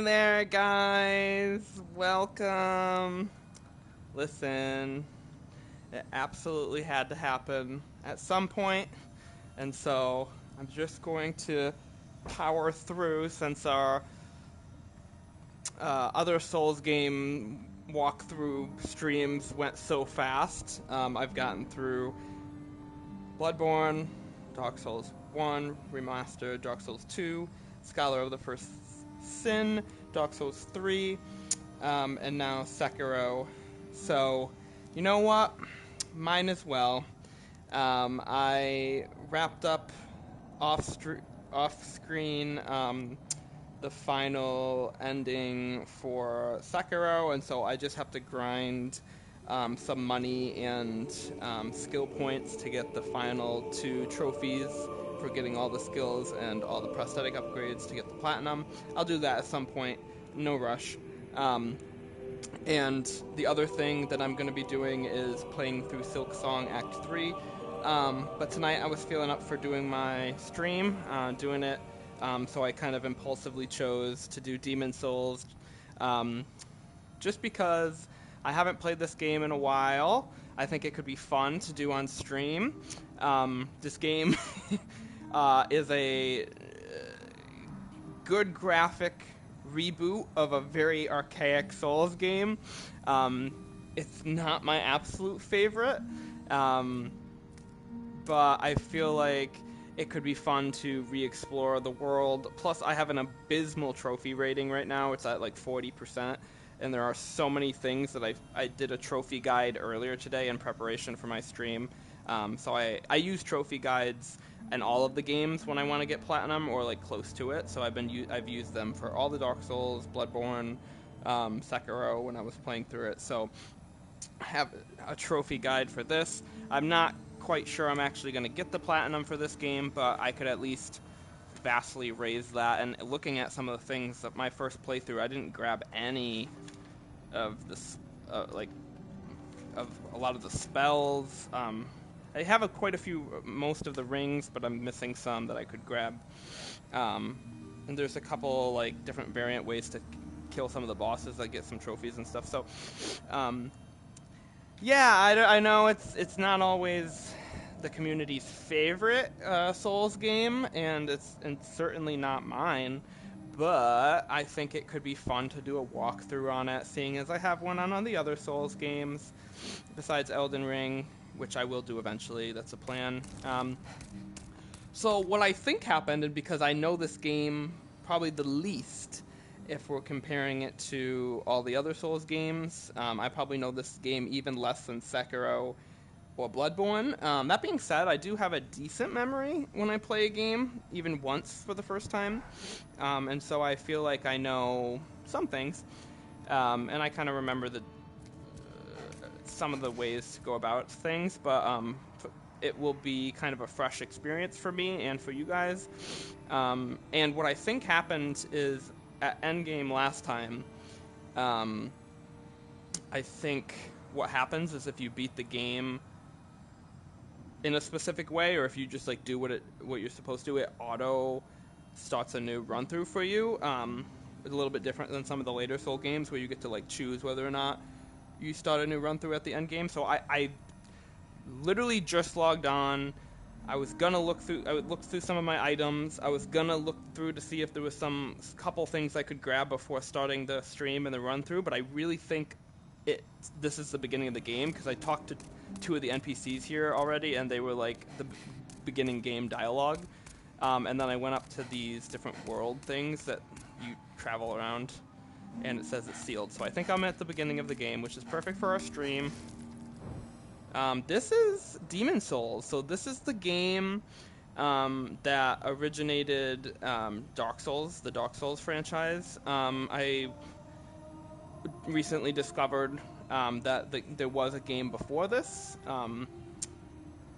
there, guys. Welcome. Listen, it absolutely had to happen at some point, and so I'm just going to power through since our other Souls game walkthrough streams went so fast. I've gotten through Bloodborne, Dark Souls 1, Remastered, Dark Souls 2, Scholar of the First Sin, Dark Souls 3, and now Sekiro. So, you know what? Mine as well. I wrapped up off-screen the final ending for Sekiro, and so I just have to grind some money and skill points to get the final 2 trophies for getting all the skills and all the prosthetic upgrades to get the platinum. I'll do that at some point, no rush. And the other thing that I'm going to be doing is playing through Silk Song Act 3. But tonight I was feeling up for doing my stream, doing it, so I kind of impulsively chose to do Demon Souls, just because I haven't played this game in a while. I think it could be fun to do on stream. This game is a good graphic reboot of a very archaic Souls game. It's not my absolute favorite, but I feel like it could be fun to re-explore the world. Plus, I have an abysmal trophy rating right now. It's at like 40%, and there are so many things that I did a trophy guide earlier today in preparation for my stream. So I use trophy guides in all of the games when I want to get platinum or like close to it. So I've used them for all the Dark Souls, Bloodborne, Sekiro when I was playing through it. So I have a trophy guide for this. I'm not quite sure I'm actually going to get the platinum for this game, but I could at least vastly raise that. And looking at some of the things that my first playthrough, I didn't grab any of this, of a lot of the spells. I have quite a few, most of the rings, but I'm missing some that I could grab. And there's a couple like different variant ways to kill some of the bosses that get some trophies and stuff. So, yeah, I know it's not always the community's favorite Souls game, and it's certainly not mine. But I think it could be fun to do a walkthrough on it, seeing as I have one on the other Souls games, besides Elden Ring, which I will do eventually. That's a plan. So what I think happened, and because I know this game probably the least, if we're comparing it to all the other Souls games, I probably know this game even less than Sekiro or Bloodborne. That being said, I do have a decent memory when I play a game, even once for the first time. And so I feel like I know some things. And I kind of remember some of the ways to go about things, but it will be kind of a fresh experience for me and for you guys. And what I think happened is at Endgame last time, I think what happens is if you beat the game in a specific way, or if you just like do what you're supposed to, it auto starts a new run through for you. It's a little bit different than some of the later Soul games where you get to like choose whether or not you start a new run through at the end game. So I literally just logged on. I would look through some of my items. I was gonna look through to see if there was some couple things I could grab before starting the stream and the run through, but I really think this is the beginning of the game, because I talked to 2 of the NPCs here already, and they were like the beginning game dialogue. And then I went up to these different world things that you travel around, and it says it's sealed. So I think I'm at the beginning of the game, which is perfect for our stream. This is Demon Souls. So this is the game that originated Dark Souls, the Dark Souls franchise. I recently discovered that there was a game before this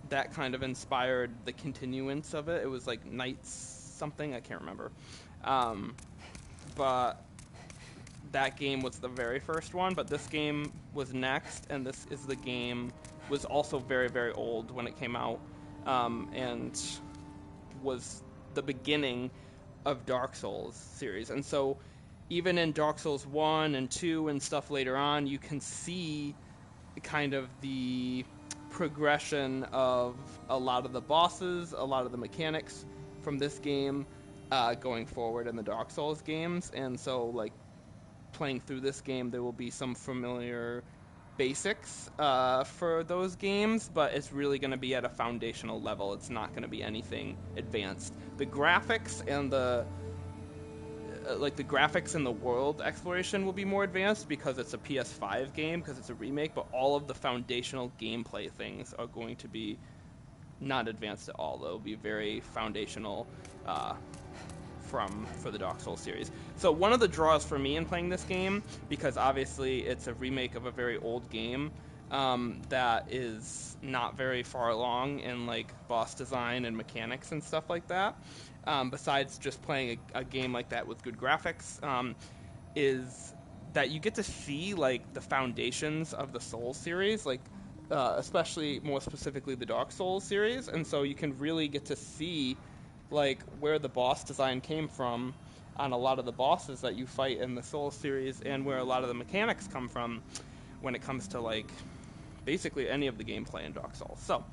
that kind of inspired the continuance of it. It was like Knights something, I can't remember. But that game was the very first one, but this game was next, and this is the game, was also very, very old when it came out, and was the beginning of Dark Souls series. And so even in Dark Souls 1 and 2 and stuff later on, you can see kind of the progression of a lot of the bosses, a lot of the mechanics from this game going forward in the Dark Souls games. And so, like, playing through this game, there will be some familiar basics for those games, but it's really going to be at a foundational level. It's not going to be anything advanced. The graphics and the graphics and the world exploration will be more advanced because it's a PS5 game, because it's a remake, but all of the foundational gameplay things are going to be not advanced at all. They'll be very foundational for the Dark Souls series. So one of the draws for me in playing this game, because obviously it's a remake of a very old game that is not very far along in like boss design and mechanics and stuff like that, besides just playing a game like that with good graphics, is that you get to see like the foundations of the Souls series, like especially more specifically the Dark Souls series, and so you can really get to see like where the boss design came from on a lot of the bosses that you fight in the Souls series, and where a lot of the mechanics come from when it comes to like basically any of the gameplay in Dark Souls. So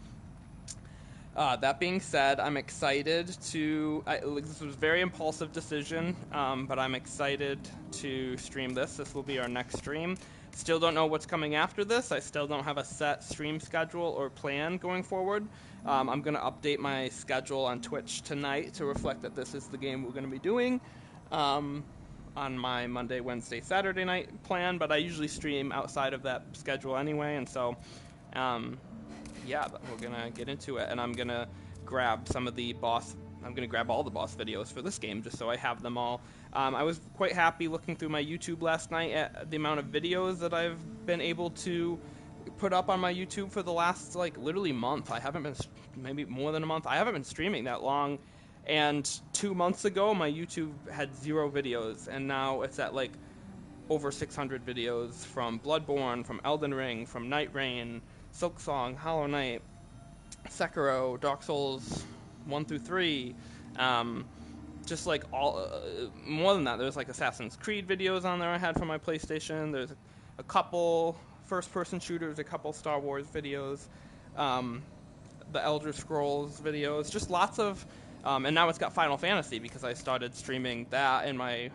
that being said, I'm excited to this was a very impulsive decision, but I'm excited to stream this. This will be our next stream. Still don't know what's coming after this. I still don't have a set stream schedule or plan going forward. I'm going to update my schedule on Twitch tonight to reflect that this is the game we're going to be doing on my Monday, Wednesday, Saturday night plan, but I usually stream outside of that schedule anyway, and so yeah, we're going to get into it, and I'm going to grab all the boss videos for this game just so I have them all. I was quite happy looking through my YouTube last night at the amount of videos that I've been able to put up on my YouTube for the last, like, literally month. I haven't been, maybe more than a month. I haven't been streaming that long, and 2 months ago my YouTube had 0 videos, and now it's at, like, over 600 videos from Bloodborne, from Elden Ring, from Night Rain, Silksong, Hollow Knight, Sekiro, Dark Souls 1 through 3, just like all more than that. There's like Assassin's Creed videos on there I had from my PlayStation. There's a couple first-person shooters, a couple Star Wars videos, the Elder Scrolls videos, just lots of, and now it's got Final Fantasy because I started streaming that in my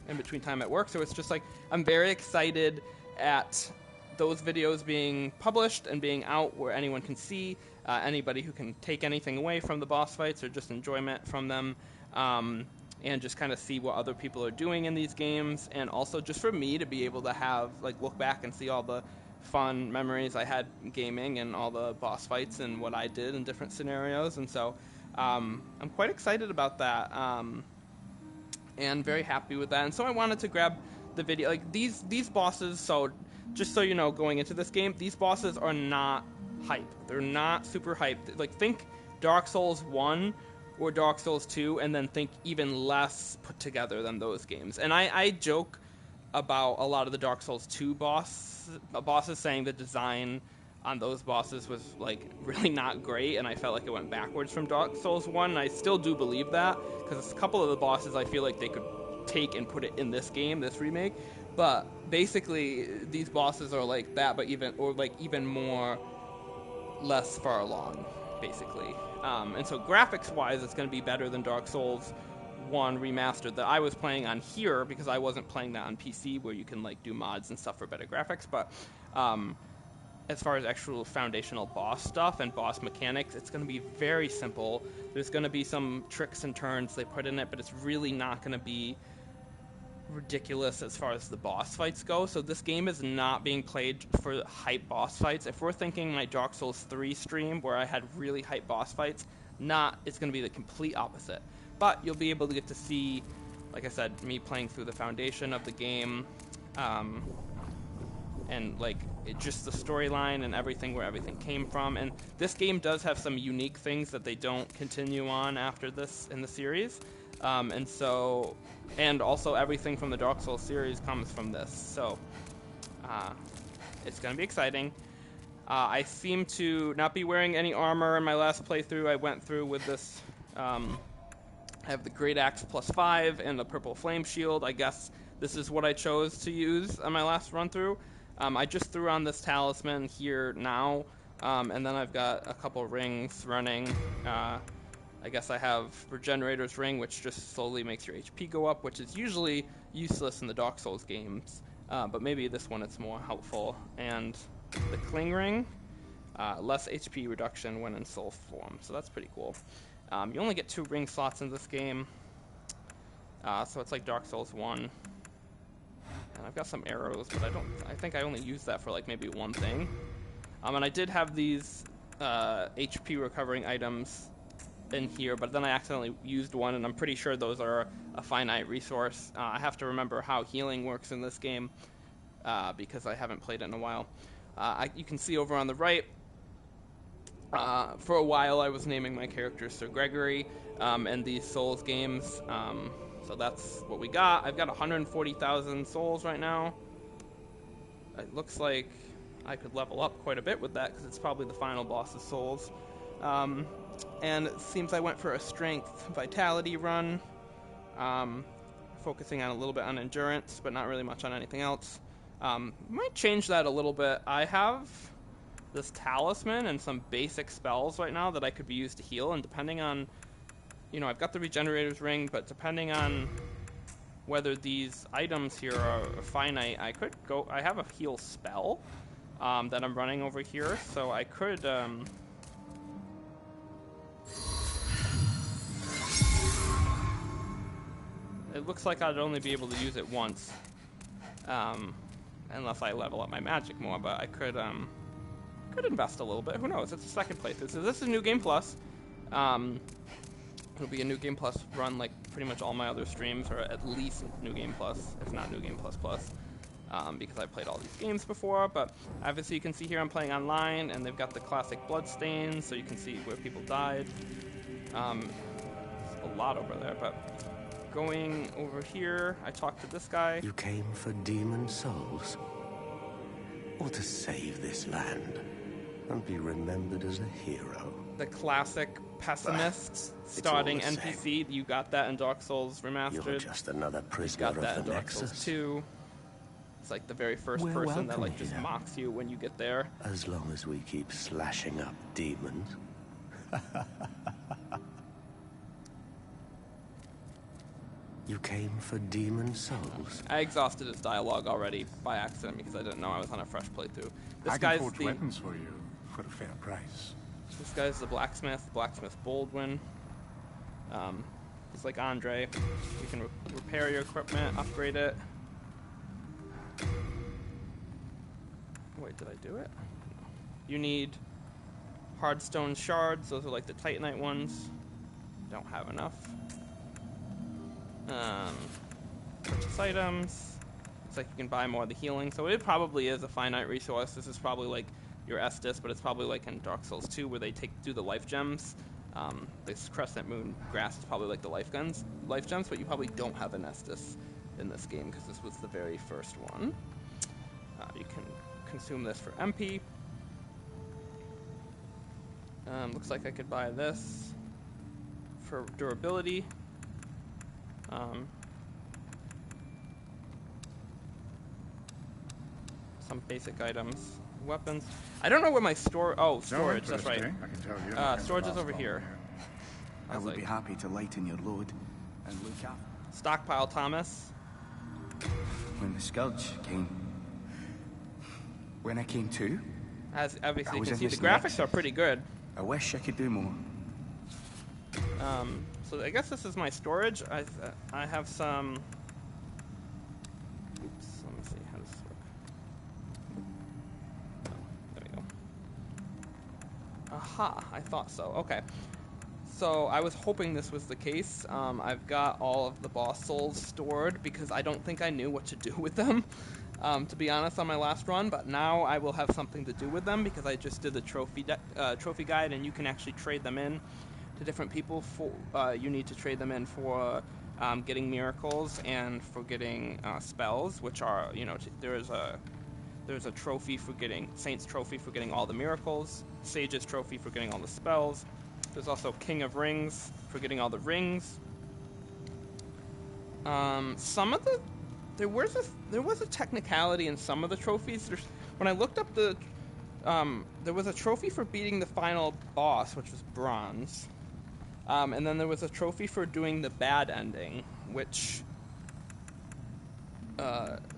in between time at work. So it's just like I'm very excited at those videos being published and being out where anyone can see, anybody who can take anything away from the boss fights or just enjoyment from them, and just kind of see what other people are doing in these games, and also just for me to be able to have, like, look back and see all the fun memories I had gaming and all the boss fights and what I did in different scenarios, and so I'm quite excited about that, and very happy with that. And so I wanted to grab the video, like these bosses. So just so you know, going into this game, these bosses are not hype. They're not super hyped. Like, think Dark Souls 1 or Dark Souls 2, and then think even less put together than those games. And I joke about a lot of the Dark Souls 2 bosses saying the design on those bosses was, like, really not great, and I felt like it went backwards from Dark Souls 1, and I still do believe that, because a couple of the bosses I feel like they could take and put it in this game, this remake. But basically, these bosses are like that, but even more less far along, basically. And so graphics-wise, it's going to be better than Dark Souls 1 Remastered that I was playing on here, because I wasn't playing that on PC, where you can, like, do mods and stuff for better graphics. But as far as actual foundational boss stuff and boss mechanics, it's going to be very simple. There's going to be some tricks and turns they put in it, but it's really not going to be ridiculous as far as the boss fights go. So this game is not being played for hype boss fights. If we're thinking my Dark Souls 3 stream where I had really hype boss fights, it's going to be the complete opposite. But you'll be able to get to see, like I said, me playing through the foundation of the game, and like just the storyline and everything, where everything came from. And this game does have some unique things that they don't continue on after this in the series. And also everything from the Dark Souls series comes from this. So it's going to be exciting. I seem to not be wearing any armor in my last playthrough. I went through with this. I have the Great Axe +5 and the Purple Flame Shield. I guess this is what I chose to use on my last run through. I just threw on this talisman here now, and then I've got a couple rings running. I guess I have Regenerator's Ring, which just slowly makes your HP go up, which is usually useless in the Dark Souls games, but maybe this one it's more helpful. And the Cling Ring, less HP reduction when in soul form, so that's pretty cool. You only get 2 ring slots in this game, so it's like Dark Souls 1. And I've got some arrows, but I think I only used that for like maybe one thing. And I did have these HP recovering items in here, but then I accidentally used one, and I'm pretty sure those are a finite resource. I have to remember how healing works in this game, because I haven't played it in a while. You can see over on the right, for a while I was naming my character Sir Gregory in these Souls games, so that's what we got. I've got 140,000 souls right now. It looks like I could level up quite a bit with that, because it's probably the final boss of Souls. And it seems I went for a strength vitality run, focusing on a little bit on endurance, but not really much on anything else. Might change that a little bit. I have this talisman and some basic spells right now that I could be used to heal, and depending on, I've got the Regenerator's Ring, but depending on whether these items here are finite, I have a heal spell that I'm running over here, so I could, it looks like I'd only be able to use it once, unless I level up my magic more, but I could invest a little bit. Who knows? It's the 2nd playthrough. So this is New Game Plus. It'll be a New Game Plus run like pretty much all my other streams, or at least New Game Plus, if not New Game Plus Plus, because I've played all these games before. But obviously you can see here I'm playing online, and they've got the classic bloodstains, so you can see where people died. There's a lot over there, but going over here, I talked to this guy. You came for demon souls? Or to save this land and be remembered as a hero? The classic pessimist starting NPC. You got that in Dark Souls Remastered. You're just another prisoner of the Nexus. Dark Souls 2. It's like the very first person that like just mocks you when you get there. As long as we keep slashing up demons. You came for demon souls? I exhausted his dialogue already by accident because I didn't know I was on a fresh playthrough. I can forge weapons for you for a fair price. This guy's the blacksmith Baldwin. He's like Andre. You can repair your equipment, upgrade it. Wait, did I do it? You need hardstone shards. Those are like the Titanite ones. Don't have enough. Purchase items. Looks like you can buy more of the healing, so it probably is a finite resource. This is probably like your Estus, but it's probably like in Dark Souls 2 where they do the life gems. This Crescent Moon grass is probably like the life gems, but you probably don't have an Estus in this game because this was the very first one. You can consume this for MP. Looks like I could buy this for durability. Some basic items, weapons. I don't know where my storage. That's right. I can tell you. Storage is over here. I would be happy to lighten your load and look after. Stockpile Thomas. When the Scourge came, when I came to, As obviously you was can in see, the this graphics next. are pretty good. I wish I could do more. So I guess this is my storage. I have some. Oops. Let me see how does this work. Oh, there we go. Aha! I thought so. Okay. So I was hoping this was the case. I've got all of the boss souls stored because I don't think I knew what to do with them, to be honest, on my last run. But now I will have something to do with them because I just did the trophy guide, and you can actually trade them in to different people. You need to trade them in for getting miracles and for getting spells, which are, there's a trophy for getting Saint's trophy for getting all the miracles, Sage's trophy for getting all the spells. There's also King of Rings for getting all the rings. Some of the there was a technicality in some of the trophies. When I looked up the there was a trophy for beating the final boss, which was bronze, and then there was a trophy for doing the bad ending, which,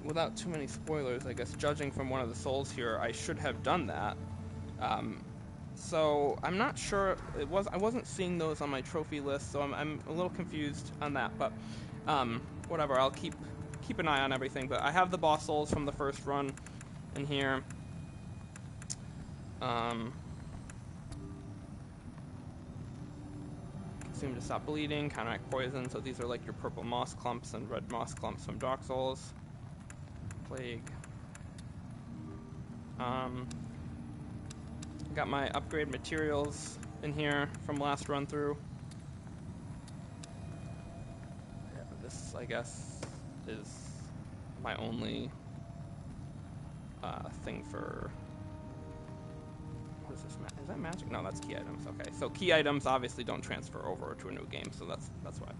without too many spoilers, I guess, judging from one of the souls here, I should have done that. So I'm not sure. I wasn't seeing those on my trophy list, so I'm a little confused on that. But whatever. I'll keep an eye on everything. But I have the boss souls from the first run in here. Seem to stop bleeding, counteract poison. So these are like your purple moss clumps and red moss clumps from Dark Souls. Plague. Got my upgrade materials in here from last run through. Yeah, this, I guess, is my only thing for... What is this? Is that magic? No, that's key items. Okay, so key items obviously don't transfer over to a new game, so that's what I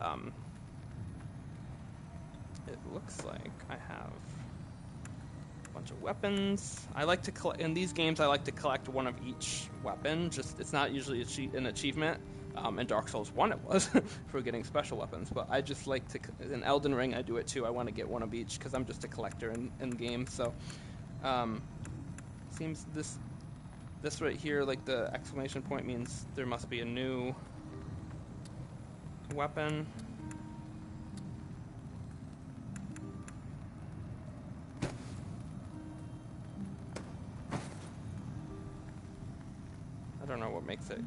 thought. It looks like I have a bunch of weapons. I like to collect in these games. I like to collect one of each weapon. Just it's not usually an achievement. In Dark Souls 1 it was for getting special weapons, but I just like to. In Elden Ring I do it too. I want to get one of each because I'm just a collector in games. So seems this right here, like the exclamation point, means there must be a new weapon. I don't know what makes it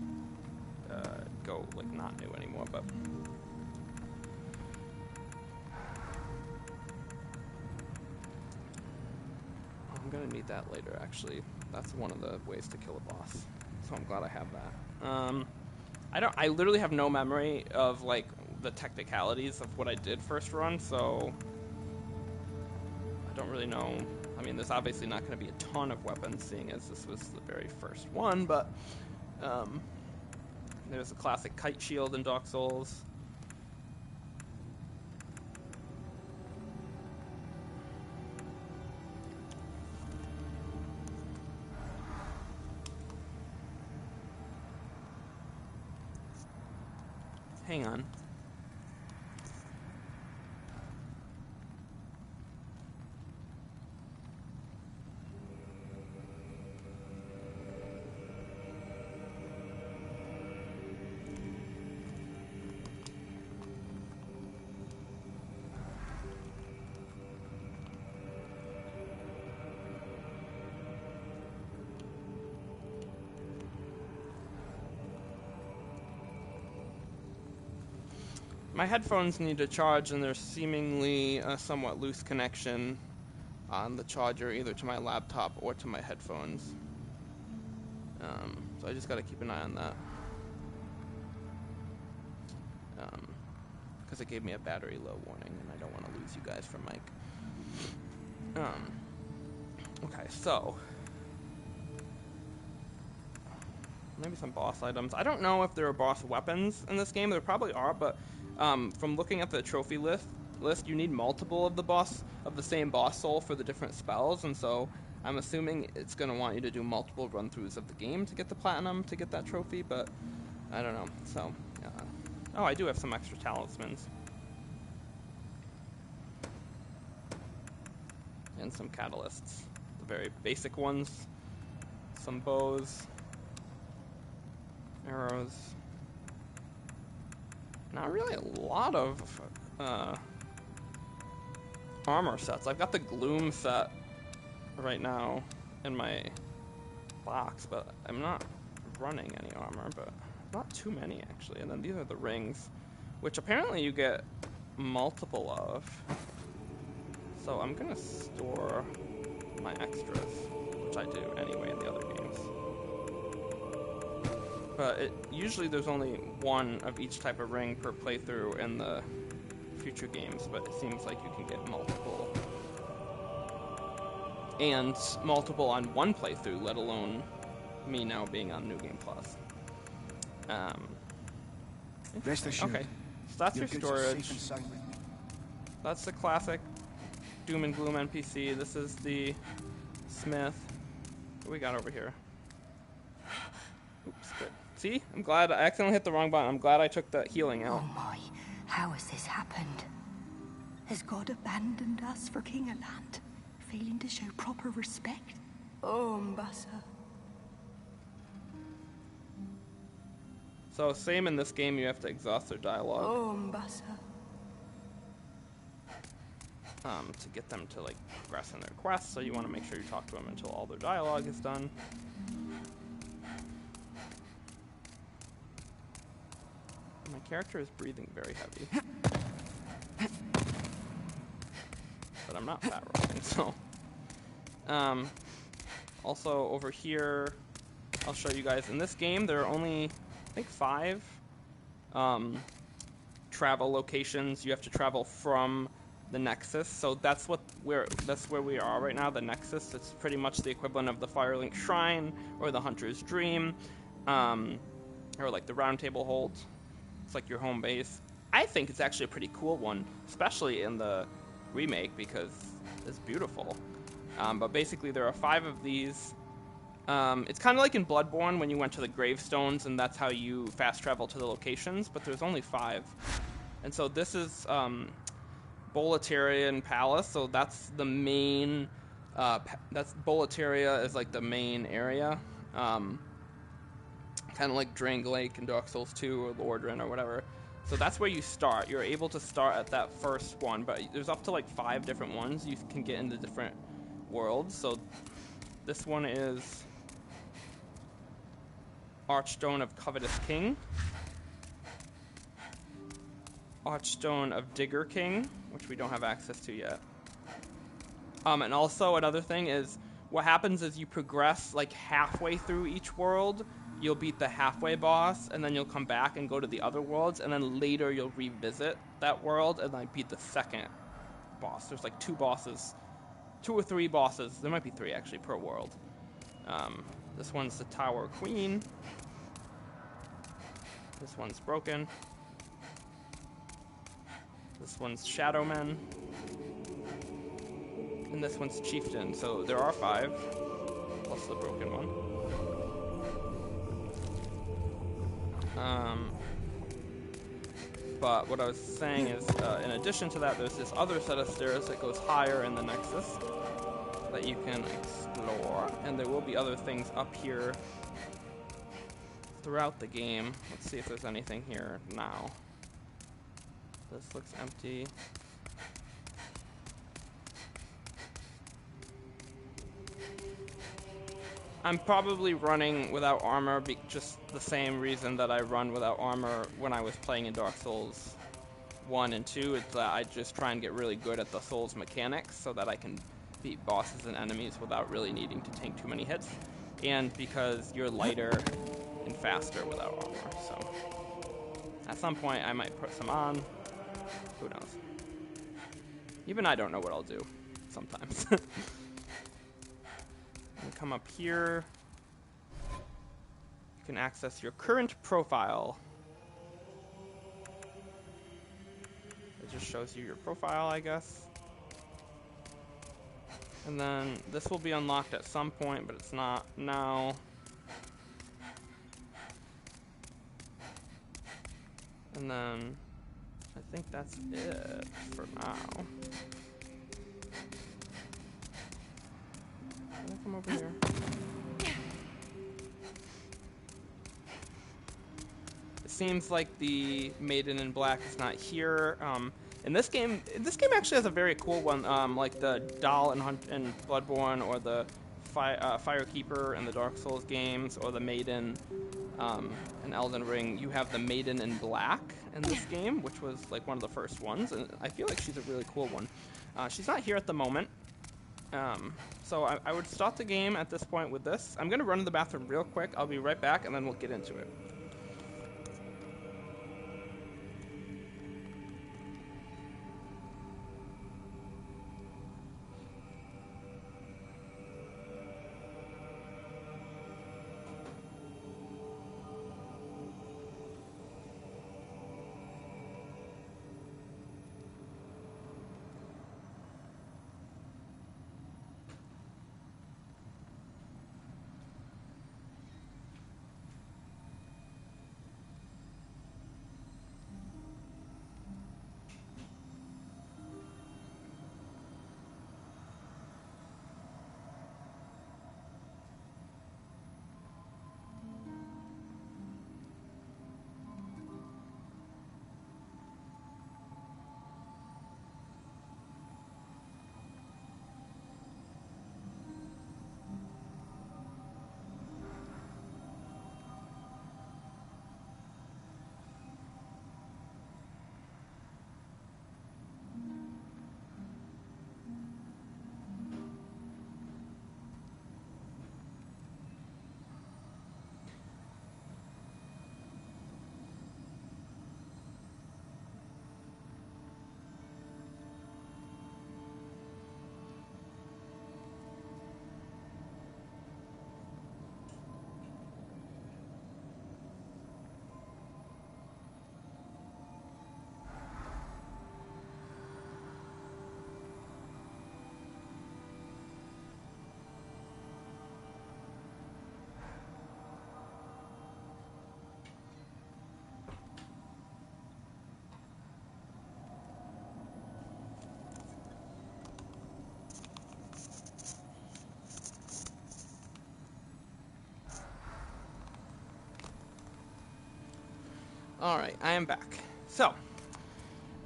go like not new anymore, but I'm gonna need that later. Actually, that's one of the ways to kill a boss. So I'm glad I have that. I literally have no memory of like the technicalities of what I did first run, so I don't really know. I mean, there's obviously not going to be a ton of weapons, seeing as this was the very first one, but there's a classic kite shield in Dark Souls. Hang on. My headphones need to charge, and there's seemingly a somewhat loose connection on the charger, either to my laptop or to my headphones. So I just got to keep an eye on that. Because it gave me a battery low warning, and I don't want to lose you guys from Mike. Okay, so maybe some boss items. I don't know if there are boss weapons in this game. There probably are, but from looking at the trophy list, you need multiple of the same boss soul for the different spells, and so I'm assuming it's going to want you to do multiple run-throughs of the game to get the platinum to get that trophy, but I don't know. So, oh, I do have some extra talismans and some catalysts, the very basic ones, some bows, arrows. Not really a lot of armor sets. I've got the Gloom set right now in my box, but I'm not running any armor, but not too many actually. And then these are the rings, which apparently you get multiple of. So I'm gonna store my extras, which I do anyway in the other games. But usually there's only one of each type of ring per playthrough in the future games, but it seems like you can get multiple. And multiple on one playthrough, let alone me now being on New Game Plus. Rest assured. Okay, so that's your storage. That's the classic Doom and Gloom NPC. This is the Smith. What do we got over here? Oops, good. See? I'm glad I accidentally hit the wrong button. I'm glad I took the healing out. Oh my, how has this happened? Has God abandoned us for King of Land, failing to show proper respect? Oh, Mbasa. So same in this game, you have to exhaust their dialogue. Oh, Mbasa. To get them to like progress in their quests, so you want to make sure you talk to them until all their dialogue is done. My character is breathing very heavy. But I'm not fat rolling, so. Also over here, I'll show you guys. In this game, there are only, I think, 5 travel locations. You have to travel from the Nexus, so that's where we are right now. The Nexus. It's pretty much the equivalent of the Firelink Shrine or the Hunter's Dream, or like the Round Table Hold. It's like your home base. I think it's actually a pretty cool one, especially in the remake because it's beautiful. But basically, there are 5 of these. It's kind of like in Bloodborne when you went to the gravestones and that's how you fast travel to the locations, but there's only 5. And so this is Boletarian Palace, so that's the main, that's Boletaria is like the main area. Kind of like Drang Lake in Dark Souls 2 or Lordran or whatever. So that's where you start. You're able to start at that first one, but there's up to like 5 different ones you can get into different worlds. So this one is Archstone of Covetous King, Archstone of Digger King, which we don't have access to yet. And also another thing is, what happens is you progress like halfway through each world, you'll beat the halfway boss, and then you'll come back and go to the other worlds, and then later you'll revisit that world and like beat the second boss. There's like 2 bosses, 2 or 3 bosses, there might be 3 actually per world. This one's the Tower Queen. This one's broken. This one's Shadowman. And this one's Chieftain. So there are 5, plus the broken one. But what I was saying is, in addition to that, there's this other set of stairs that goes higher in the Nexus that you can explore. And there will be other things up here throughout the game. Let's see if there's anything here now. This looks empty. I'm probably running without armor, just the same reason that I run without armor when I was playing in Dark Souls 1 and 2. It's that I just try and get really good at the Souls mechanics so that I can beat bosses and enemies without really needing to take too many hits. And because you're lighter and faster without armor. So at some point I might put some on. Who knows? Even I don't know what I'll do sometimes. And come up here. You can access your current profile. It just shows you your profile, I guess. And then this will be unlocked at some point, but it's not now. And then I think that's it for now. Can I come over here? It seems like the Maiden in Black is not here. In this game actually has a very cool one, like the doll in Bloodborne, or the Firekeeper in the Dark Souls games, or the Maiden in Elden Ring. You have the Maiden in Black in this game, which was like one of the first ones, and I feel like she's a really cool one. She's not here at the moment. So I would start the game at this point with this. I'm going to run to the bathroom real quick. I'll be right back, and then we'll get into it. Alright, I am back. So,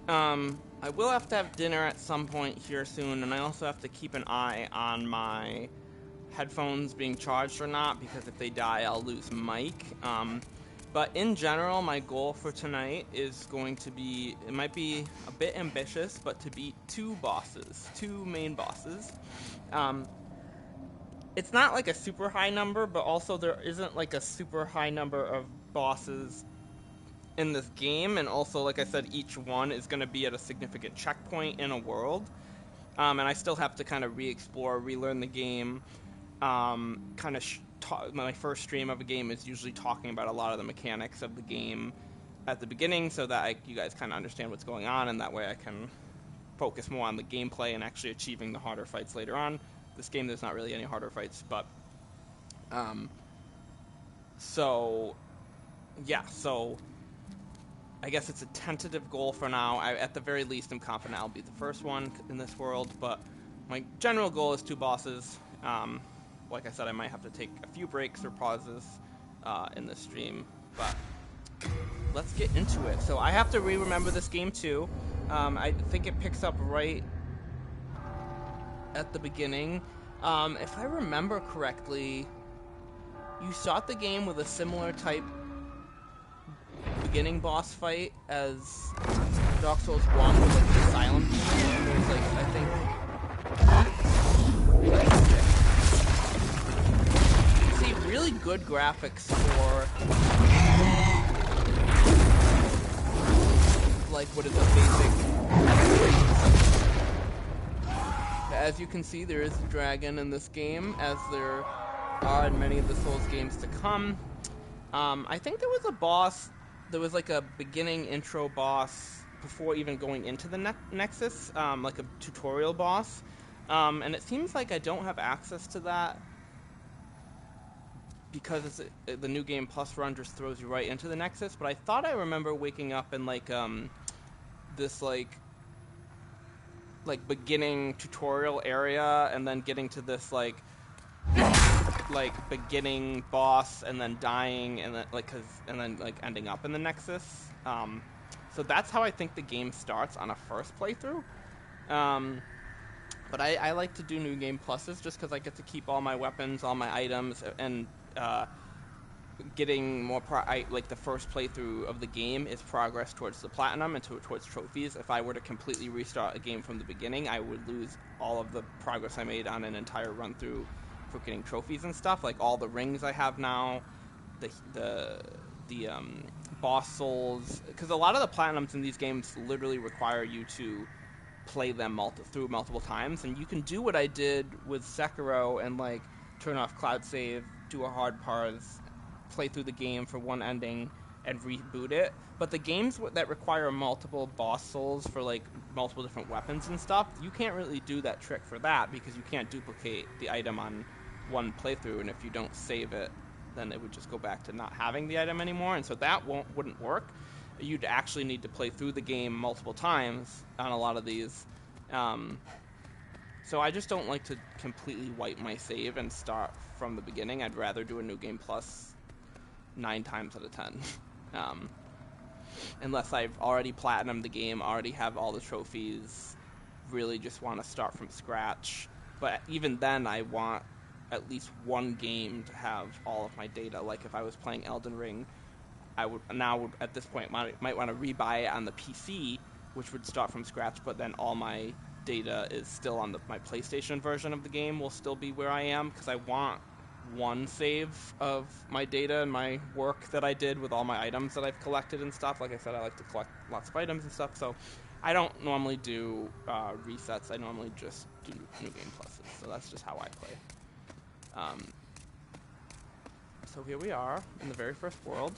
I will have to have dinner at some point here soon, and I also have to keep an eye on my headphones being charged or not, because if they die, I'll lose mic. But in general, my goal for tonight is going to be, it might be a bit ambitious, but to beat two main bosses. It's not like a super high number, but also there isn't like a super high number of bosses in this game, and also, like I said, each one is going to be at a significant checkpoint in a world. And I still have to kind of re-explore, relearn the game. My first stream of a game is usually talking about a lot of the mechanics of the game at the beginning, so that you guys kind of understand what's going on, and that way I can focus more on the gameplay and actually achieving the harder fights later on. This game, there's not really any harder fights, but so I guess it's a tentative goal for now. At the very least, I'm confident I'll be the first one in this world, but my general goal is two bosses. Like I said, I might have to take a few breaks or pauses in this stream, but let's get into it. So I have to remember this game too. I think it picks up right at the beginning. If I remember correctly, you start the game with a similar type beginning boss fight as Dark Souls 1 with like the Asylum Demon. There's like, I think, see, really good graphics for like what is a basic. As you can see, there is a dragon in this game, as there are in many of the Souls games to come. I think there was a boss. There was like a beginning intro boss before even going into the Nexus, like a tutorial boss. And it seems like I don't have access to that because the New Game Plus run just throws you right into the Nexus. But I thought I remember waking up in like this like beginning tutorial area, and then getting to this like beginning boss, and then dying, and then ending up in the Nexus. So that's how I think the game starts on a first playthrough. But I like to do New Game Pluses just because I get to keep all my weapons, all my items, and getting more like the first playthrough of the game is progress towards the platinum and towards trophies. If I were to completely restart a game from the beginning, I would lose all of the progress I made on an entire run through for getting trophies and stuff, like all the rings I have now, the boss souls, because a lot of the platinums in these games literally require you to play them through multiple times, and you can do what I did with Sekiro and like turn off cloud save, do a hard pause, play through the game for one ending, and reboot it. But the games that require multiple boss souls for like multiple different weapons and stuff, you can't really do that trick for that because you can't duplicate the item on one playthrough, and if you don't save it, then it would just go back to not having the item anymore, and so that wouldn't work. You'd actually need to play through the game multiple times on a lot of these. So I just don't like to completely wipe my save and start from the beginning. I'd rather do a New Game Plus 9 times out of 10. Unless I've already platinumed the game, already have all the trophies, really just want to start from scratch. But even then, I want at least one game to have all of my data. Like if I was playing Elden Ring, I would at this point might want to rebuy it on the PC, which would start from scratch, but then all my data is still on my PlayStation version of the game will still be where I am, because I want one save of my data and my work that I did with all my items that I've collected and stuff. Like I said, I like to collect lots of items and stuff, so I don't normally do resets. I normally just do New Game Pluses, so that's just how I play. So here we are in the very first world.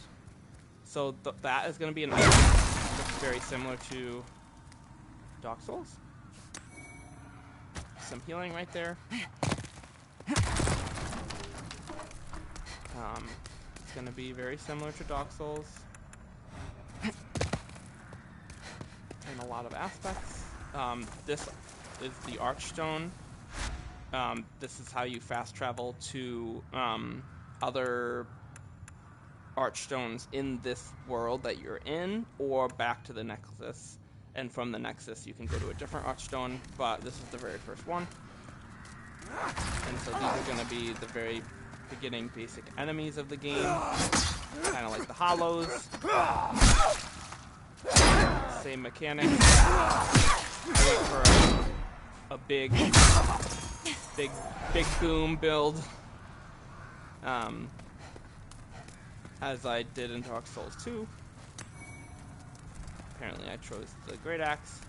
So that is going to be an item that's very similar to Dark Souls. Some healing right there. It's going to be very similar to Dark Souls in a lot of aspects. This is the Archstone. This is how you fast travel to other archstones in this world that you're in, or back to the Nexus. And from the Nexus, you can go to a different archstone, but this is the very first one. And so these are going to be the very beginning basic enemies of the game. Kind of like the Hollows. Same mechanic. I went for a big boom build. As I did in Dark Souls 2. Apparently I chose the Great Axe.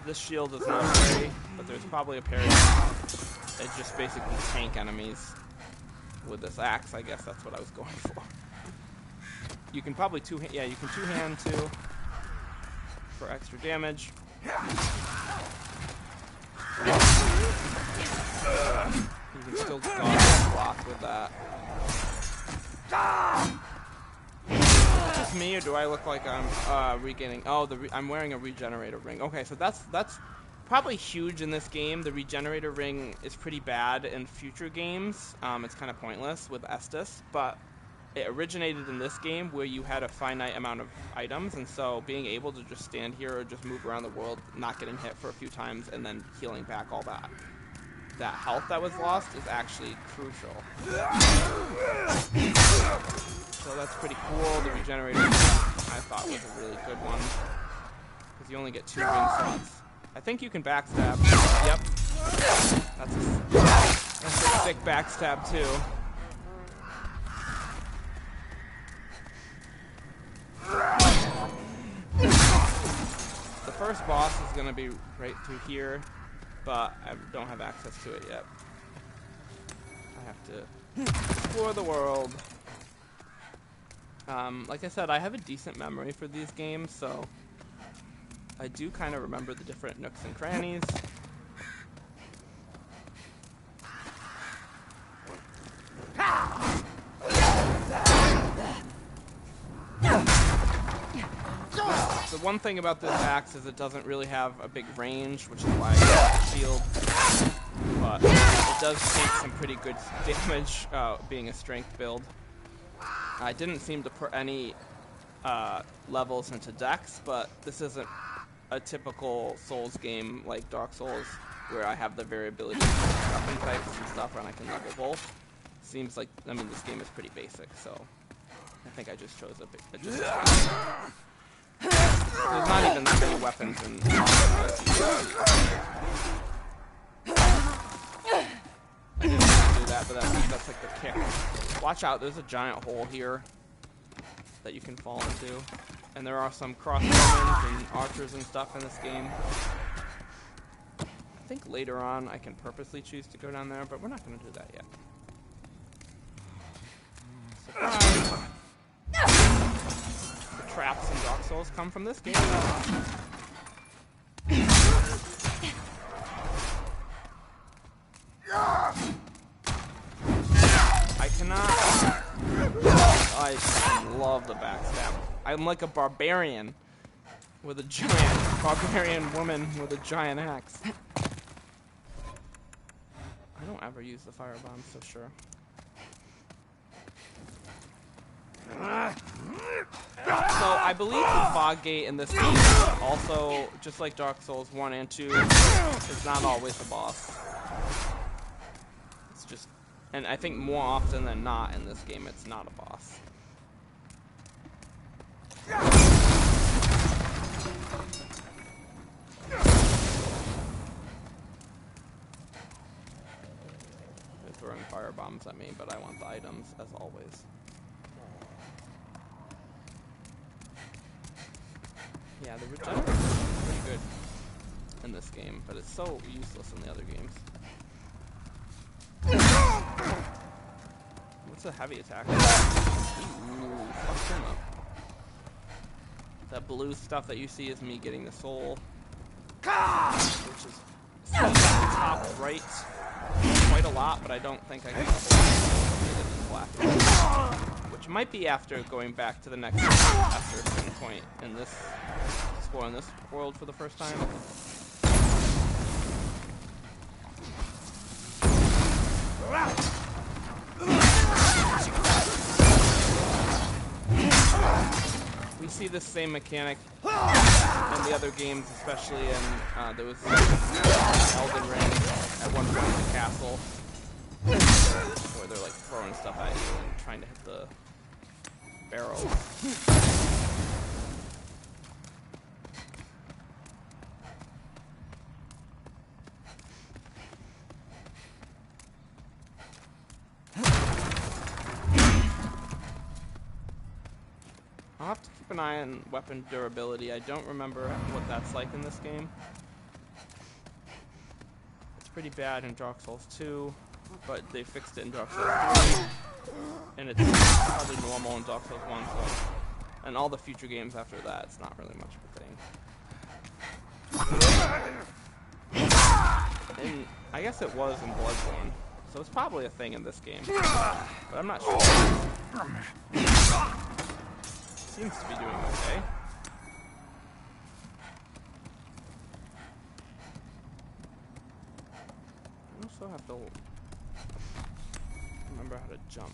This shield is not a parry, but there's probably a parry. It just basically tank enemies with this axe. I guess that's what I was going for. You can probably you can two-hand too for extra damage. You can still dodge block with that. Is this me, or do I look like I'm regaining? Oh, I'm wearing a regenerator ring. Okay, so that's probably huge in this game. The regenerator ring is pretty bad in future games. It's kind of pointless with Estus, but it originated in this game where you had a finite amount of items, and so being able to just stand here or just move around the world, not getting hit for a few times, and then healing back all that health that was lost is actually crucial. So that's pretty cool. The regenerator I thought was a really good one, because you only get 2 ring slots. I think you can backstab. Yep. That's a sick backstab too. The first boss is going to be right through here, but I don't have access to it yet. I have to explore the world. Like I said, I have a decent memory for these games, so I do kind of remember the different nooks and crannies. The one thing about this axe is it doesn't really have a big range, which is why I got the shield. But it does take some pretty good damage, being a strength build. I didn't seem to put any levels into Dex, but this isn't a typical Souls game like Dark Souls, where I have the variability of weapon types and stuff, and I can level both. Seems like, I mean, this game is pretty basic, so I think I just chose a big. There's not even that many weapons in. I didn't do that, but that's like the kick. Watch out! There's a giant hole here that you can fall into, and there are some crossbows and archers and stuff in this game. I think later on I can purposely choose to go down there, but we're not going to do that yet. Surprise! The traps in Dark Souls come from this game. I cannot. I love the backstab. I'm like a barbarian with a barbarian woman with a giant axe. I don't ever use the firebomb, so sure. So I believe the fog gate in this game also, just like Dark Souls 1 and 2, is not always a boss. It's just, and I think more often than not in this game, it's not a boss. They're throwing firebombs at me, but I want the items as always. Yeah, the regeneration is pretty good in this game, but it's so useless in the other games. What's a heavy attack? Ooh, fucked him up. That blue stuff that you see is me getting the soul, which is top right quite a lot, but I don't think I can level this black. Which might be after going back to the next after a certain point in this, exploring this world for the first time. We see this same mechanic in the other games, especially in there was Elden Ring at one point in the castle, where they're like throwing stuff at you and trying to hit the barrels. I'll have to keep an eye on weapon durability. I don't remember what that's like in this game. It's pretty bad in Dark Souls 2, but they fixed it in Dark Souls 3, and it's probably normal in Dark Souls 1, so... And all the future games after that, it's not really much of a thing. And I guess it was in Bloodborne, so it's probably a thing in this game, but I'm not sure. Seems to be doing okay. I also have to remember how to jump.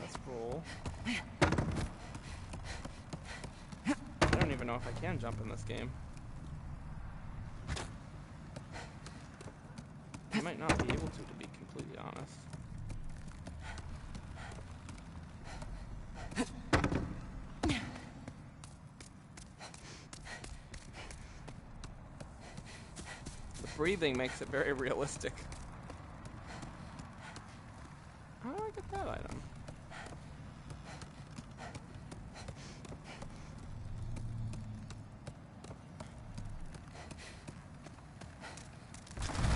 Let's roll. I don't even know if I can jump in this game. I might not be able to be completely honest. Breathing makes it very realistic. How do I get that item?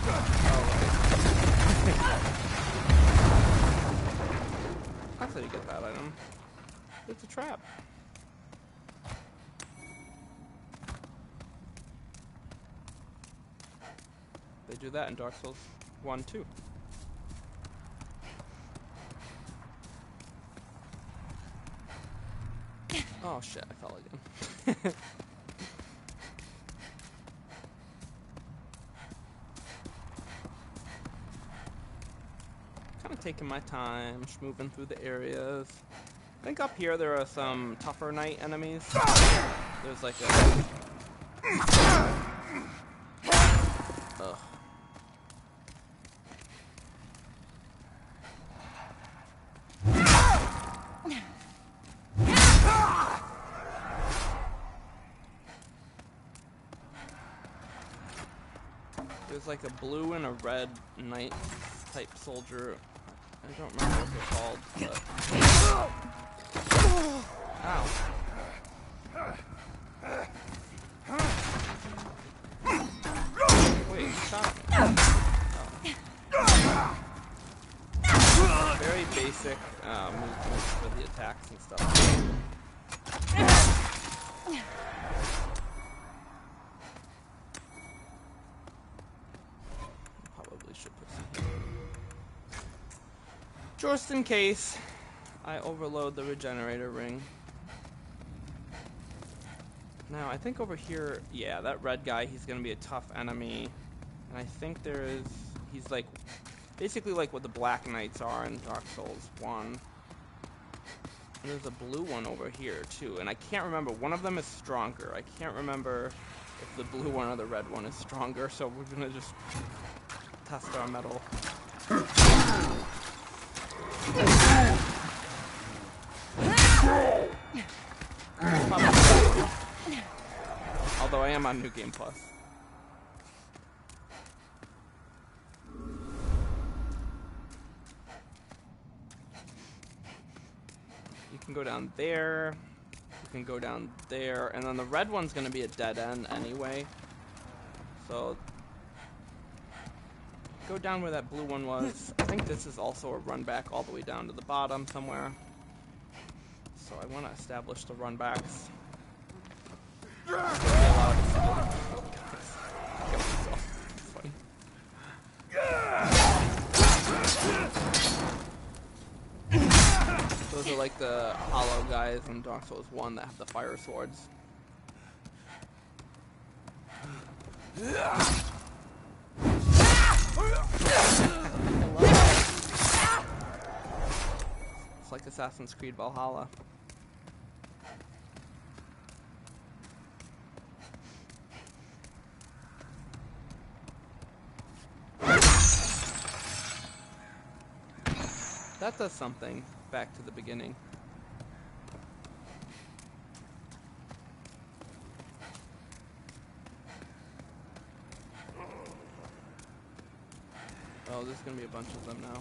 Oh, right. That's how you get that item. It's a trap. They do that in Dark Souls 1 too. Oh shit, I fell again. Kind of taking my time, just moving through the areas. I think up here there are some tougher knight enemies. There's like a... Ugh. There's like a blue and a red knight type soldier. I don't remember what they're called, but... Ow. Wait, he shot me. Oh. Very basic movements for the attacks and stuff. Probably should put some... Just in case I overload the regenerator ring. Now, I think over here, yeah, that red guy, he's gonna be a tough enemy. And I think he's like, basically like what the Black Knights are in Dark Souls 1. And there's a blue one over here, too. And I can't remember, one of them is stronger. I can't remember if the blue one or the red one is stronger, so we're gonna just test our metal. Although I am on New Game Plus. You can go down there. You can go down there. And then the red one's going to be a dead end anyway. So go down where that blue one was. I think this is also a run back all the way down to the bottom somewhere. So I want to establish the run backs. Those are like the hollow guys in Dark Souls 1 that have the fire swords. It's like Assassin's Creed Valhalla. That does something back to the beginning. Oh, there's gonna be a bunch of them now.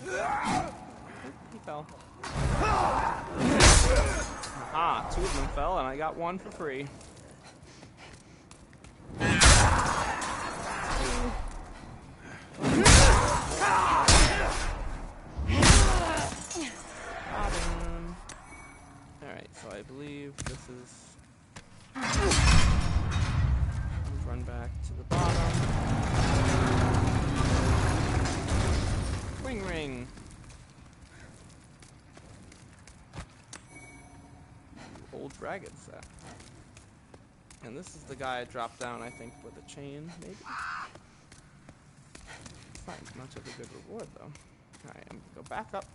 He fell. Aha, 2 of them fell and I got 1 for free. Alright, so I believe this is... Let's run back to the bottom. Ring ring! Old dragon set. And this is the guy I dropped down, I think, with a chain, maybe? It's not much of a good reward, though. Alright, I'm gonna go back up.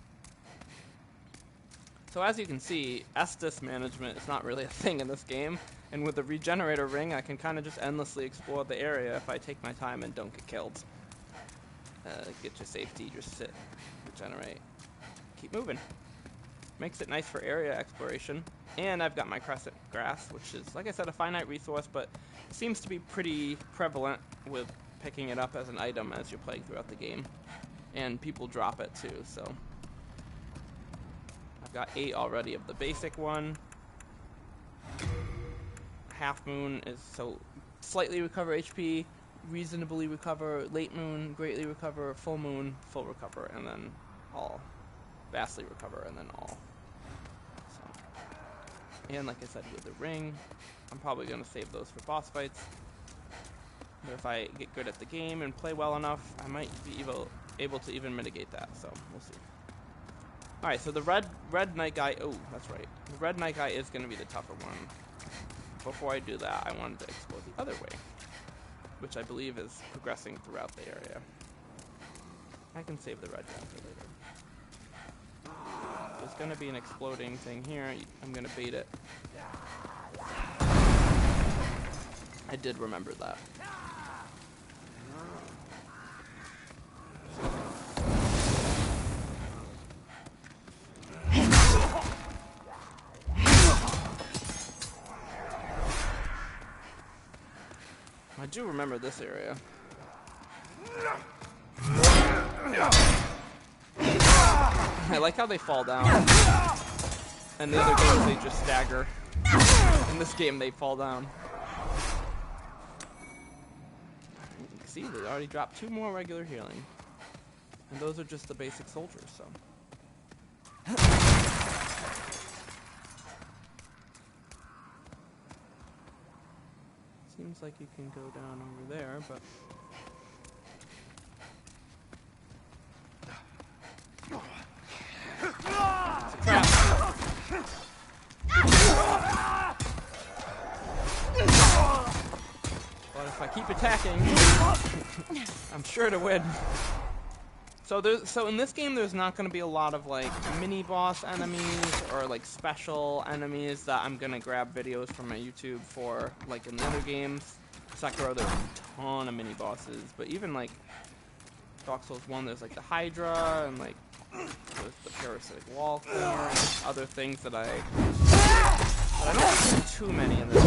So as you can see, Estus management is not really a thing in this game, and with the regenerator ring I can kind of just endlessly explore the area if I take my time and don't get killed. Get your safety, just sit, regenerate, keep moving. Makes it nice for area exploration, and I've got my crescent grass, which is, like I said, a finite resource, but seems to be pretty prevalent with picking it up as an item as you're playing throughout the game, and people drop it too, so... Got 8 already of the basic one. Half moon is so slightly recover HP, reasonably recover, late moon, greatly recover, full moon, full recover, and then all. Vastly recover, and then all. So. And like I said, with the ring, I'm probably going to save those for boss fights. But if I get good at the game and play well enough, I might be able to even mitigate that, so we'll see. Alright, so the red knight guy, oh, that's right. The red knight guy is going to be the tougher one. Before I do that, I wanted to explore the other way, which I believe is progressing throughout the area. I can save the red guy for later. There's going to be an exploding thing here. I'm going to bait it. I did remember that. I do remember this area. I like how they fall down. And the other games they just stagger. In this game they fall down. You can see they already dropped 2 more regular healing. And those are just the basic soldiers, so. Seems like you can go down over there, but... It's a trap. But if I keep attacking, I'm sure to win. So in this game, there's not going to be a lot of like mini boss enemies or like special enemies that I'm gonna grab videos from my YouTube for, like in the other games. Sekiro, there's a ton of mini bosses, but even like Dark Souls 1, there's like the Hydra and like there's the parasitic wall cleaner and other things that I don't think too many in this game.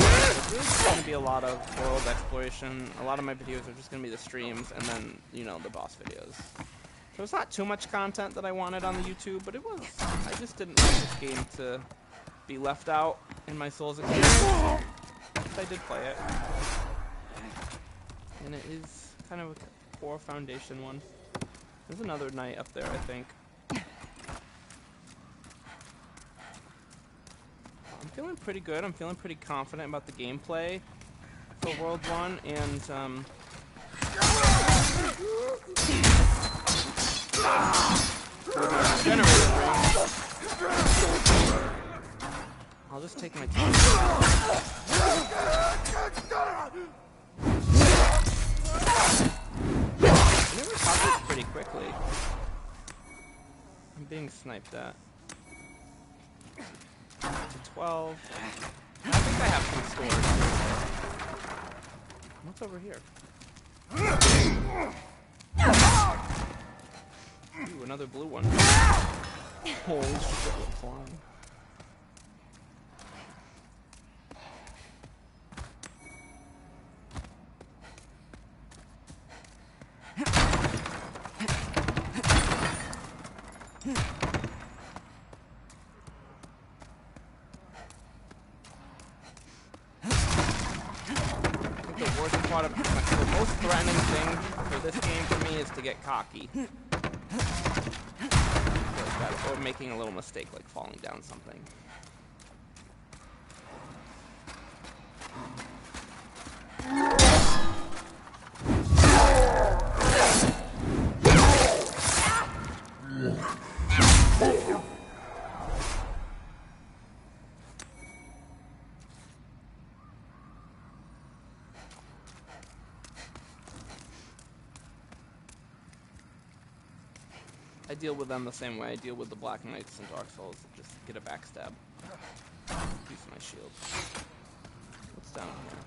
There's really going to be a lot of world exploration. A lot of my videos are just going to be the streams and then, you know, the boss videos. So it's not too much content that I wanted on the YouTube, but it was. I just didn't want this game to be left out in my Souls experience. I did play it. And it is kind of a core foundation one. There's another knight up there, I think. I'm feeling pretty good. I'm feeling pretty confident about the gameplay for World 1, and I'll just take my time. I never recovers pretty quickly. I'm being sniped at. 12. I think I have some stores. What's over here? Ooh, another blue one. Holy shit, we're flying. The most threatening thing for this game for me is to get cocky. Or making a little mistake, like falling down something. I deal with them the same way I deal with the Black Knights and Dark Souls. Just get a backstab. Use my shield. What's down here?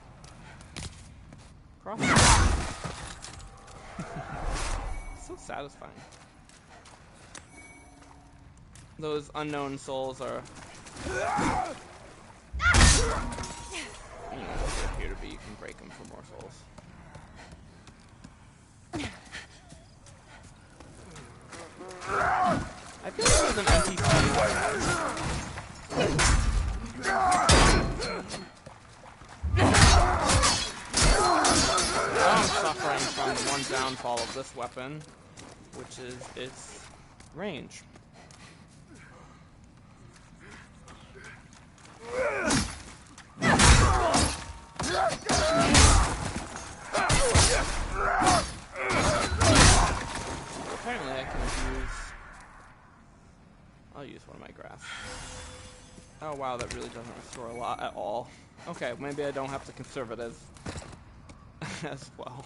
Cross. So satisfying. Those unknown souls are... you know what they appear to be. You can break them for more souls. I feel like there's an NPC. Now I'm suffering from the one downfall of this weapon, which is its range. Apparently I can use... I'll use one of my graphs. Oh wow, that really doesn't restore a lot at all. Okay, maybe I don't have to conserve it as well.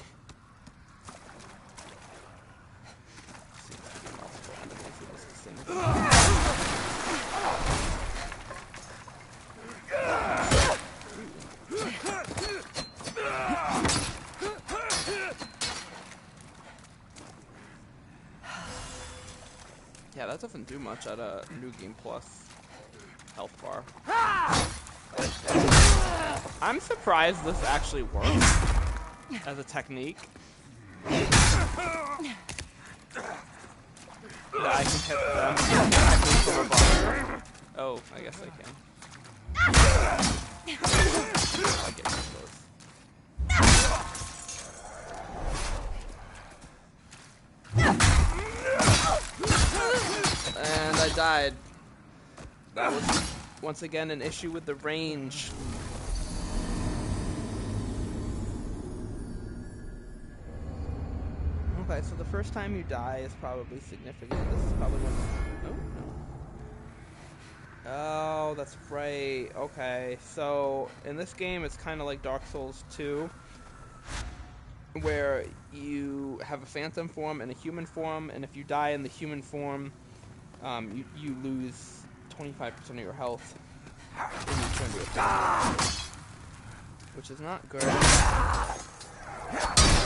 Yeah, that doesn't do much at a New Game Plus health bar. I'm surprised this actually works as a technique. That I can hit them directly from above. Oh, I guess I can. I get too close. And I died. That was once again an issue with the range. Okay, so the first time you die is probably significant. This is probably when... Oh, no. Oh, that's right. Okay, so in this game it's kind of like Dark Souls 2, where you have a phantom form and a human form, and if you die in the human form, you lose 25% of your health when you turn to a phantom, which is not good. It's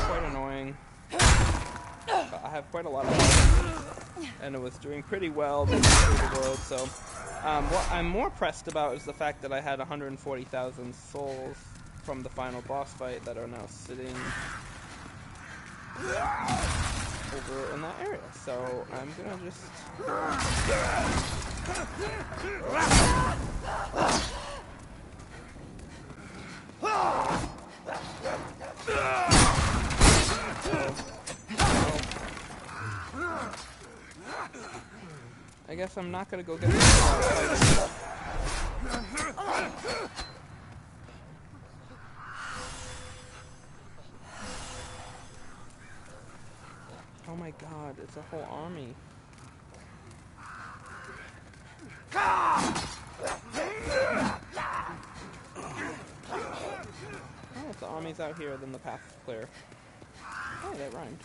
quite annoying. But I have quite a lot of health, and it was doing pretty well through the world, so what I'm more pressed about is the fact that I had 140,000 souls from the final boss fight that are now sitting over in that area, so I'm gonna just... I guess I'm not gonna go get the Oh my god, it's a whole army. Oh, if the army's out here, then the path is clear. Oh, that rhymed.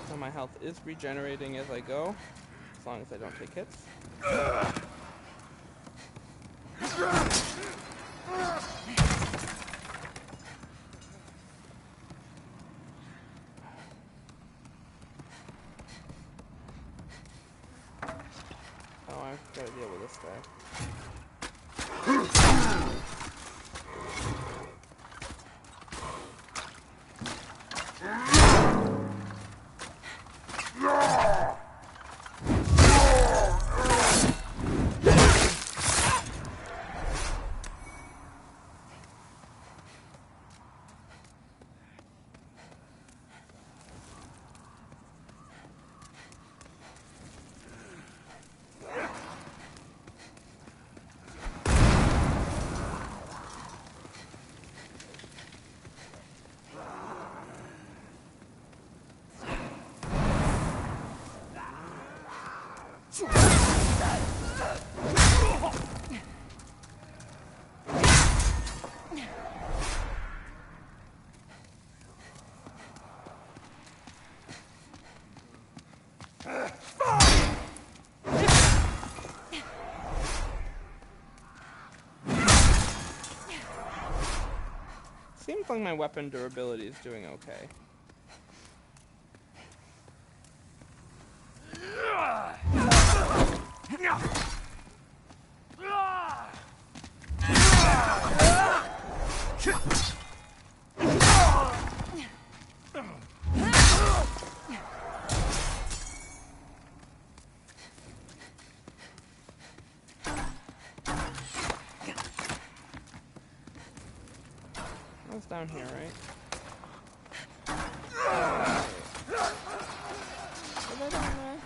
So my health is regenerating as I go, as long as I don't take hits. Oh, I've got to deal with this guy. Seems like my weapon durability is doing okay. That's down here, right? Is that down there?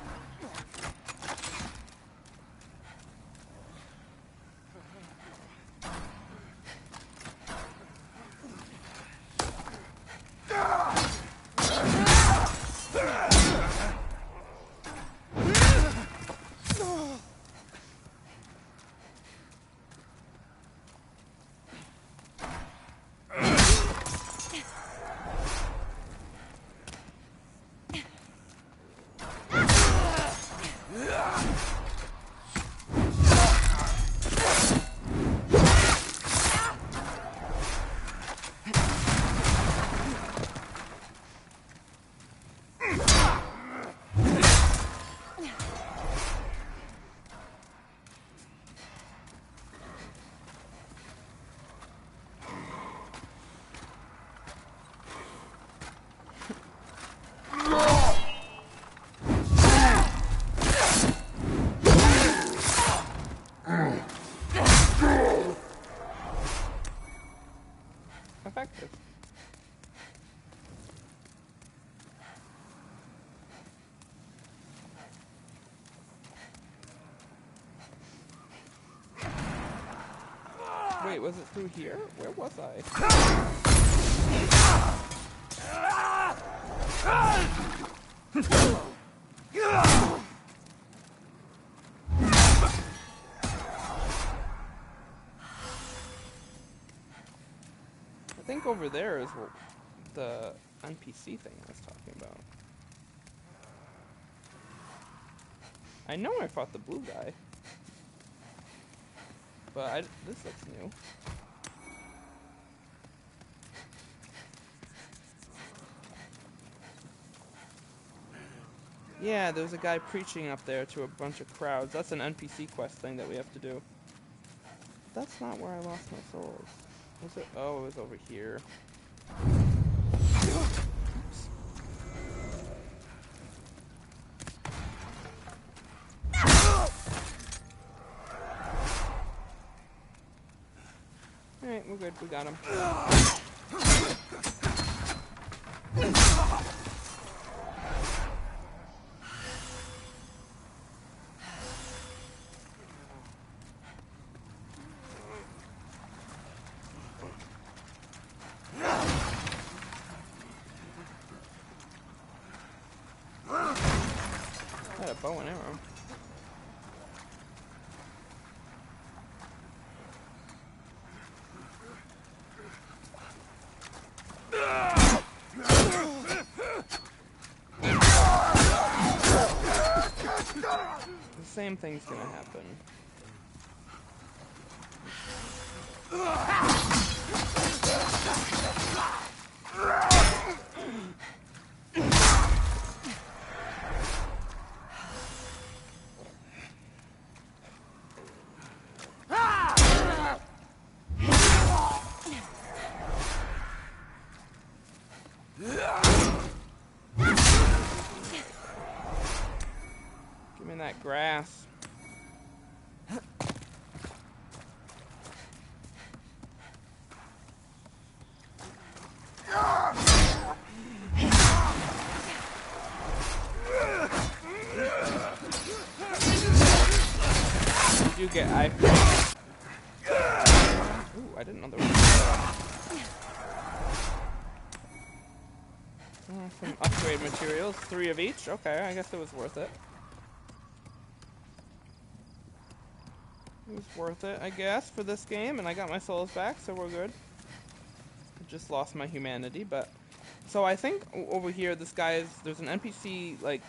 Effective. Wait, was it through here? Where was I? I think over there is the NPC thing I was talking about. I know I fought the blue guy. But this looks new. Yeah, there's a guy preaching up there to a bunch of crowds. That's an NPC quest thing that we have to do. That's not where I lost my souls. Was it? Oh, it was over here. Oops. Alright, we're good. We got him. I had a bow and arrow. same thing's gonna happen. Give me that grass. You get Ooh, I didn't know there was some upgrade materials, 3 of each. Okay, I guess it was worth it. It was worth it, I guess, for this game, and I got my souls back, so we're good. I just lost my humanity, but... So I think over here, this guy there's an NPC, like,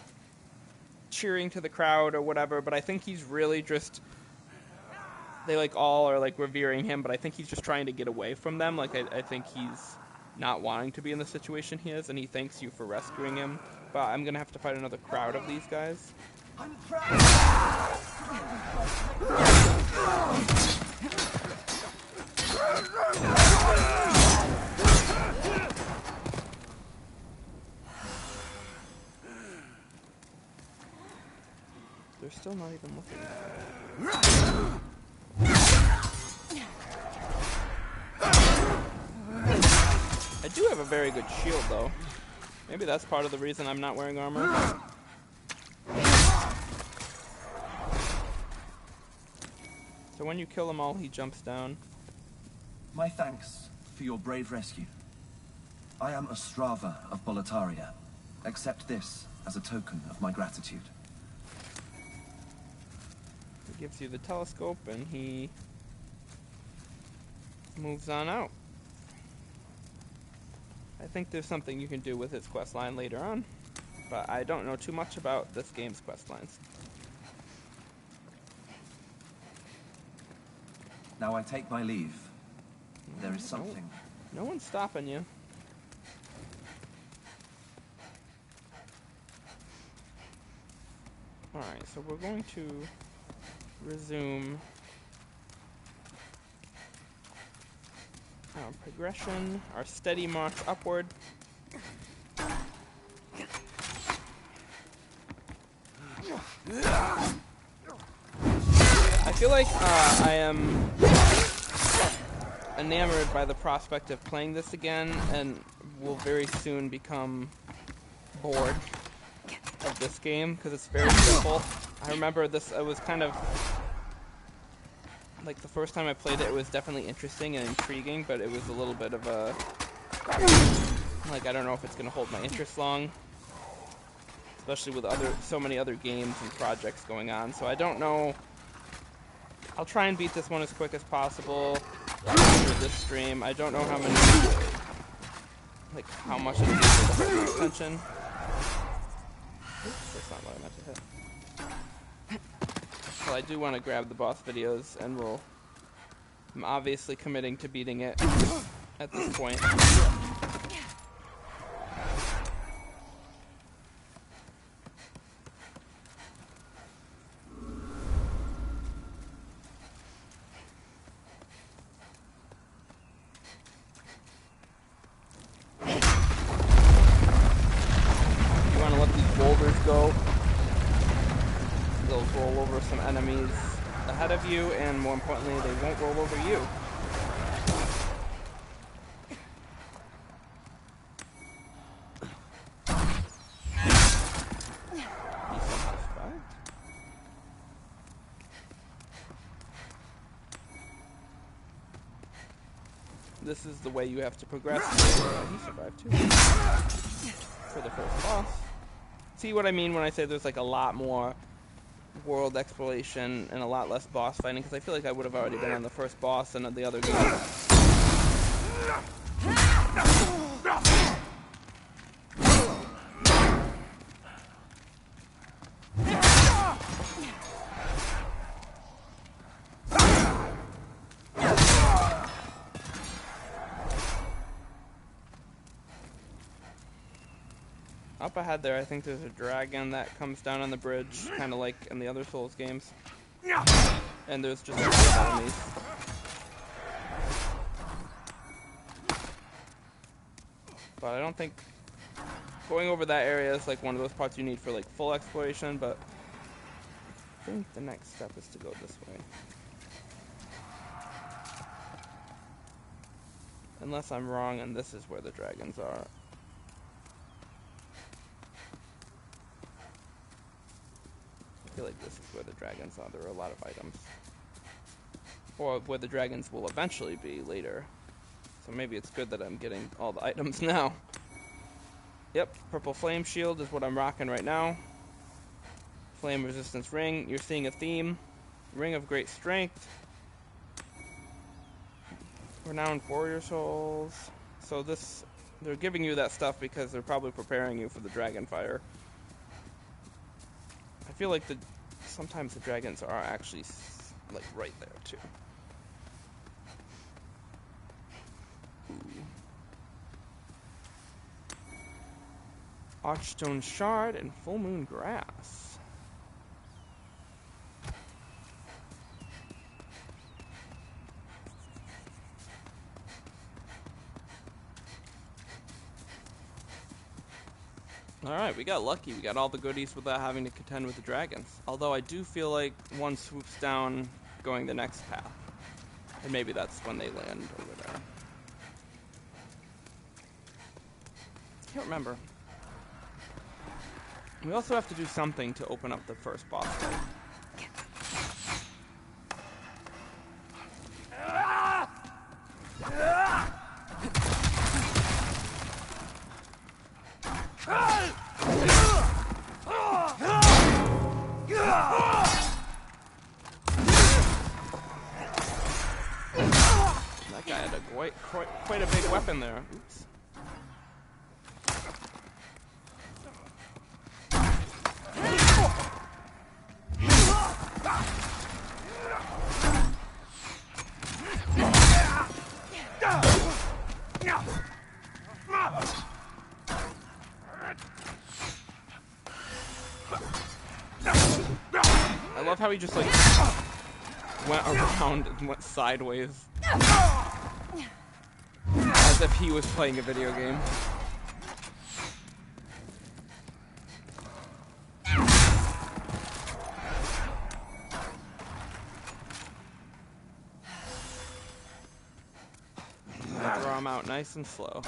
cheering to the crowd or whatever, but I think he's really just... They, like, all are, like, revering him, but I think he's just trying to get away from them. Like, I think he's not wanting to be in the situation he is, and he thanks you for rescuing him. But I'm gonna have to fight another crowd of these guys. I'm proud. They're still not even looking at me. I do have a very good shield, though. Maybe that's part of the reason I'm not wearing armor. So when you kill him all, he jumps down. My thanks for your brave rescue. I am Ostrava of Boletarian. Accept this as a token of my gratitude. He gives you the telescope, and he moves on out. I think there's something you can do with his questline later on, but I don't know too much about this game's questlines. Now I take my leave. There is something. No one's stopping you. Alright, so we're going to resume our progression, our steady march upward. I feel like I am enamored by the prospect of playing this again, and will very soon become bored of this game because it's very simple. I remember this, it was kind of like the first time I played it, it was definitely interesting and intriguing, but it was a little bit of a, like, I don't know if it's going to hold my interest long, especially with so many other games and projects going on, so I don't know. I'll try and beat this one as quick as possible after this stream. I don't know how many, like, how much it'll be able to hold my attention. Oops, that's not what I meant to hit. Well, I do want to grab the boss videos, and I'm obviously committing to beating it at this point. You want to let these boulders go. They'll roll over some enemies ahead of you, and more importantly, they won't roll over you. This is the way you have to progress. He survived too. For the first boss. See what I mean when I say there's like a lot more world exploration and a lot less boss fighting, because I feel like I would have already been on the first boss and the other game. Up ahead there, I think there's a dragon that comes down on the bridge, kind of like in the other Souls games. And there's just a lot of enemies. But I don't think going over that area is like one of those parts you need for like full exploration, but I think the next step is to go this way. Unless I'm wrong and this is where the dragons are. I feel like this is where the dragons are. There are a lot of items. Or where the dragons will eventually be later. So maybe it's good that I'm getting all the items now. Yep, purple flame shield is what I'm rocking right now. Flame resistance ring. You're seeing a theme. Ring of great strength. Renowned warrior souls. So this, they're giving you that stuff because they're probably preparing you for the dragon fire. I feel like sometimes the dragons are actually like right there too. Archstone shard and full moon grass. Alright, we got lucky. We got all the goodies without having to contend with the dragons. Although I do feel like one swoops down going the next path. And maybe that's when they land over there. Can't remember. We also have to do something to open up the first boss fight. That guy had quite a big weapon there. Oops. I love how he just like went around and went sideways as if he was playing a video game. Draw him out nice and slow.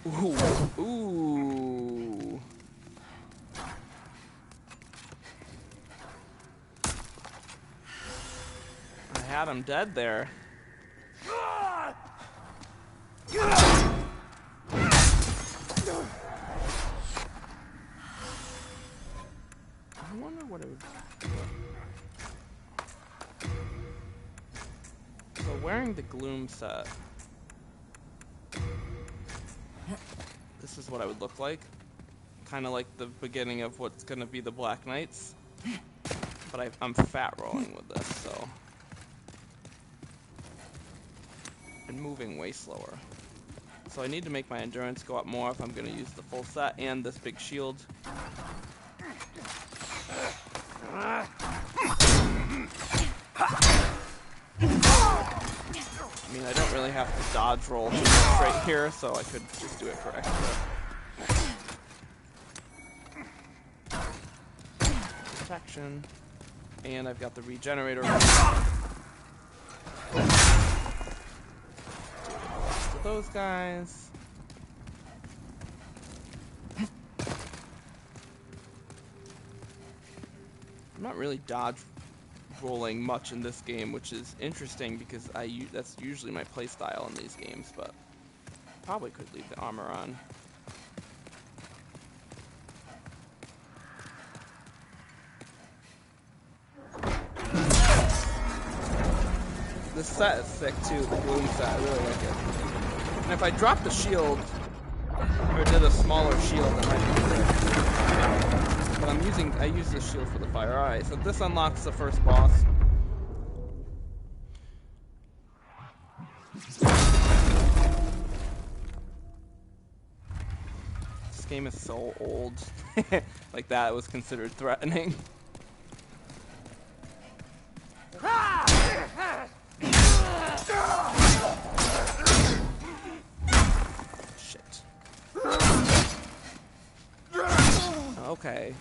Ooh. Ooh. I had him dead there. I wonder what it would do. So wearing the gloom set, this is what I would look like. Kind of like the beginning of what's going to be the Black Knights. But I'm fat rolling with this, so. And moving way slower. So I need to make my endurance go up more if I'm going to use the full set and this big shield. I mean, I don't really have to dodge roll too much right here, so I could just do it for extra. Protection. And I've got the regenerator. Those guys. I'm not really dodge rolling much in this game, which is interesting because that's usually my playstyle in these games, but probably could leave the armor on. This set is sick too, the gloom set, I really like it. And if I drop the shield, or did a smaller shield, it might be good. But I use this shield for the fire. Alright, so this unlocks the first boss. game is so old. Like that was considered threatening. Shit. Okay.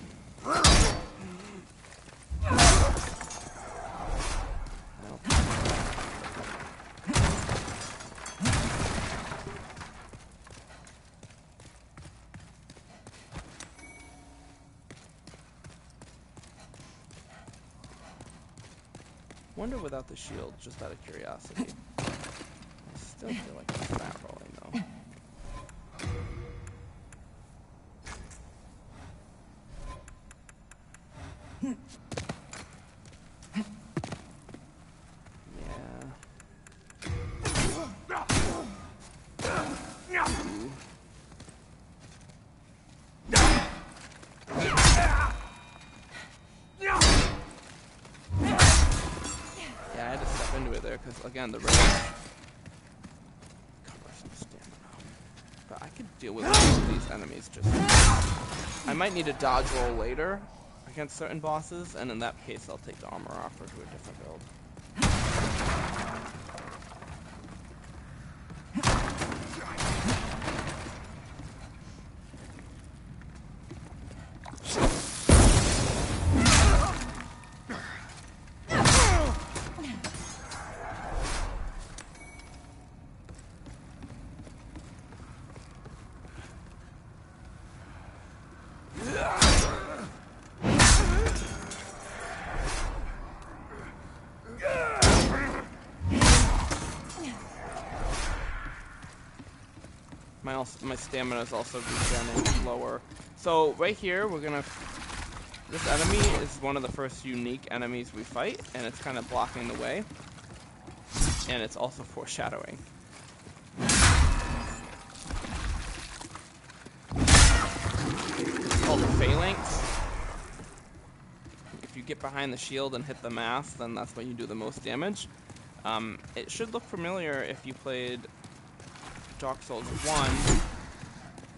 Wonder without the shield, just out of curiosity. I still feel like it's fat rolling though. Because again, the range covers some stamina. But I could deal with these enemies just. I might need a dodge roll later against certain bosses, and in that case, I'll take the armor off or do a different build. My stamina is also regenerating lower. So right here, we're gonna. This enemy is one of the first unique enemies we fight, and it's kind of blocking the way. And it's also foreshadowing. It's called the Phalanx. If you get behind the shield and hit the mass, then that's when you do the most damage. It should look familiar if you played Dark Souls 1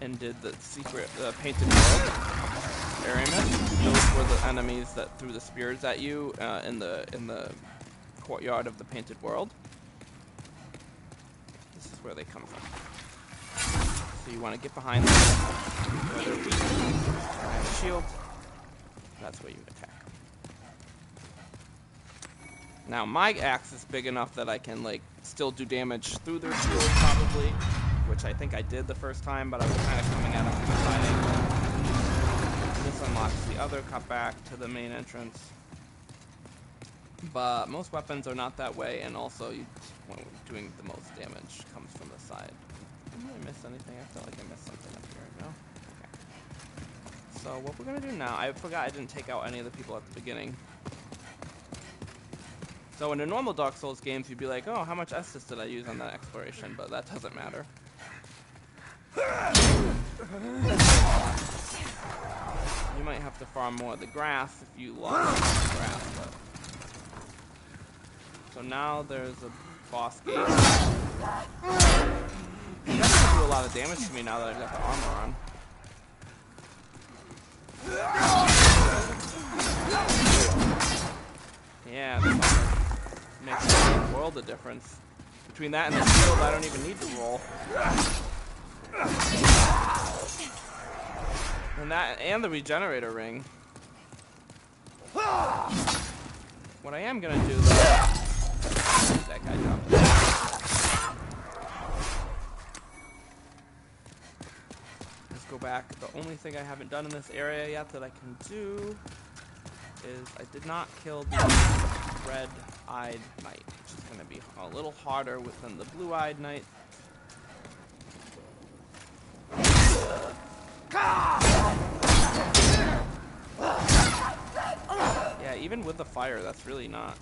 and did the secret, Painted World area. Those were the enemies that threw the spears at you in the courtyard of the Painted World. This is where they come from. So you want to get behind them, where they're weak, behind the shield. That's where you attack. Now my axe is big enough that I can like still do damage through their shield probably, which I think I did the first time, but I was kind of coming at them from the side angle. This unlocks the other cut back to the main entrance. But most weapons are not that way, and also when doing the most damage comes from the side. Did I miss anything? I felt like I missed something up here. No? Okay. So what we're going to do now, I forgot I didn't take out any of the people at the beginning. So in the normal Dark Souls games, you'd be like, oh, how much Estus did I use on that exploration? But that doesn't matter. You might have to farm more of the grass if you lost the grass. But... So now there's a boss gate. That's gonna do a lot of damage to me now that I've got the armor on. Yeah, this armor makes a world of difference. Between that and the shield, I don't even need to roll. And that, and the regenerator ring. What I am gonna do though, that guy dropped it. Let's go back. The only thing I haven't done in this area yet that I can do is I did not kill the red-eyed knight, which is gonna be a little harder than the blue-eyed knight. Yeah, even with the fire, that's really not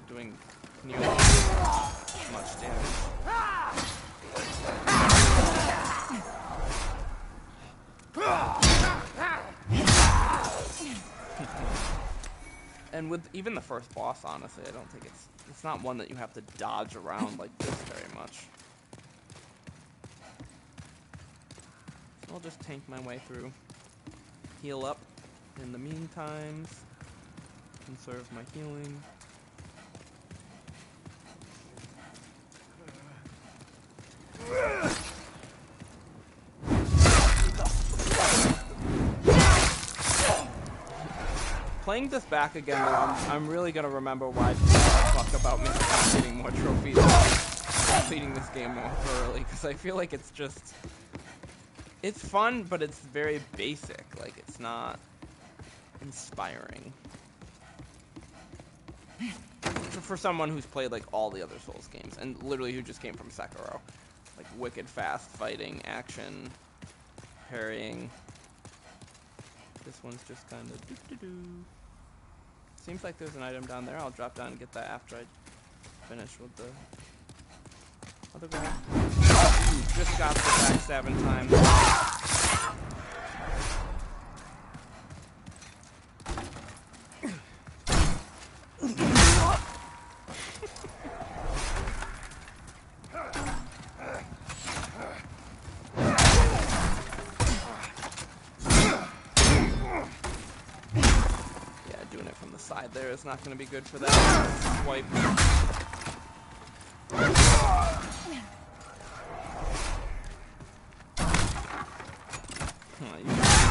doing nearly as much damage. And with even the first boss, honestly, I don't think it's not one that you have to dodge around like this very much. So I'll just tank my way through. Heal up in the meantime. Conserve my healing. Playing this back again, though, I'm really gonna remember why people fuck about me getting more trophies and completing this game more thoroughly, because I feel like it's just... It's fun, but it's very basic. Like, it's not inspiring. For someone who's played, like, all the other Souls games, and literally who just came from Sekiro. Like, wicked fast fighting, action, parrying. This one's just kind of doo-doo-doo. Seems like there's an item down there. I'll drop down and get that after I finish with the other guy. Ooh, just got the backstab in time. There is not going to be good for that swipe.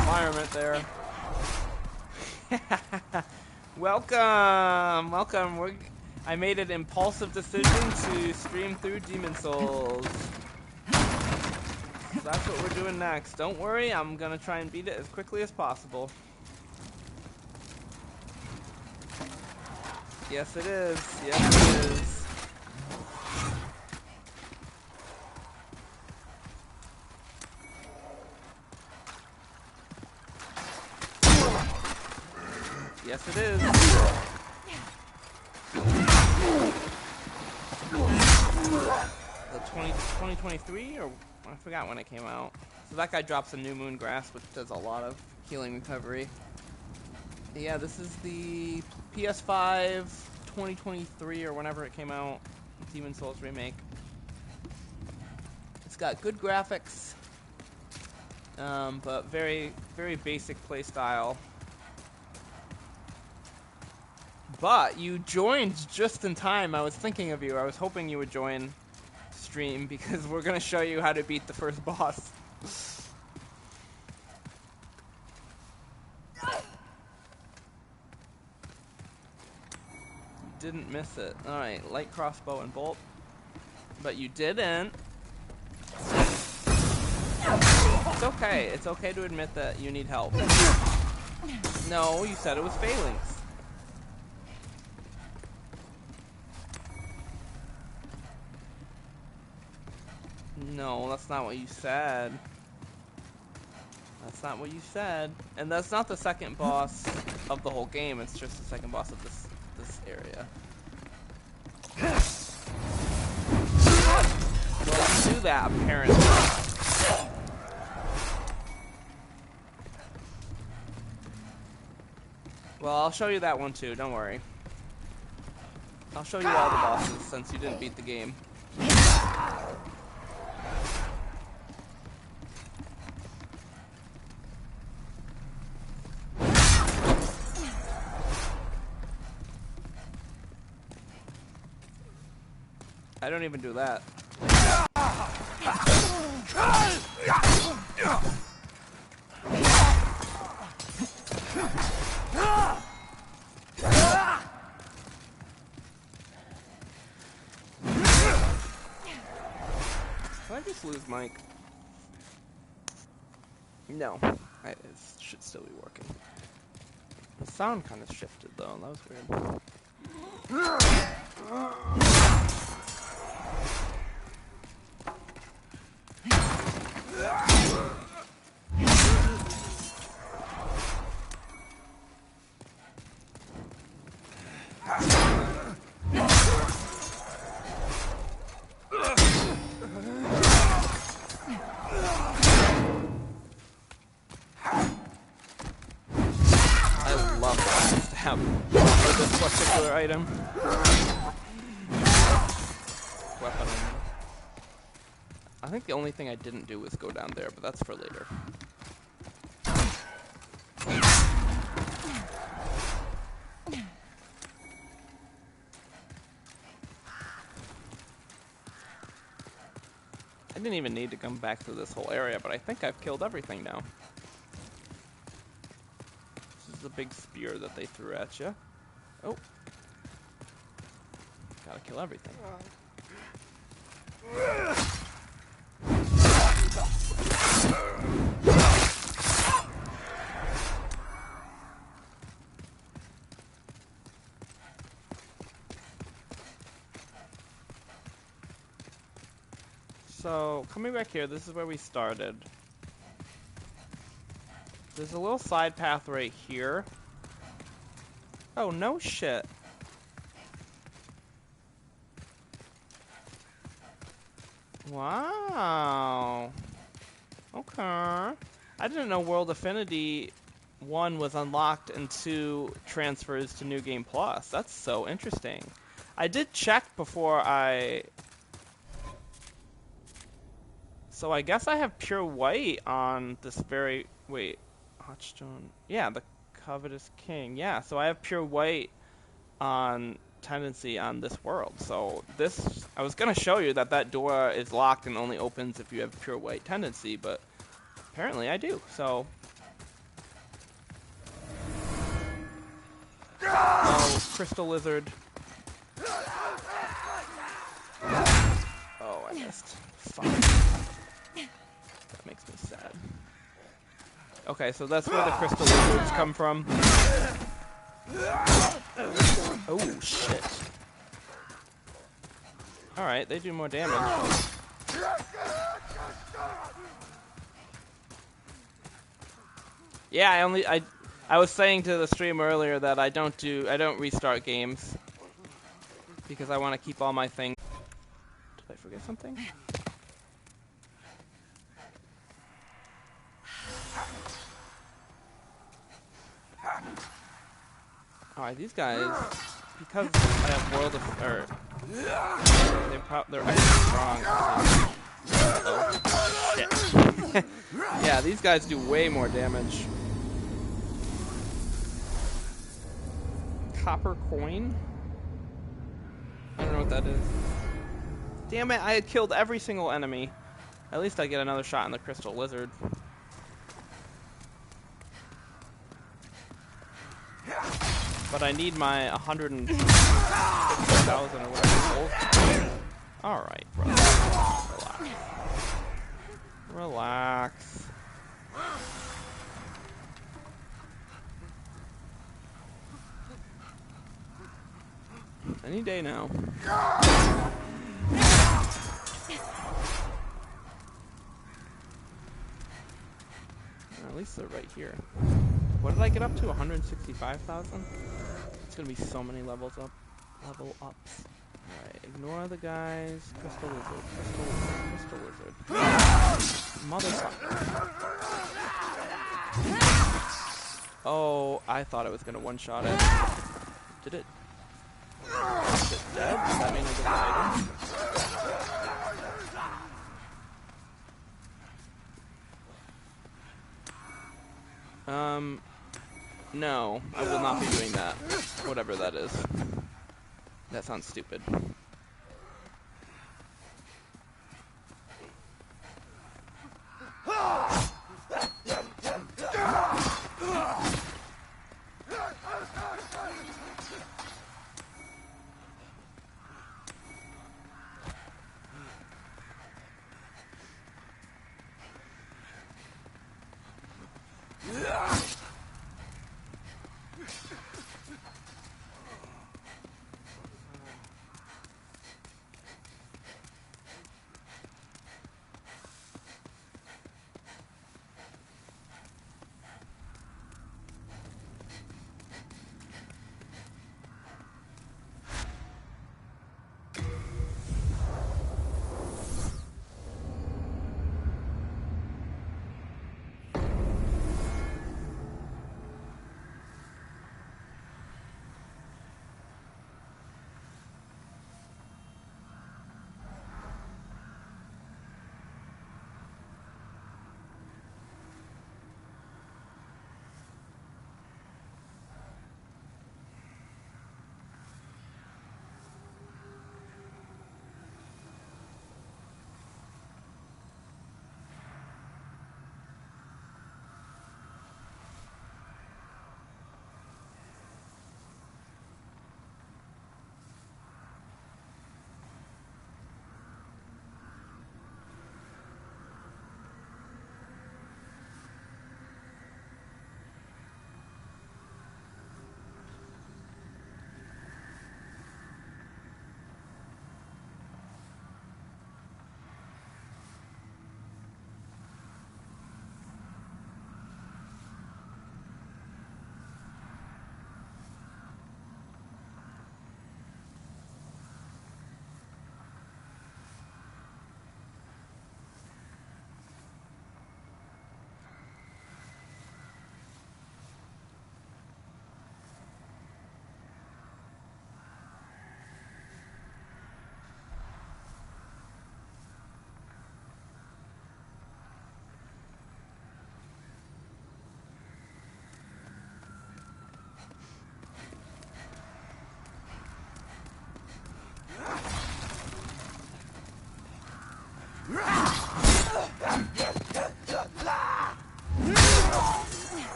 Environment there. Welcome. I made an impulsive decision to stream through Demon Souls. So that's what we're doing next. Don't worry, I'm going to try and beat it as quickly as possible. Yes, it is. Yes, it is. Yes, it is. The 2023, or I forgot when it came out. So that guy drops a new moon grass, which does a lot of healing recovery. Yeah, this is the PS5 2023 or whenever it came out, Demon Souls remake. It's got good graphics, but very, very basic playstyle. But you joined just in time. I was thinking of you. I was hoping you would join stream because we're going to show you how to beat the first boss. Didn't miss it. Alright, light crossbow and bolt. But you didn't. It's okay. It's okay to admit that you need help. No, you said it was Phalanx. No, that's not what you said. That's not what you said. And that's not the second boss of the whole game. It's just the second boss of this area. Well, you do that, apparently. Well, I'll show you that one too, don't worry. I'll show you all the bosses since you didn't beat the game. I don't even do that. Did I just lose Mike? No. It should still be working. The sound kind of shifted though. That was weird. This particular item. Weapon. I think the only thing I didn't do was go down there, but that's for later. I didn't even need to come back through this whole area, but I think I've killed everything now. This is the big spear that they threw at you. Oh. Gotta kill everything. So, coming back here, this is where we started. There's a little side path right here. Oh, no shit. Wow. Okay. I didn't know World Affinity 1 was unlocked and 2 transfers to New Game Plus. That's so interesting. I did check before I... So I guess I have pure white on this very... Wait. Hotstone. Yeah, the Covetous King. Yeah, so I have pure white on tendency on this world. So this... I was going to show you that that door is locked and only opens if you have pure white tendency, but apparently I do. So... Oh, Crystal Lizard. Oh, I missed. Fuck. That makes me sad. Okay, so that's where the Crystal Lizards come from. Oh, shit. Alright, they do more damage. Yeah, I was saying to the stream earlier that I don't restart games because I want to keep all my things. Did I forget something? Alright, these guys, because I have World of... they're actually strong. Oh, shit. Yeah, these guys do way more damage. Copper coin? I don't know what that is. Damn it, I had killed every single enemy. At least I get another shot in the Crystal Lizard. But I need my 150,000 or whatever. Alright, bro. Relax. Any day now. At least they're right here. What did I get up to? 165,000? It's gonna be so many level ups. Alright, ignore the guys. Crystal Lizard, Crystal Lizard. Motherfucker. Oh, I thought it was gonna one-shot it. Did it? Is it dead? Does that mean I get the item? No, I will not be doing that. Whatever that is. That sounds stupid.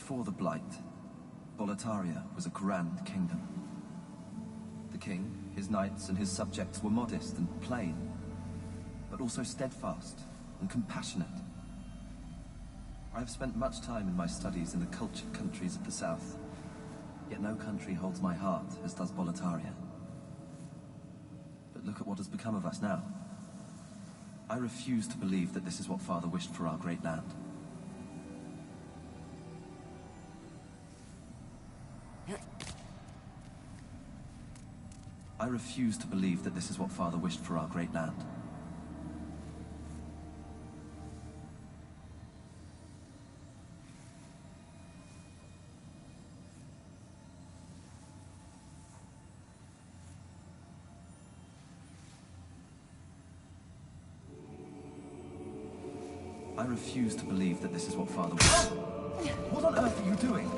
Before the Blight, Boletaria was a grand kingdom. The king, his knights, and his subjects were modest and plain, but also steadfast and compassionate. I have spent much time in my studies in the cultured countries of the south, yet no country holds my heart as does Boletaria. But look at what has become of us now. I refuse to believe that this is what Father wished for our great land. I refuse to believe that this is what Father wished for our great land. I refuse to believe that this is what Father wished. What on earth are you doing?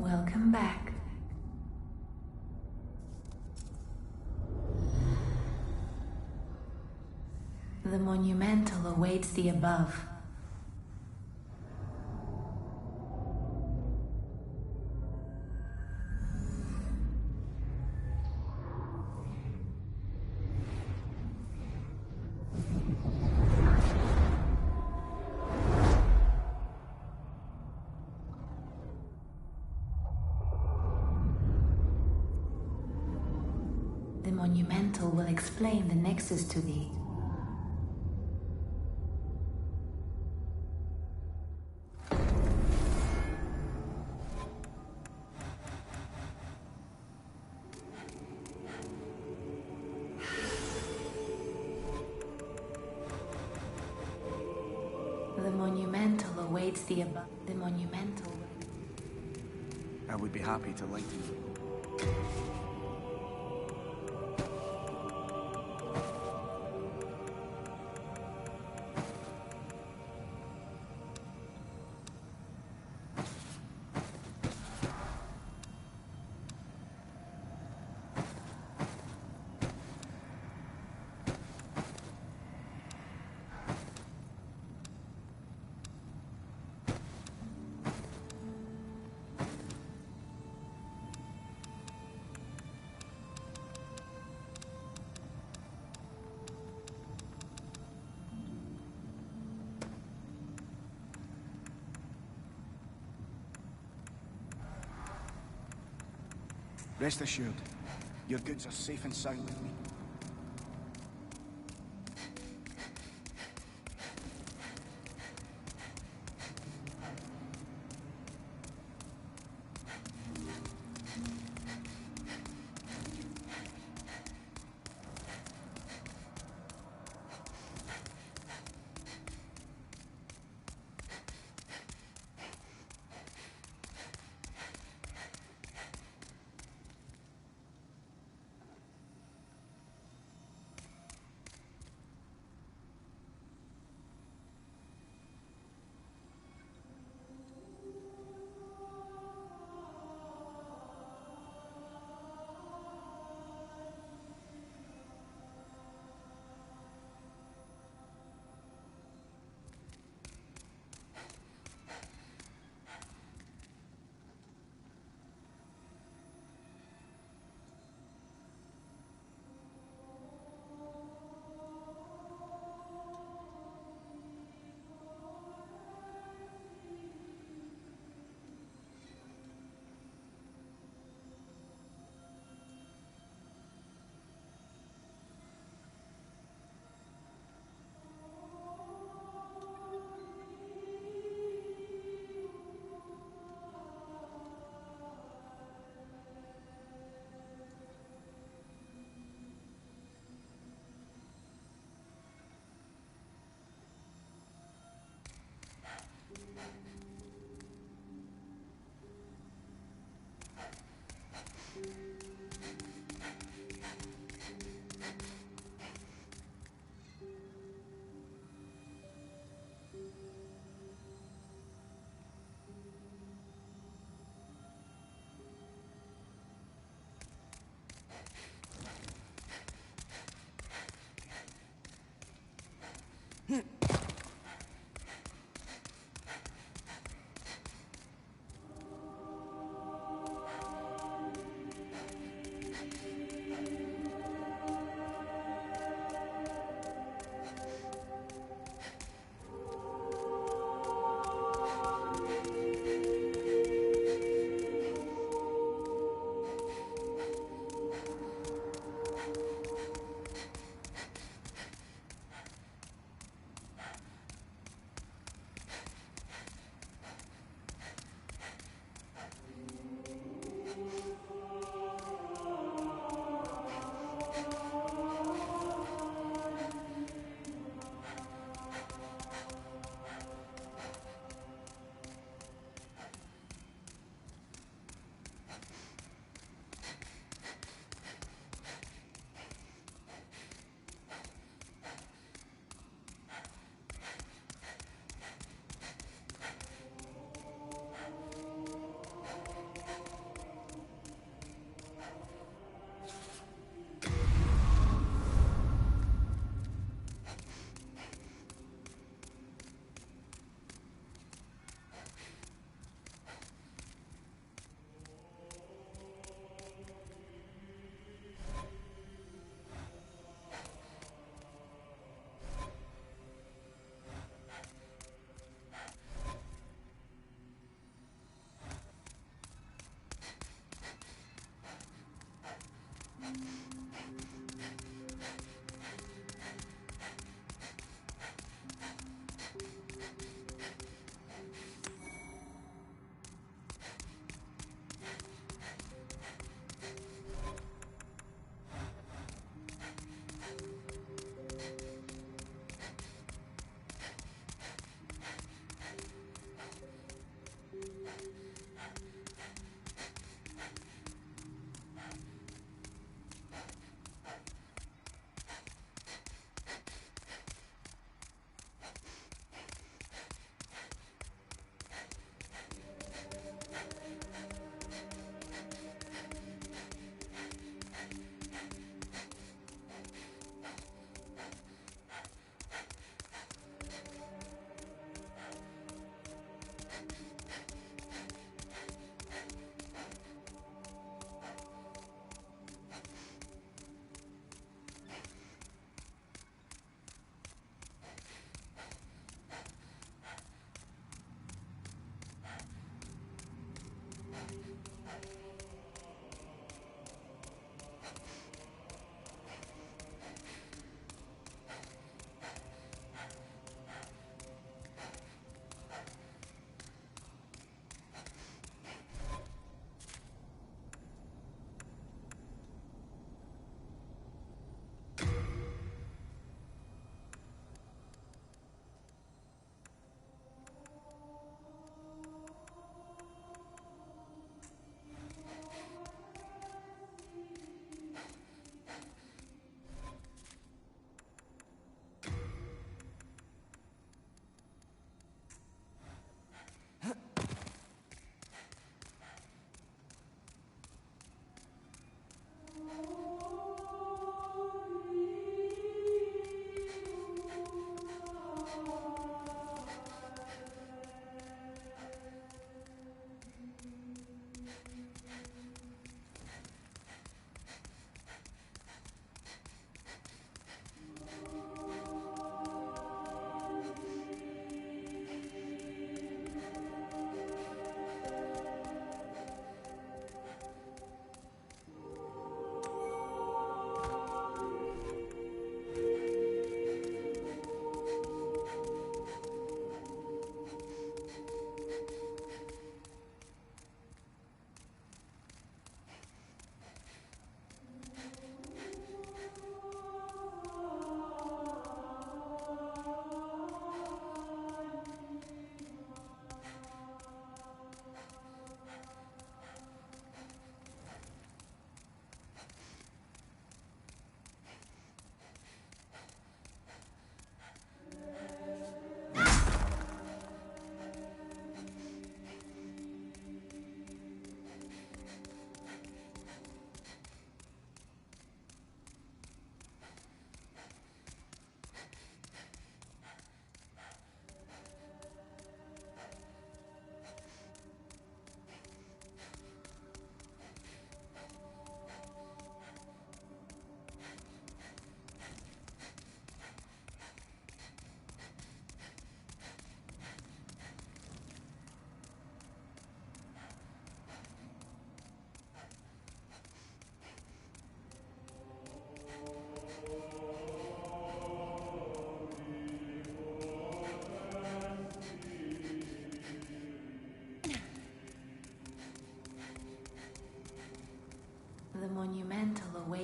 Welcome back. The monumental awaits the above. The monumental will explain the nexus to thee. The monumental awaits the above. The monumental. I would be happy to lighten you. Rest assured, your goods are safe and sound with me.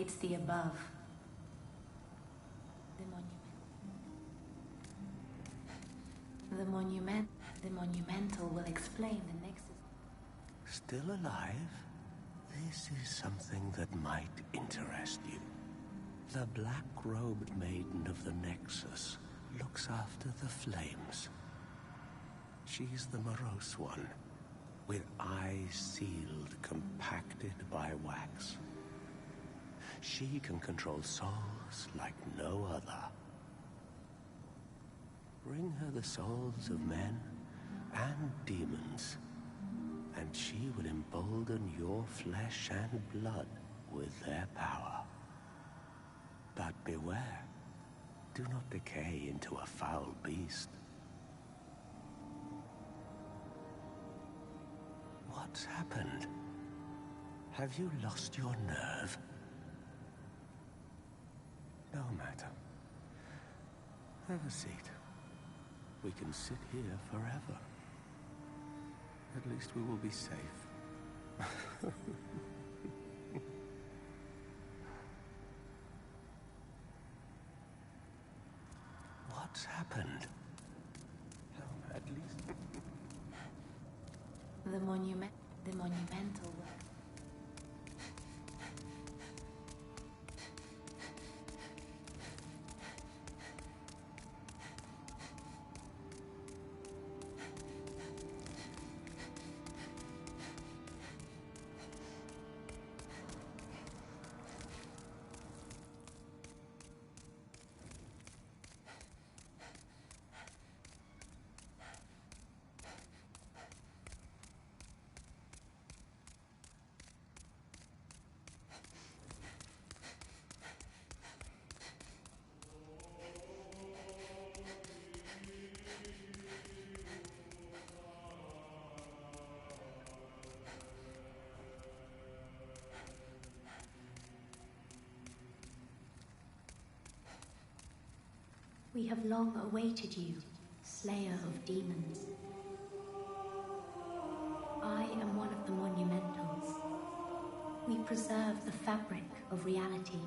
awaits the above. The monumental will explain the nexus. Still alive? This is something that might interest you. The black-robed maiden of the Nexus looks after the flames. She's the morose one, with eyes sealed, compacted by wax. She can control souls like no other. Bring her the souls of men and demons, and she will embolden your flesh and blood with their power. But beware, do not decay into a foul beast. What's happened? Have you lost your nerve? No matter. Have a seat. We can sit here forever. At least we will be safe. What's happened? At least... The monumental will. We have long awaited you, slayer of demons. I am one of the monumentals. We preserve the fabric of reality.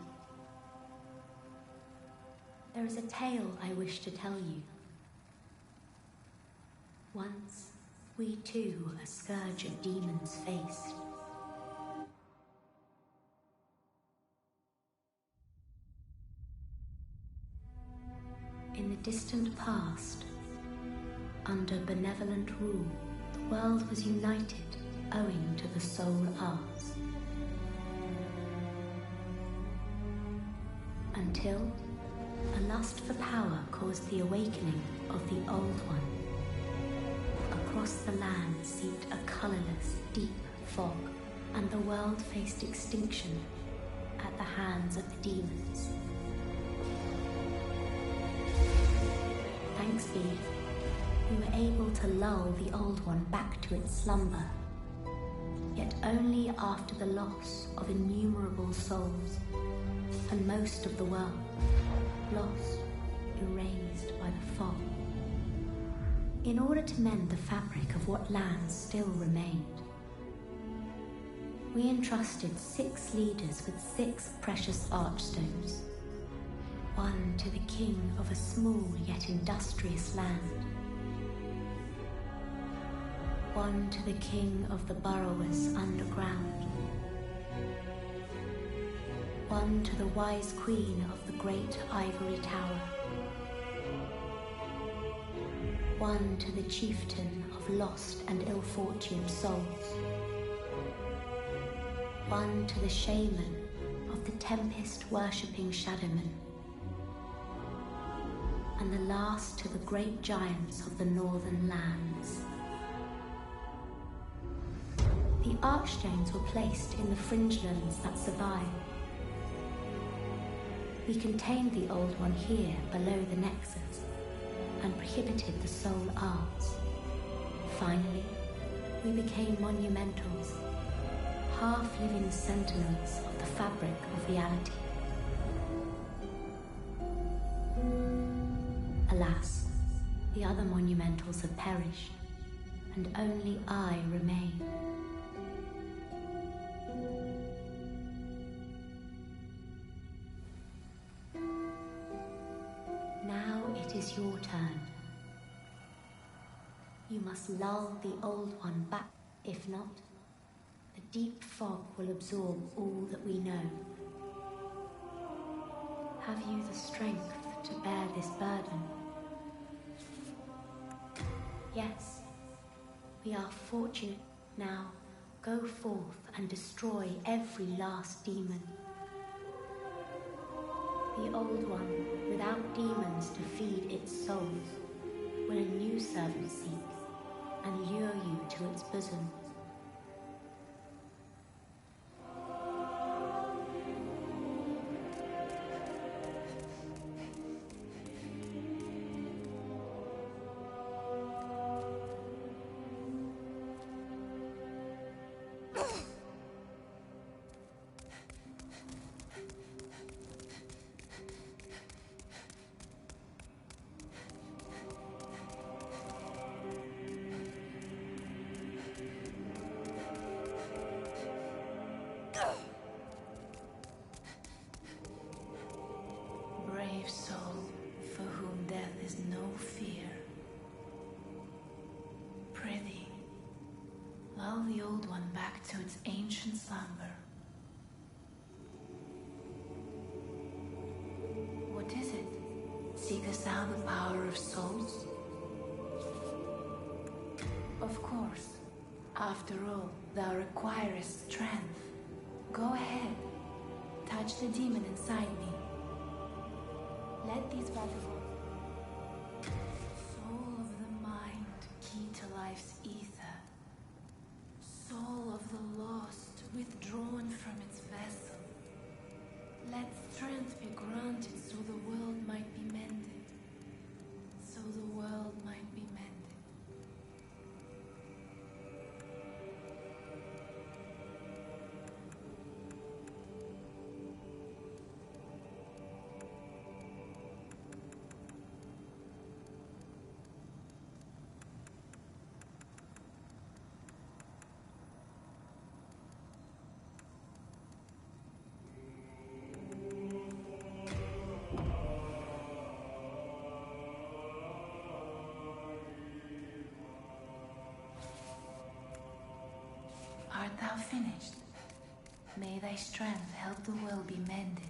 There is a tale I wish to tell you. Once, we too a scourge of demons faced. In the distant past, under benevolent rule, the world was united owing to the soul arts. Until a lust for power caused the awakening of the Old One. Across the land seeped a colorless, deep fog, and the world faced extinction at the hands of the demons. Thanks be, we were able to lull the Old One back to its slumber, yet only after the loss of innumerable souls, and most of the world, lost, erased by the fog. In order to mend the fabric of what lands still remained, we entrusted 6 leaders with 6 precious archstones. One to the king of a small yet industrious land. One to the king of the burrowers underground. One to the wise queen of the great ivory tower. One to the chieftain of lost and ill-fortuned souls. One to the shaman of the tempest-worshipping shadowmen. And the last to the great giants of the northern lands. The archstones were placed in the fringelands that survived. We contained the Old One here below the Nexus, and prohibited the soul arts. Finally, we became monumentals, half-living sentinels of the fabric of reality. Alas, the other monumentals have perished, and only I remain. you must lull the Old One back. If not, the deep fog will absorb all that we know. Have you the strength to bear this burden? Yes, we are fortunate. Now, go forth and destroy every last demon. The Old One, without demons to feed its souls, will a new servant seek and lure you to its bosom. Brave soul, for whom death is no fear. Prithee, lull the Old One back to its ancient slumber. What is it? Seekest thou the power of souls? Of course. After all, thou requirest strength. Go ahead. Touch the demon inside me. Let these vagabonds... Soul of the mind, key to life's ether. Soul of the lost, withdrawn from its vessel. Let strength be granted so the world might be mended. So the world might be mended. Art thou finished? May thy strength help the world be mended.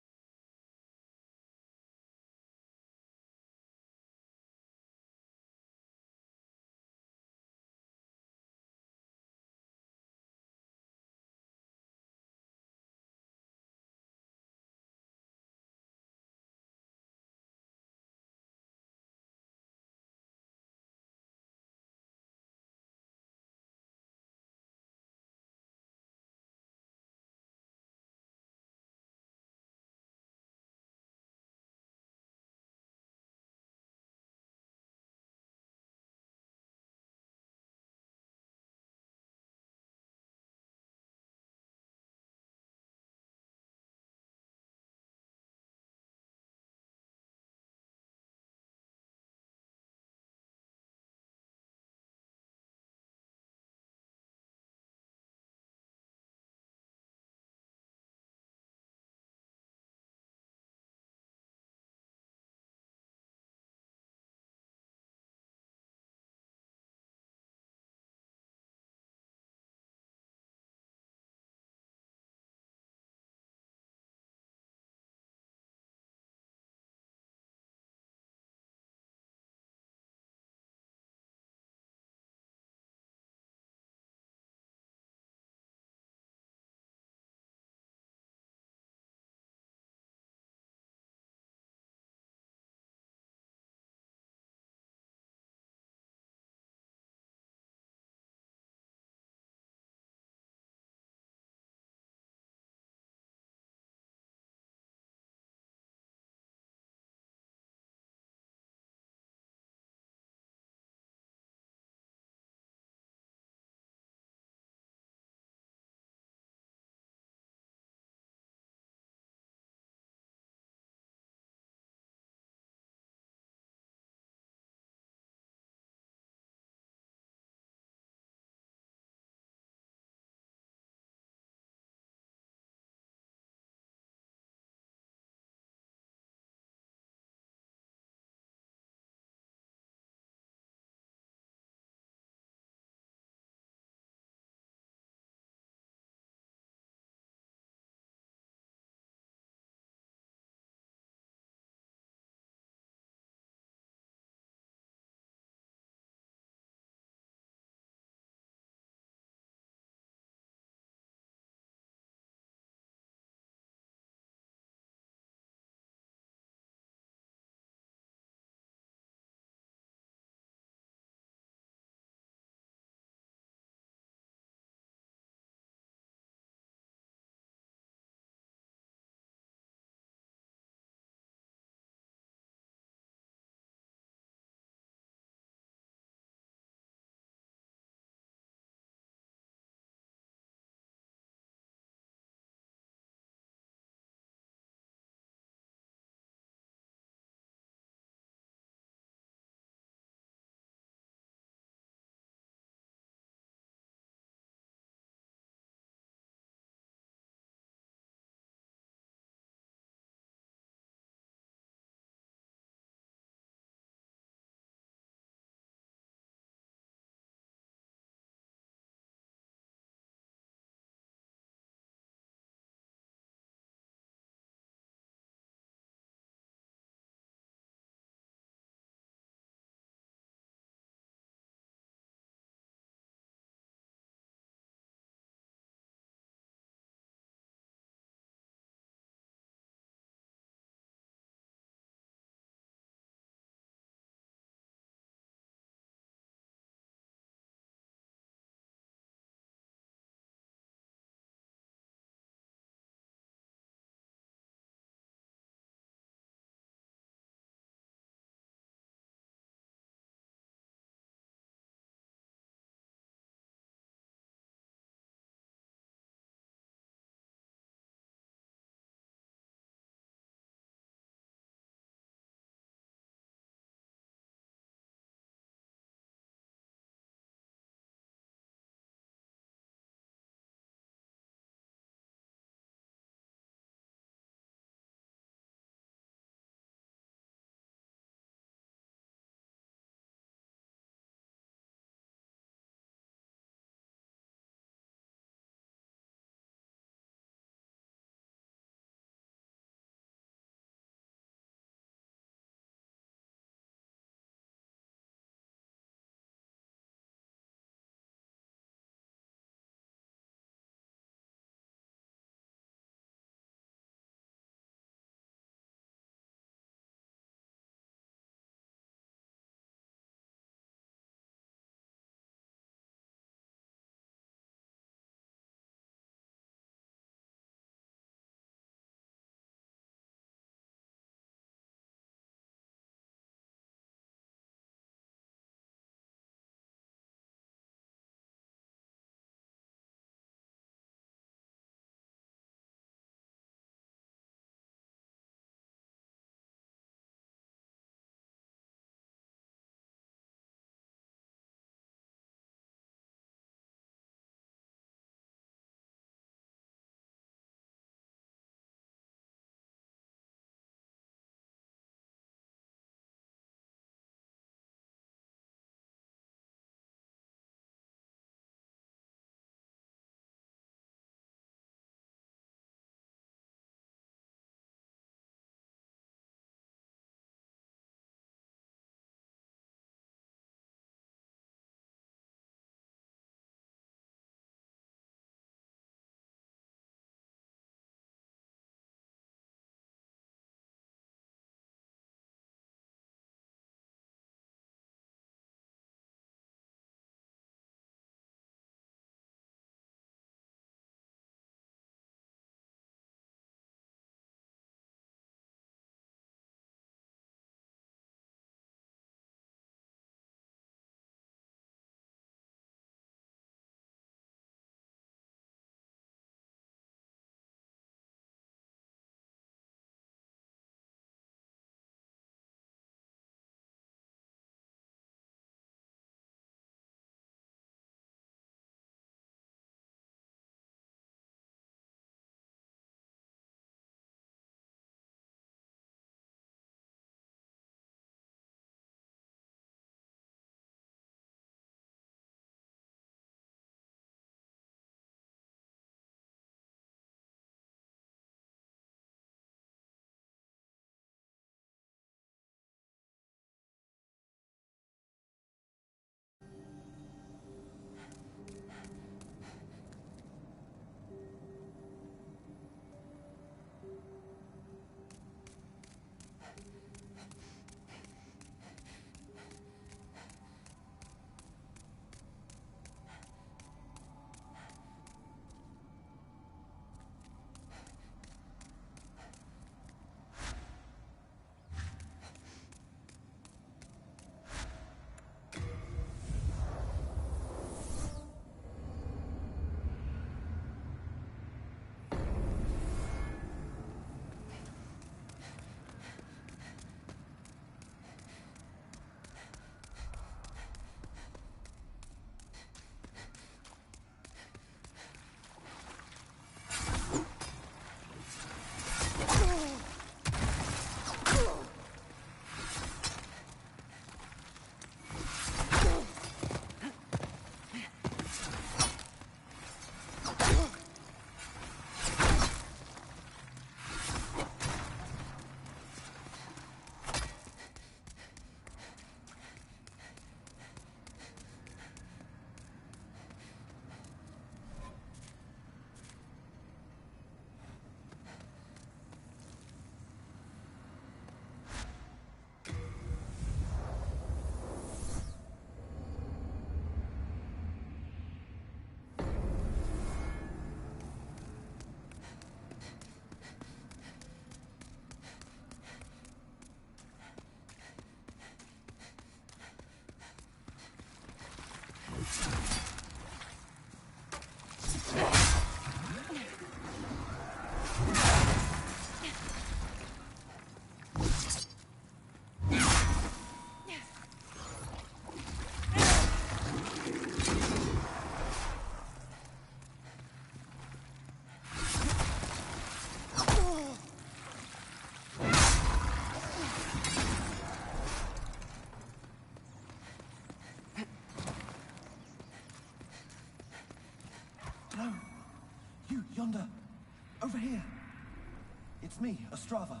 It's me, Ostrava.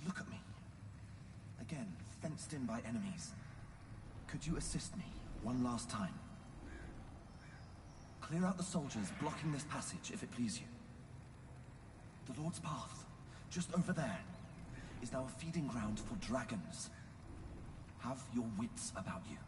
Look at me. Again, fenced in by enemies. Could you assist me one last time? Clear out the soldiers blocking this passage, if it please you. The Lord's Path, just over there, is now a feeding ground for dragons. Have your wits about you.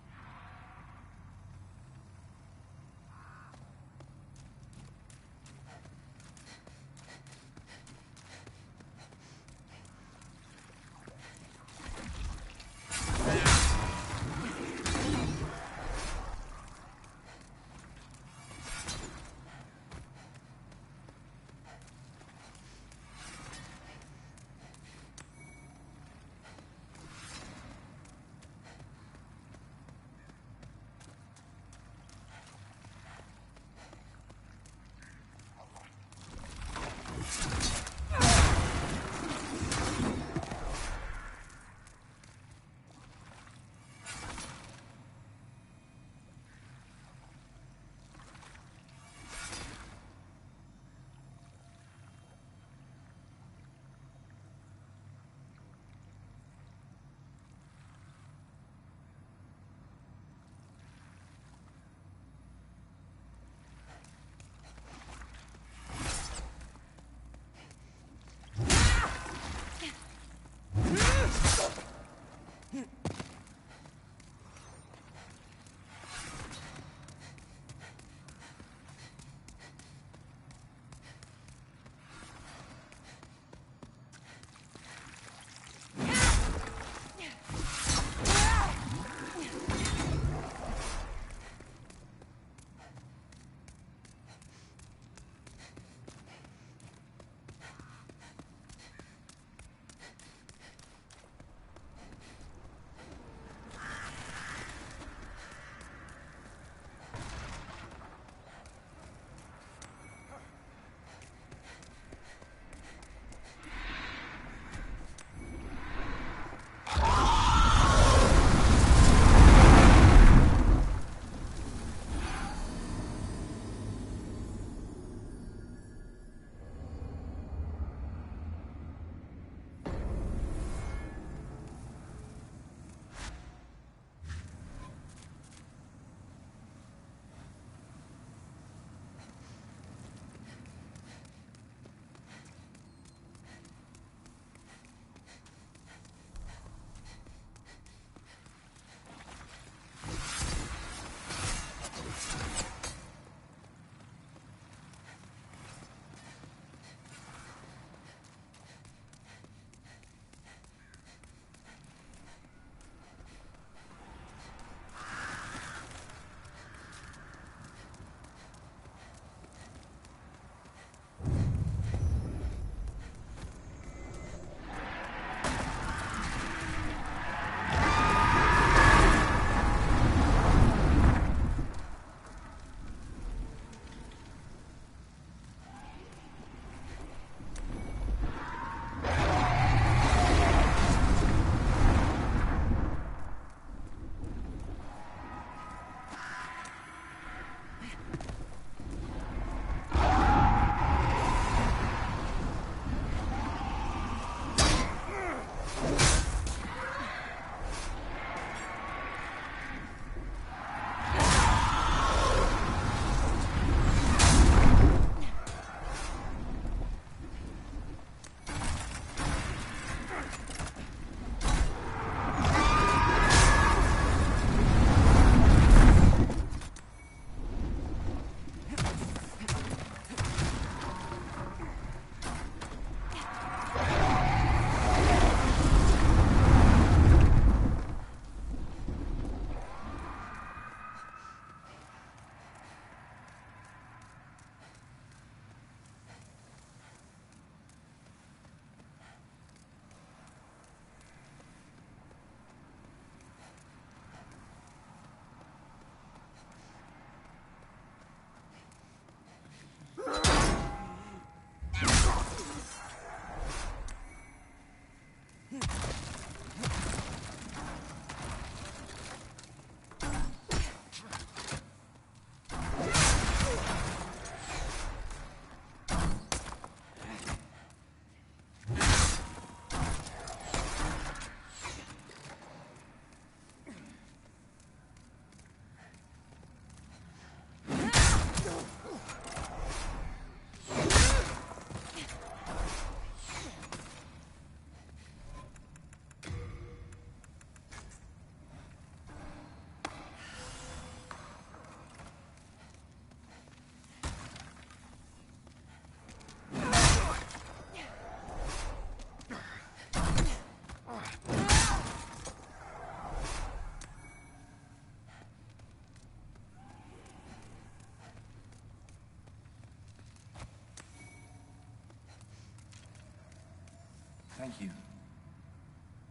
Thank you.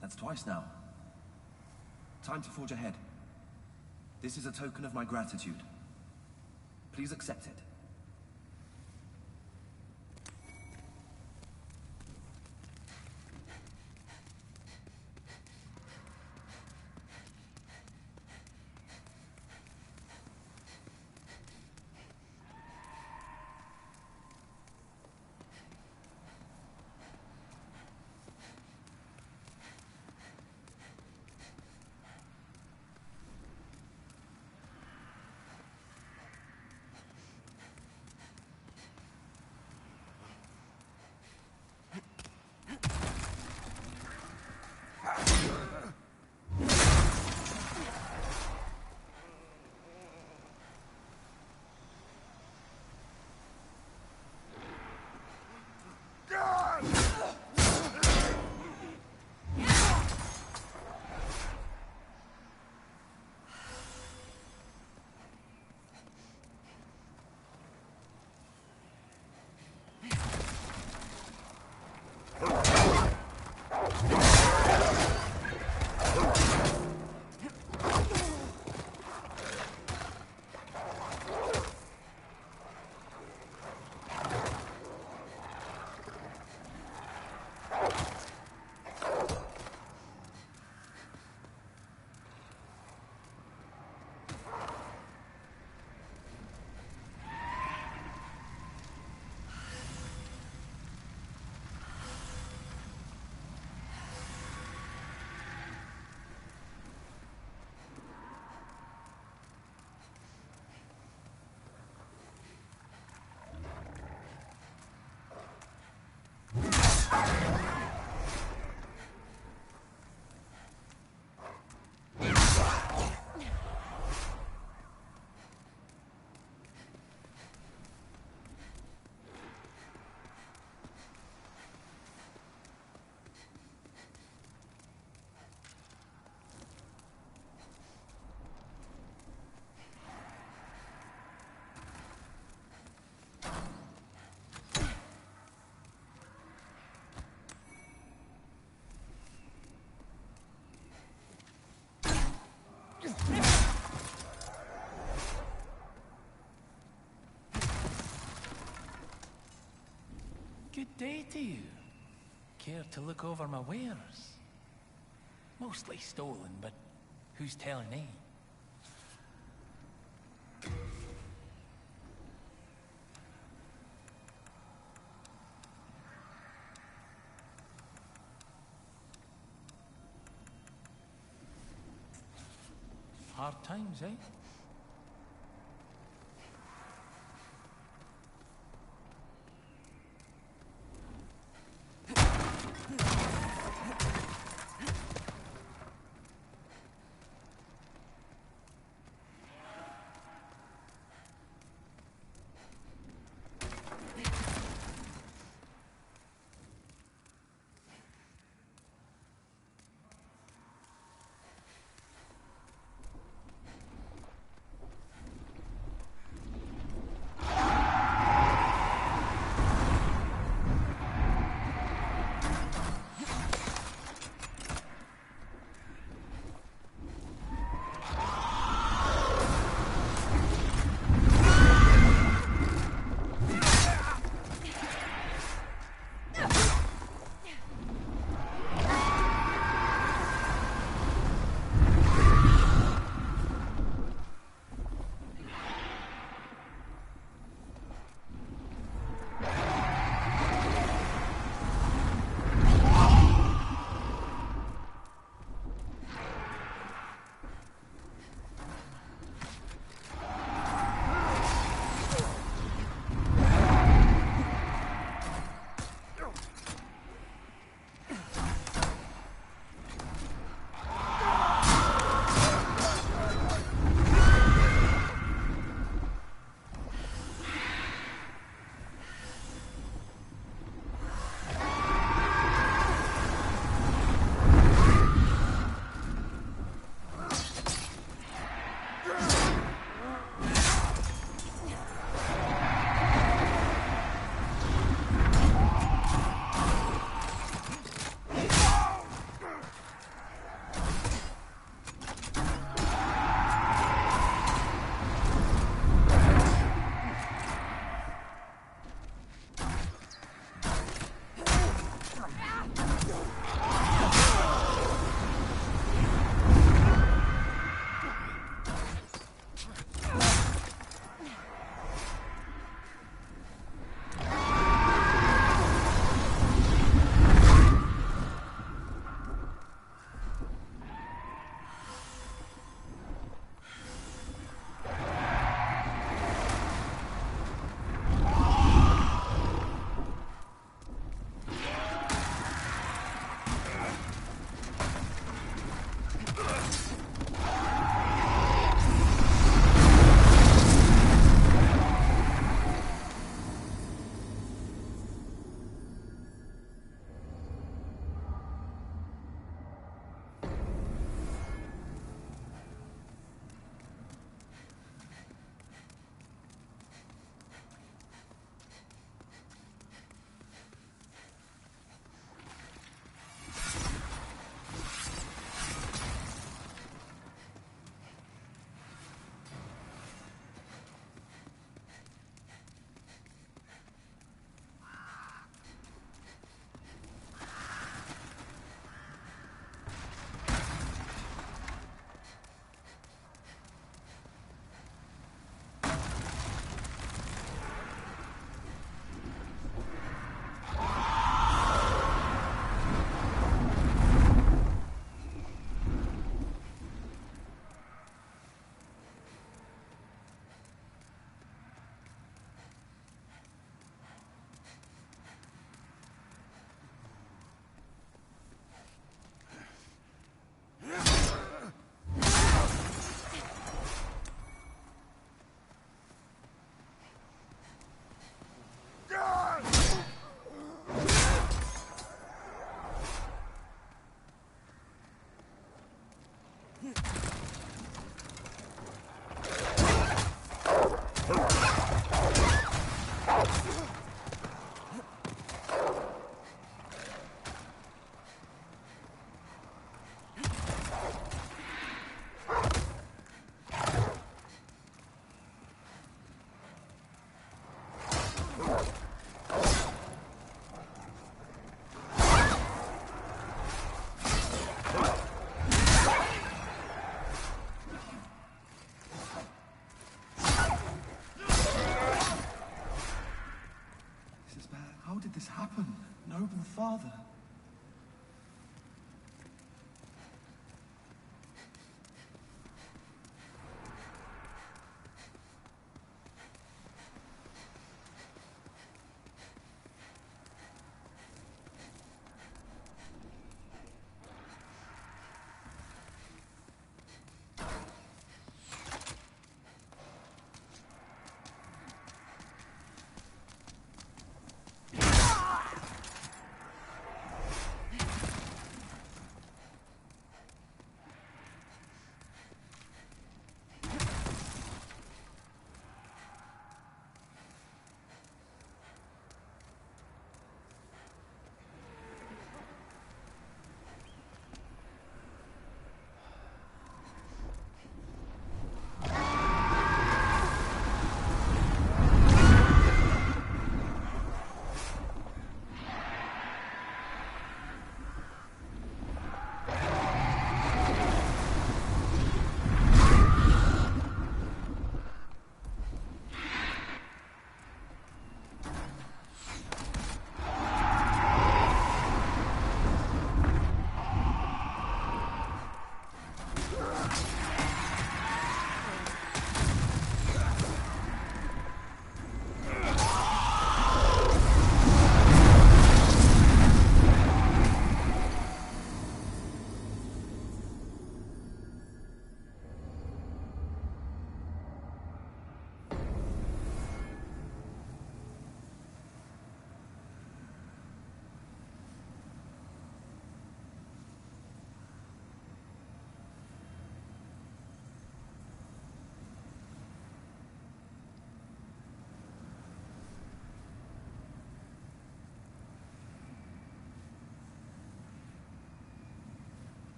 That's twice now. Time to forge ahead. This is a token of my gratitude. Please accept it. Good day to you. Care to look over my wares? Mostly stolen, but who's telling, eh? Hard times, eh?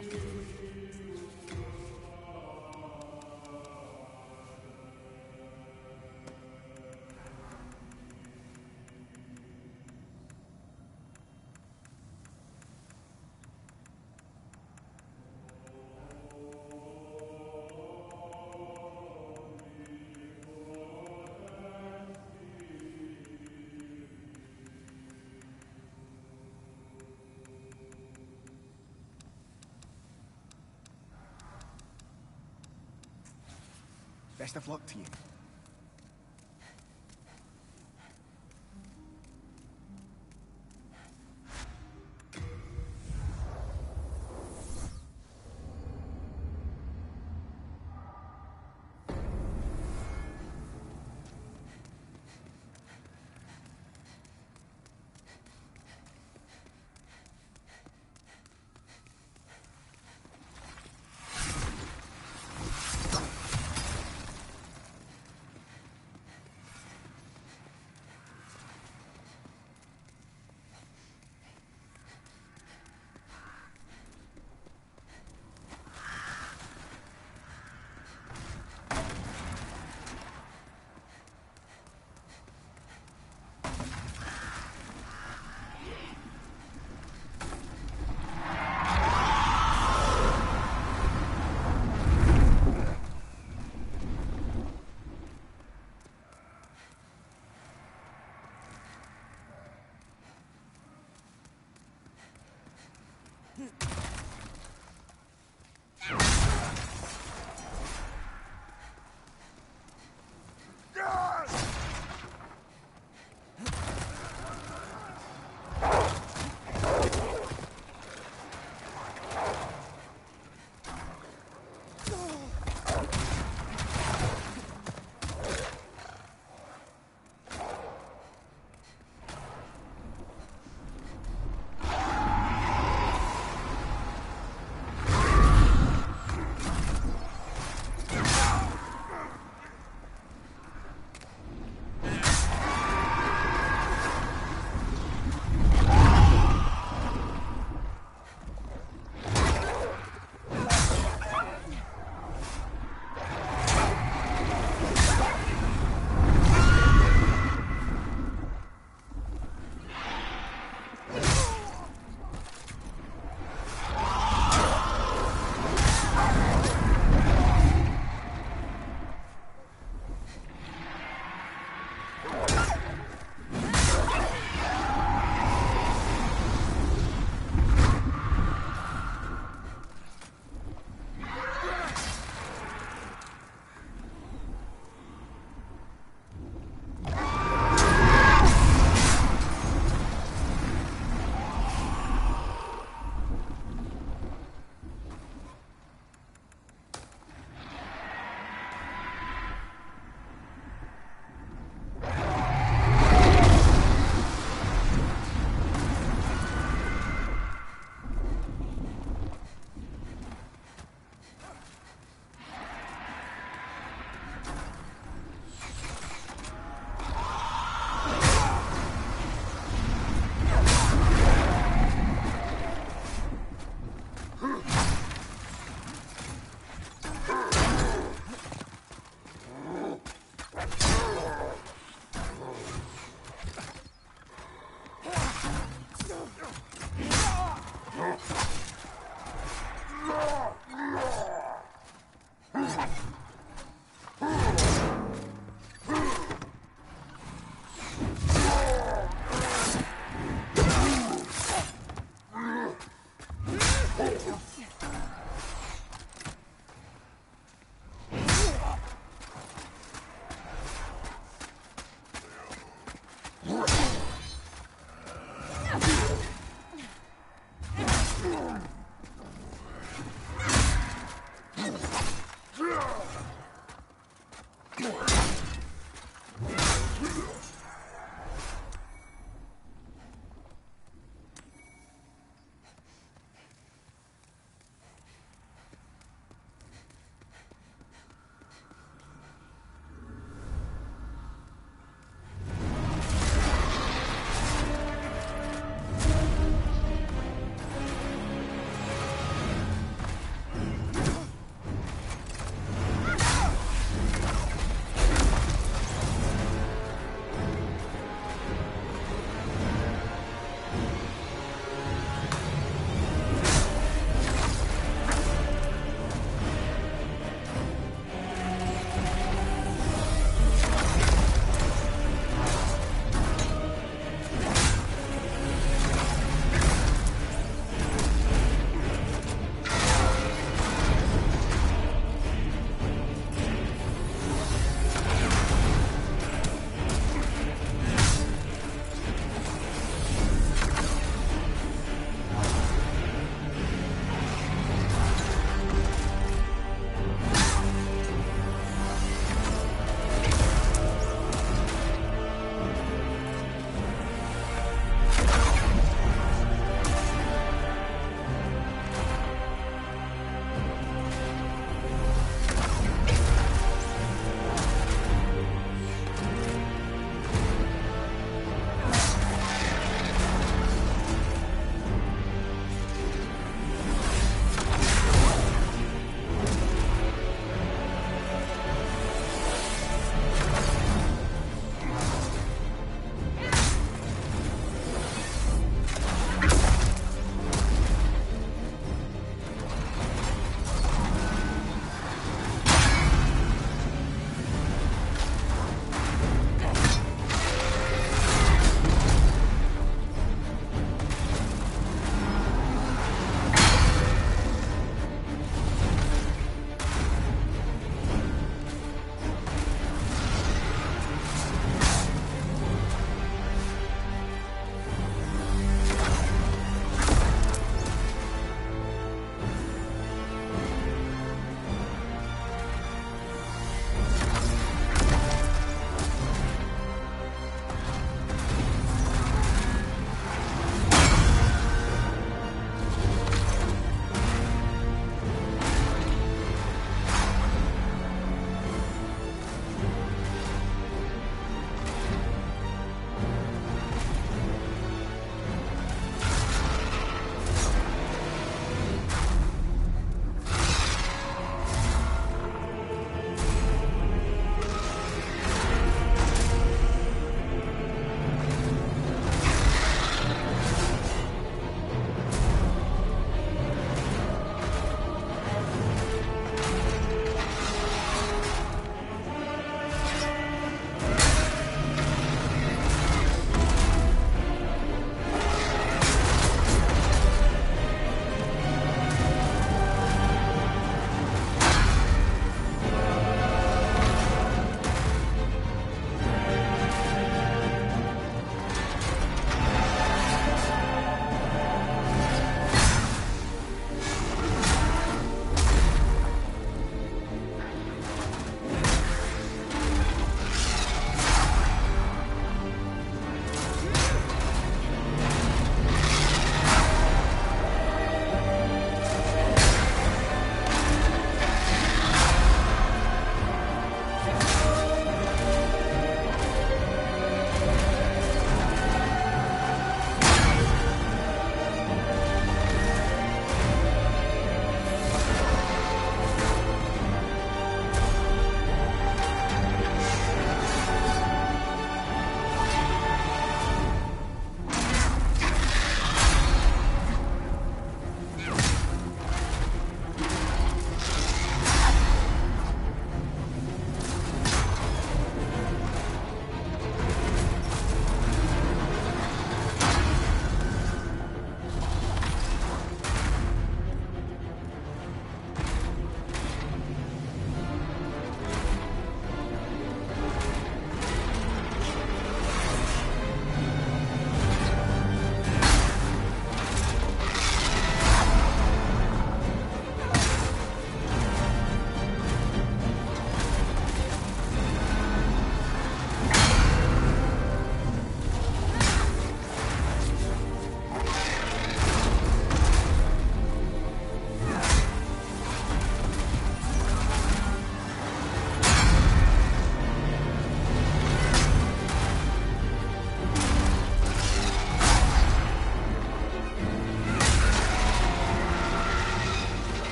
after you. Best of luck to you.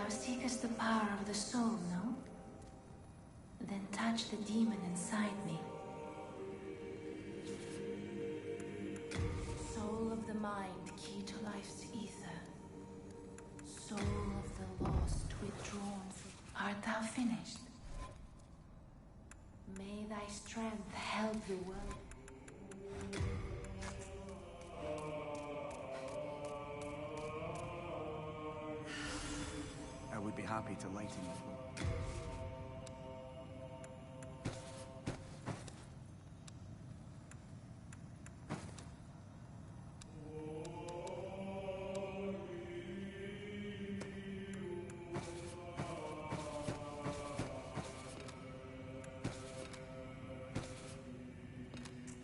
Thou seekest the power of the soul, no? Then touch the demon inside me. Soul of the mind, key to life's ether. Soul of the lost, withdrawn from... Art thou finished? May thy strength help the world. I would be happy to lighten your load.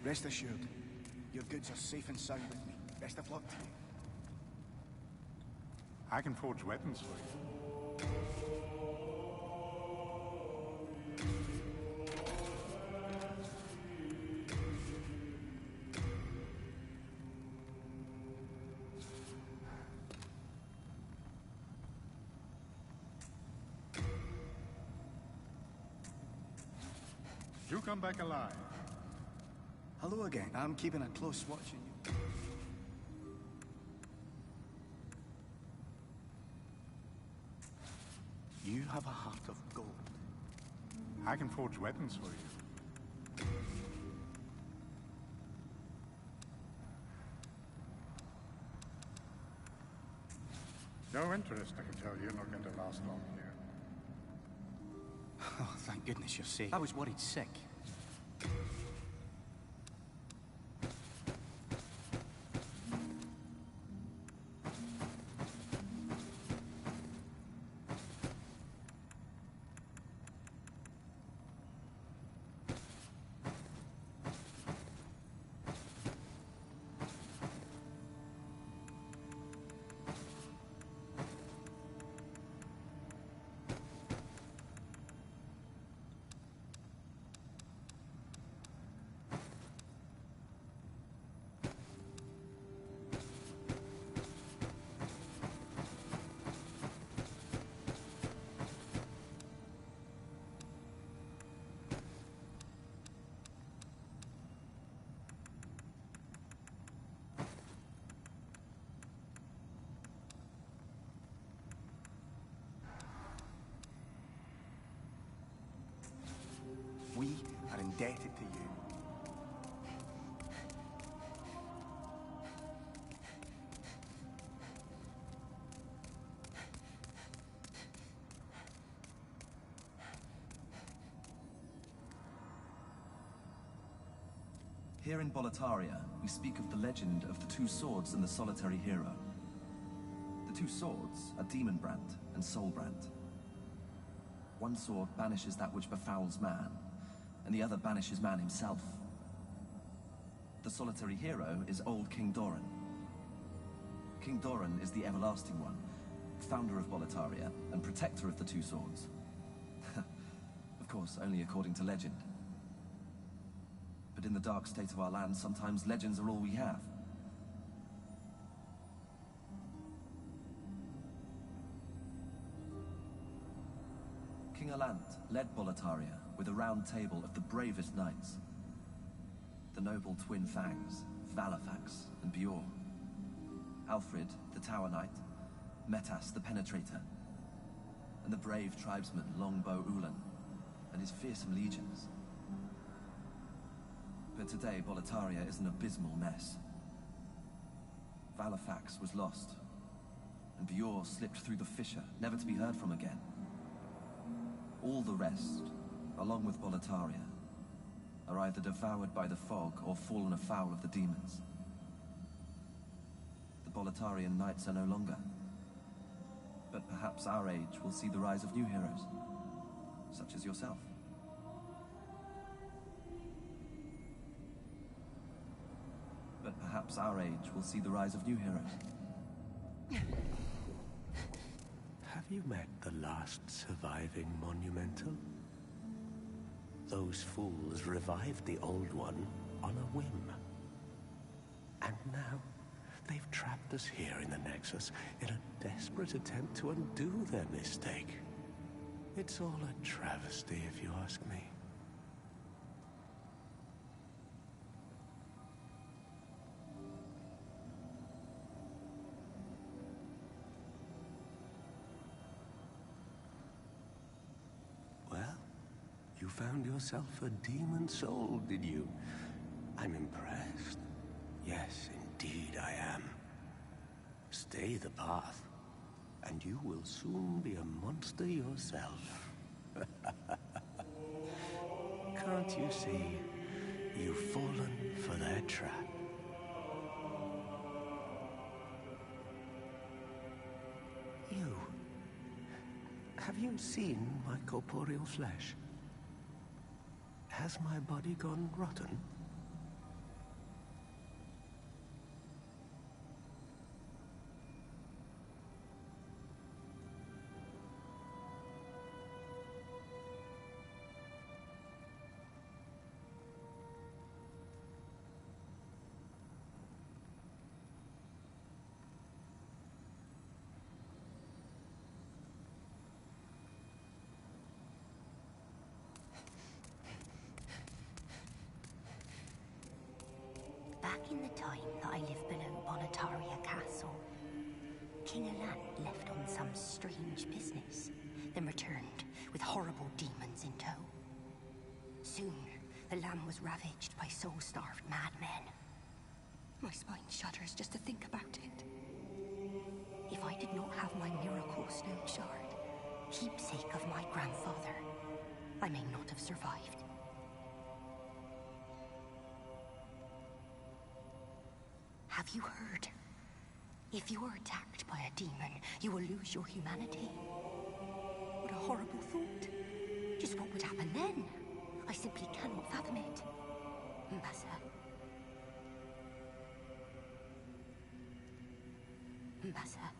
Rest assured, your goods are safe and sound with me. Best of luck to you. I can forge weapons for you. You come back alive. Hello again. I'm keeping a close watch on you. You have a heart of gold. I can forge weapons for you. No interest, I can tell you're not going to last long here. Oh, thank goodness you're safe. I was worried sick. We are indebted to you. Here in Boletaria, we speak of the legend of the two swords and the solitary hero. The two swords are Demon Brand and Soul Brand. One sword banishes that which befouls man, and the other banishes man himself. The solitary hero is old King Doran. King Doran is the Everlasting One, founder of Boletaria and protector of the two swords. Of course, only according to legend. But in the dark state of our land, sometimes legends are all we have. King Alant led Boletaria with a round table of the bravest knights. The noble twin Fangs, Valafax and Bjorn. Alfred, the Tower Knight, Metas, the Penetrator, and the brave tribesman Longbow Ulan and his fearsome legions. But today, Boletaria is an abysmal mess. Valafax was lost, and Bjorn slipped through the fissure, never to be heard from again. All the rest, along with Boletaria, are either devoured by the fog or fallen afoul of the demons. The Boletarian knights are no longer. But perhaps our age will see the rise of new heroes, such as yourself. But perhaps our age will see the rise of new heroes. Have you met the last surviving Monumental? Those fools revived the old one on a whim. And now, They've trapped us here in the Nexus in a desperate attempt to undo their mistake. It's all a travesty, if you ask me. Well, you found yourself a demon soul, did you? I'm impressed. Yes, indeed I am. Stay the path, and you will soon be a monster yourself. Can't you see? You've fallen for their trap. You. Have you seen my corporeal flesh? Has my body gone rotten? Back in the time that I lived below Boletarian Castle, King Aland left on some strange business, then returned with horrible demons in tow. Soon, the land was ravaged by soul-starved madmen. My spine shudders just to think about it. If I did not have my miracle snow shard, keepsake of my grandfather, I may not have survived. Have you heard? If you are attacked by a demon, you will lose your humanity. What a horrible thought. Just what would happen then? I simply cannot fathom it. Mbasa. Mbasa.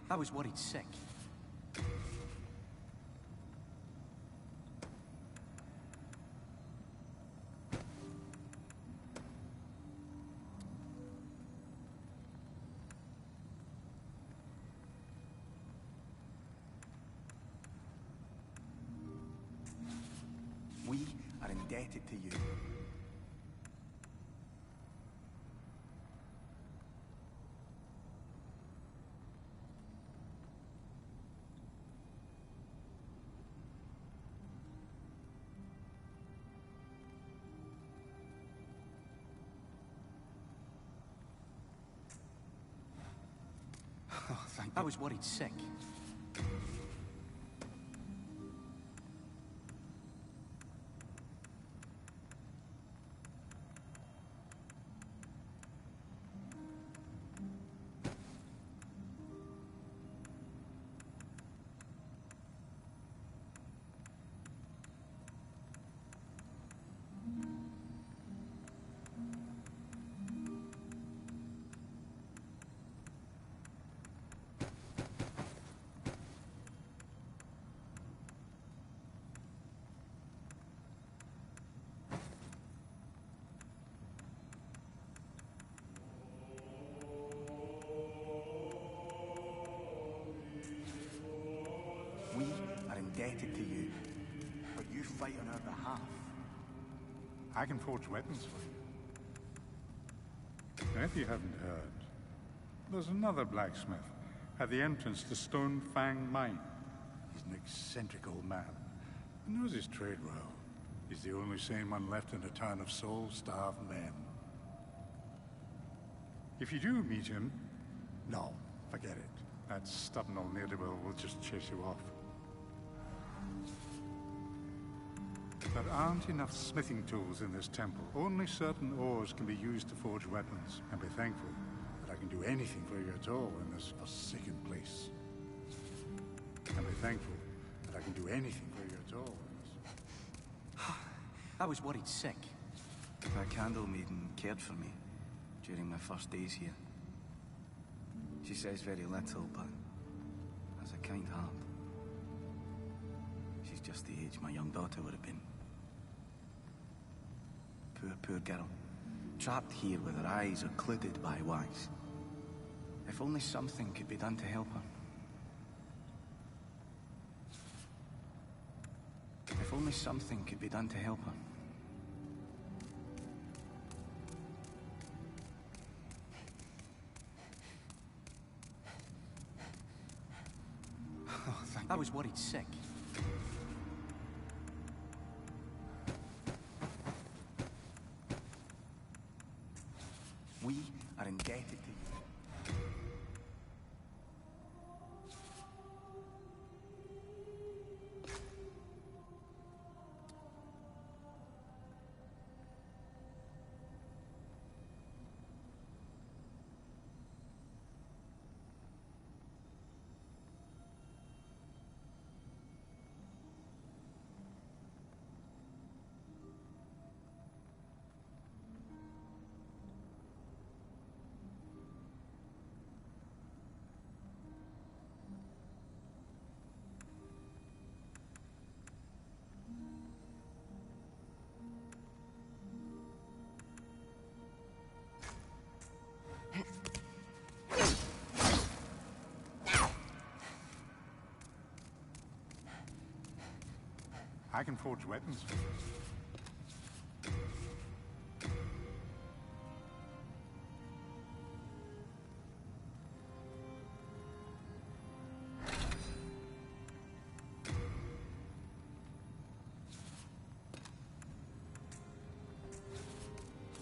I was worried sick. We are indebted to you. Oh, thank you. I was worried sick. We are indebted to you, but you fight on our behalf. I can forge weapons for you. And if you haven't heard, there's another blacksmith at the entrance to Stone Fang Mine. He's an eccentric old man. He knows his trade well. He's the only sane one left in a town of soul-starved men. If you do meet him, no, forget it. That stubborn old ne'er-do-well will just chase you off. There aren't enough smithing tools in this temple. Only certain ores can be used to forge weapons. And be thankful that I can do anything for you at all in this forsaken place. And be thankful that I can do anything for you at all. I was worried sick. My candle maiden cared for me during my first days here. She says very little, but has a kind heart. She's just the age my young daughter would have been. Poor girl. Trapped here with her eyes occluded by wax. If only something could be done to help her. If only something could be done to help her. Oh, thank you. I was worried sick. We are indebted to you. I can forge weapons.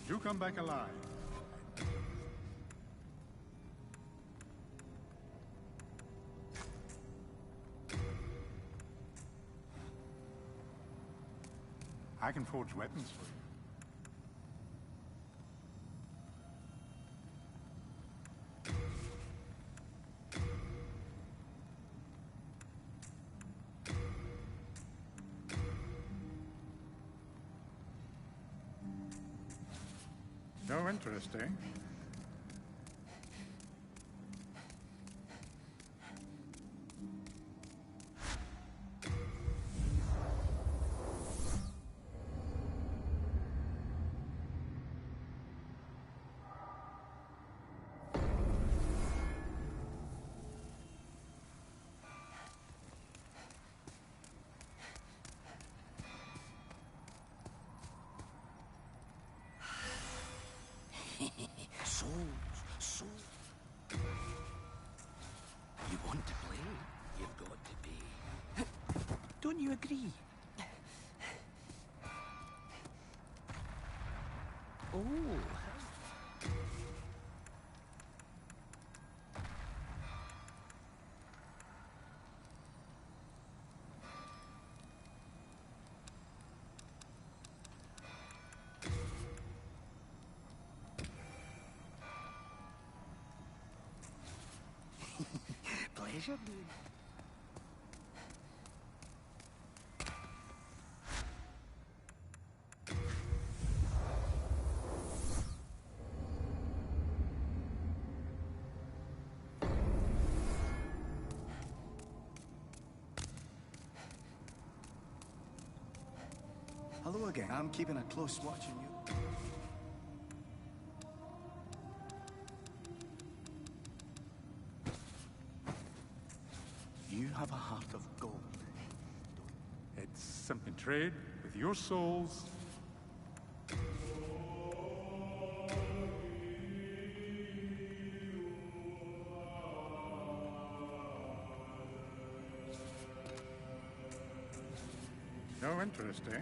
You come back alive. I can forge weapons for you. No interest, eh? Souls. You want to play? You've got to pay. Don't you agree? Oh. Pleasure, dude. Hello again. I'm keeping a close watch on you. You have a heart of gold. It's simply trade with your souls. No interest, eh?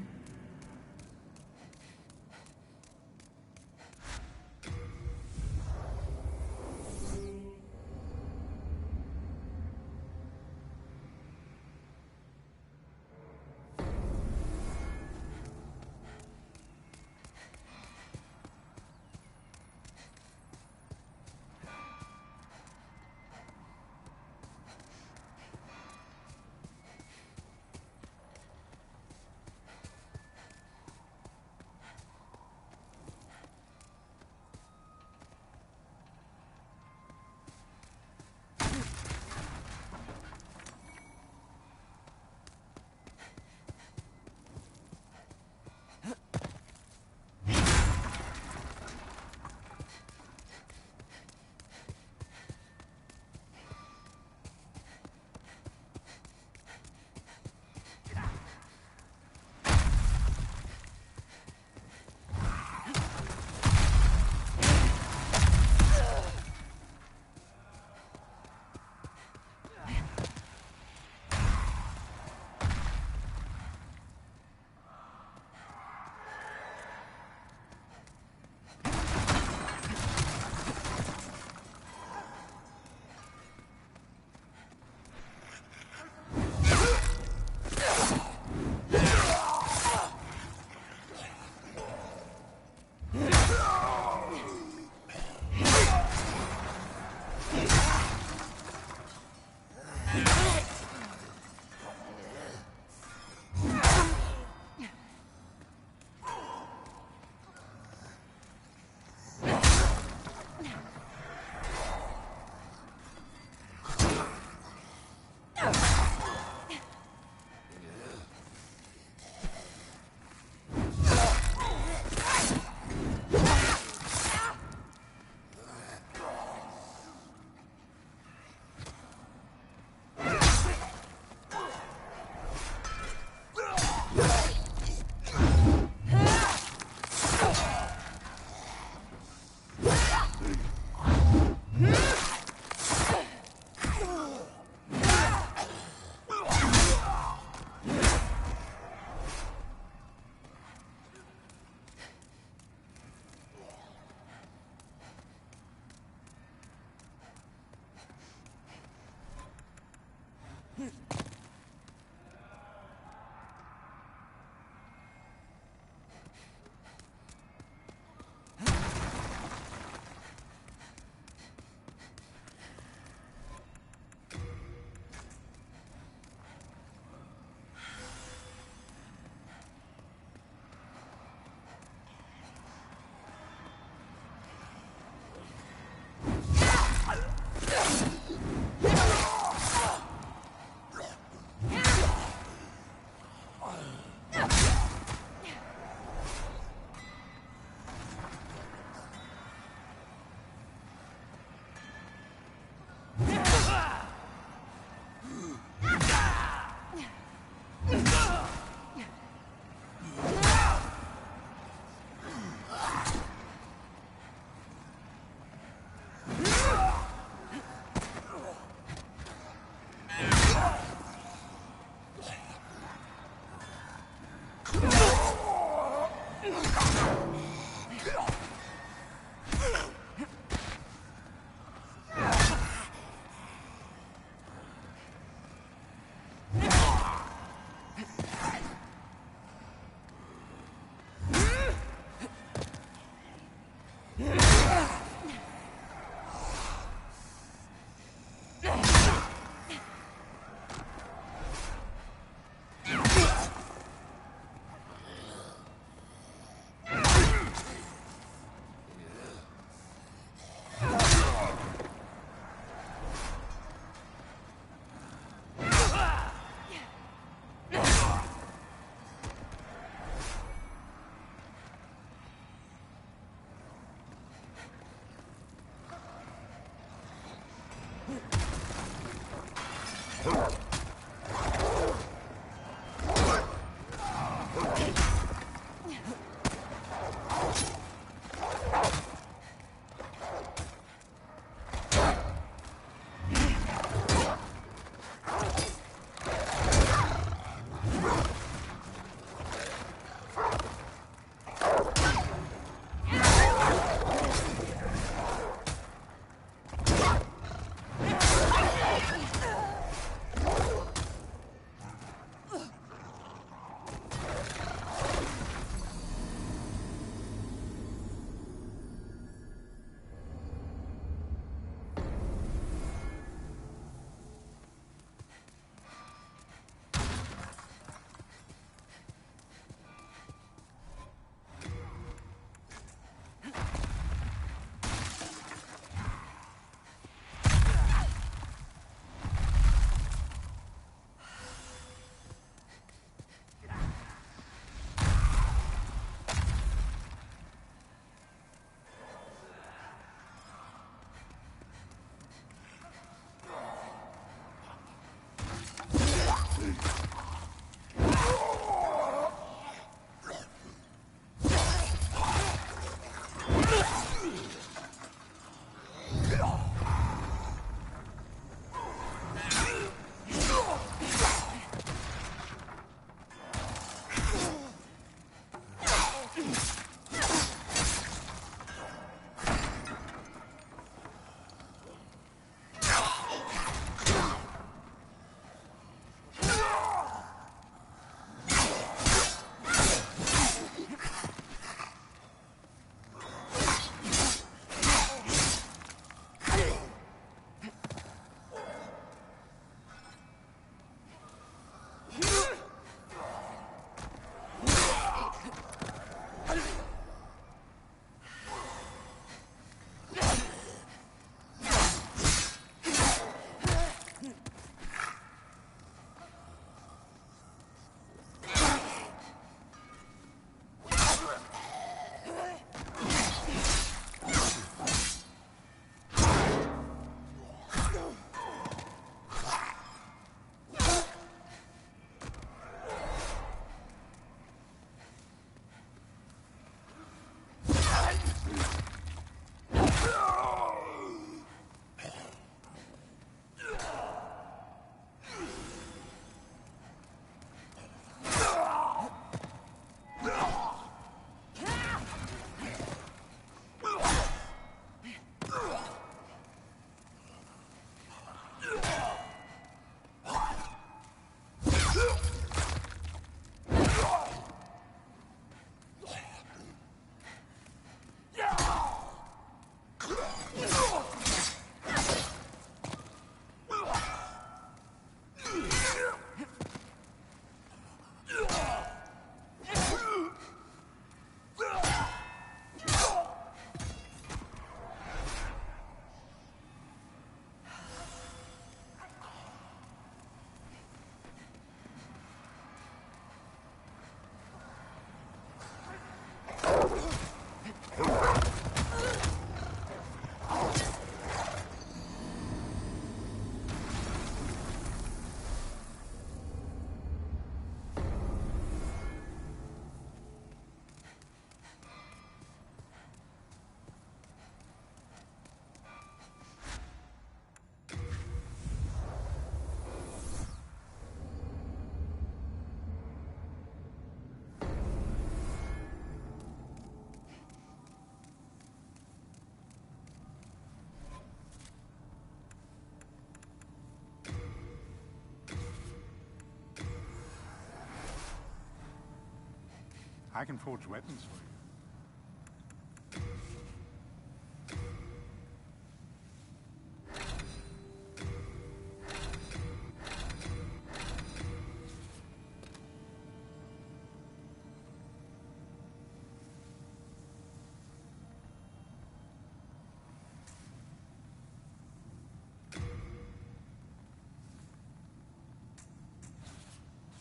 I can forge weapons for you.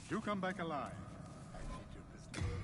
Do come back alive. I need your business.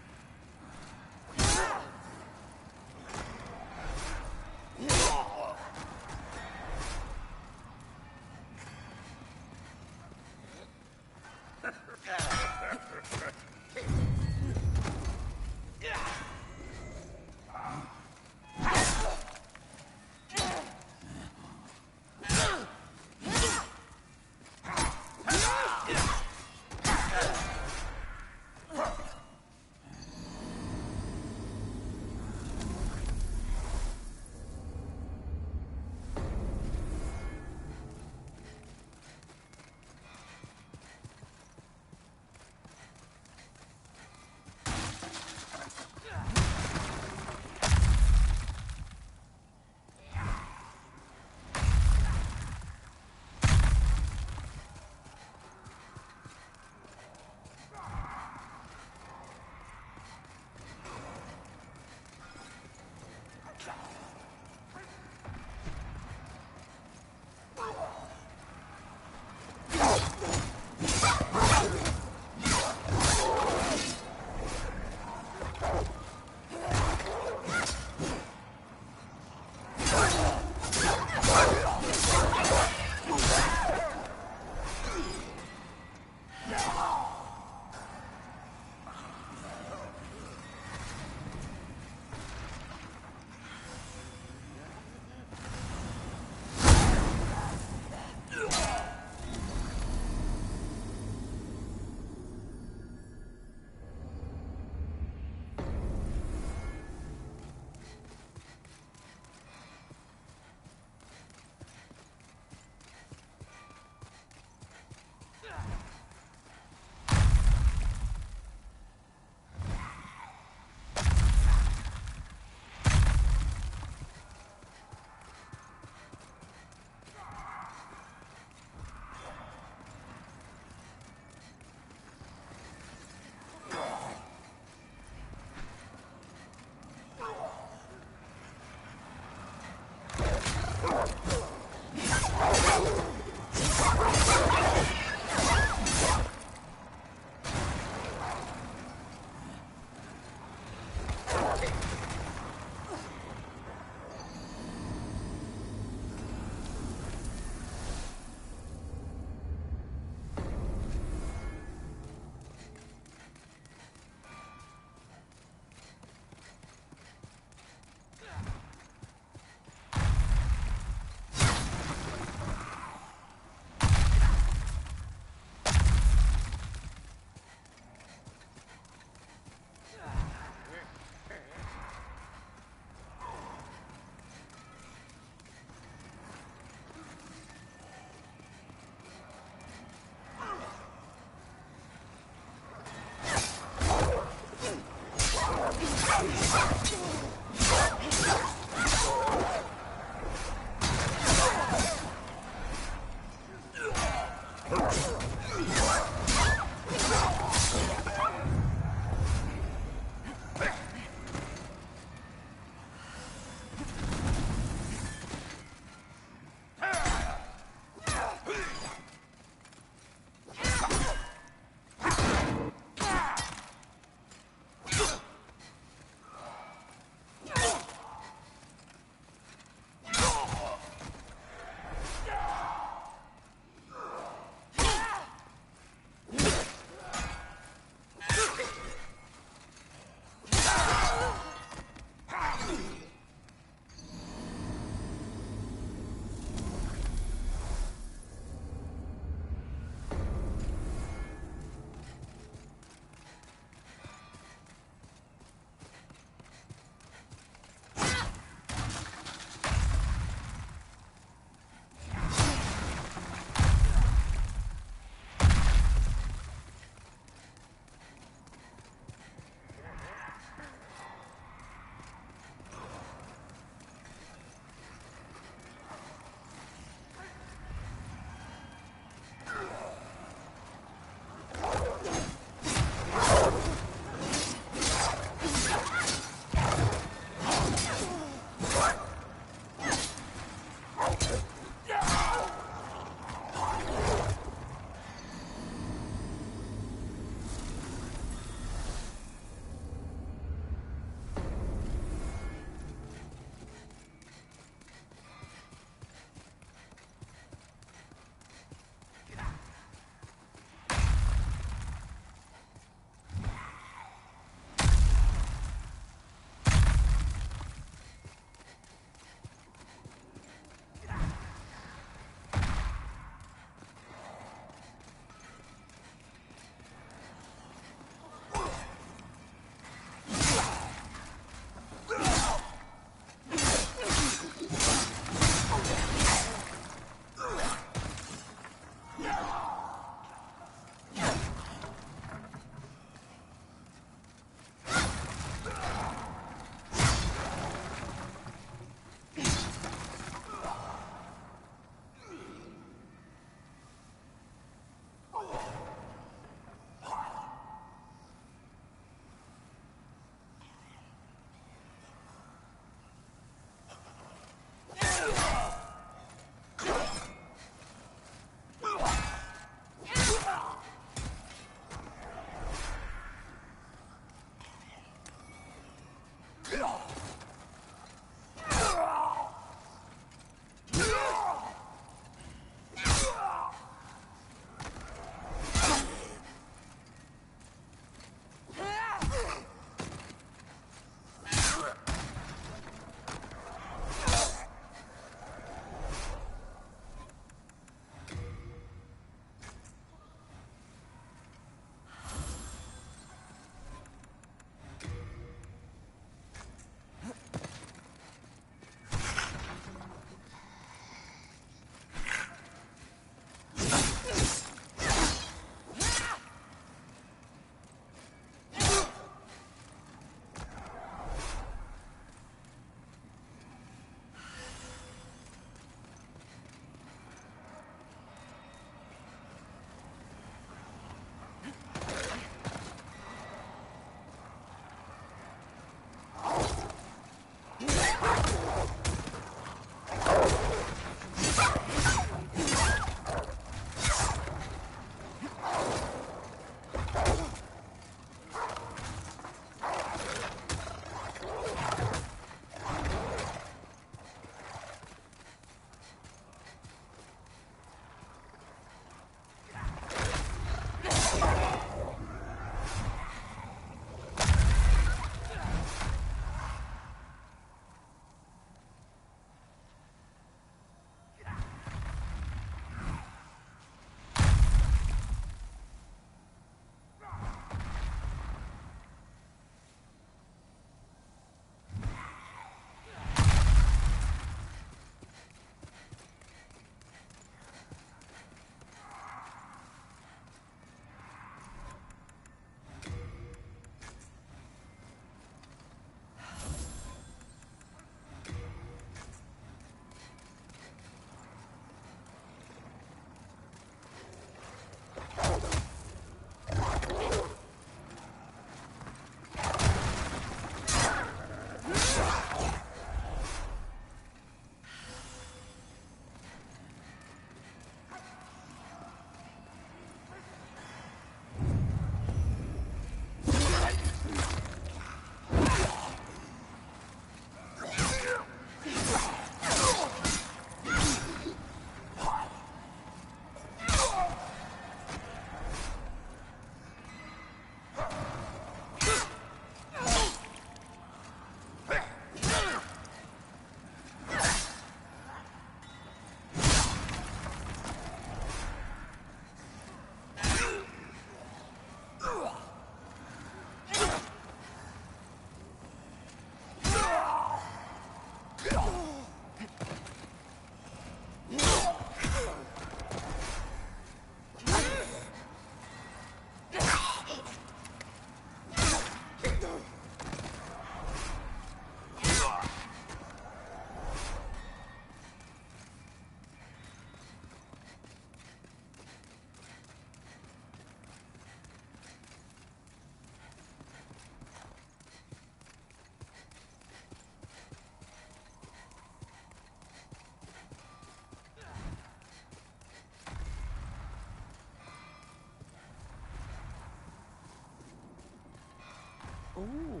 hello.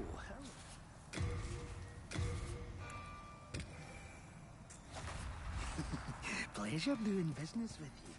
Pleasure doing business with you.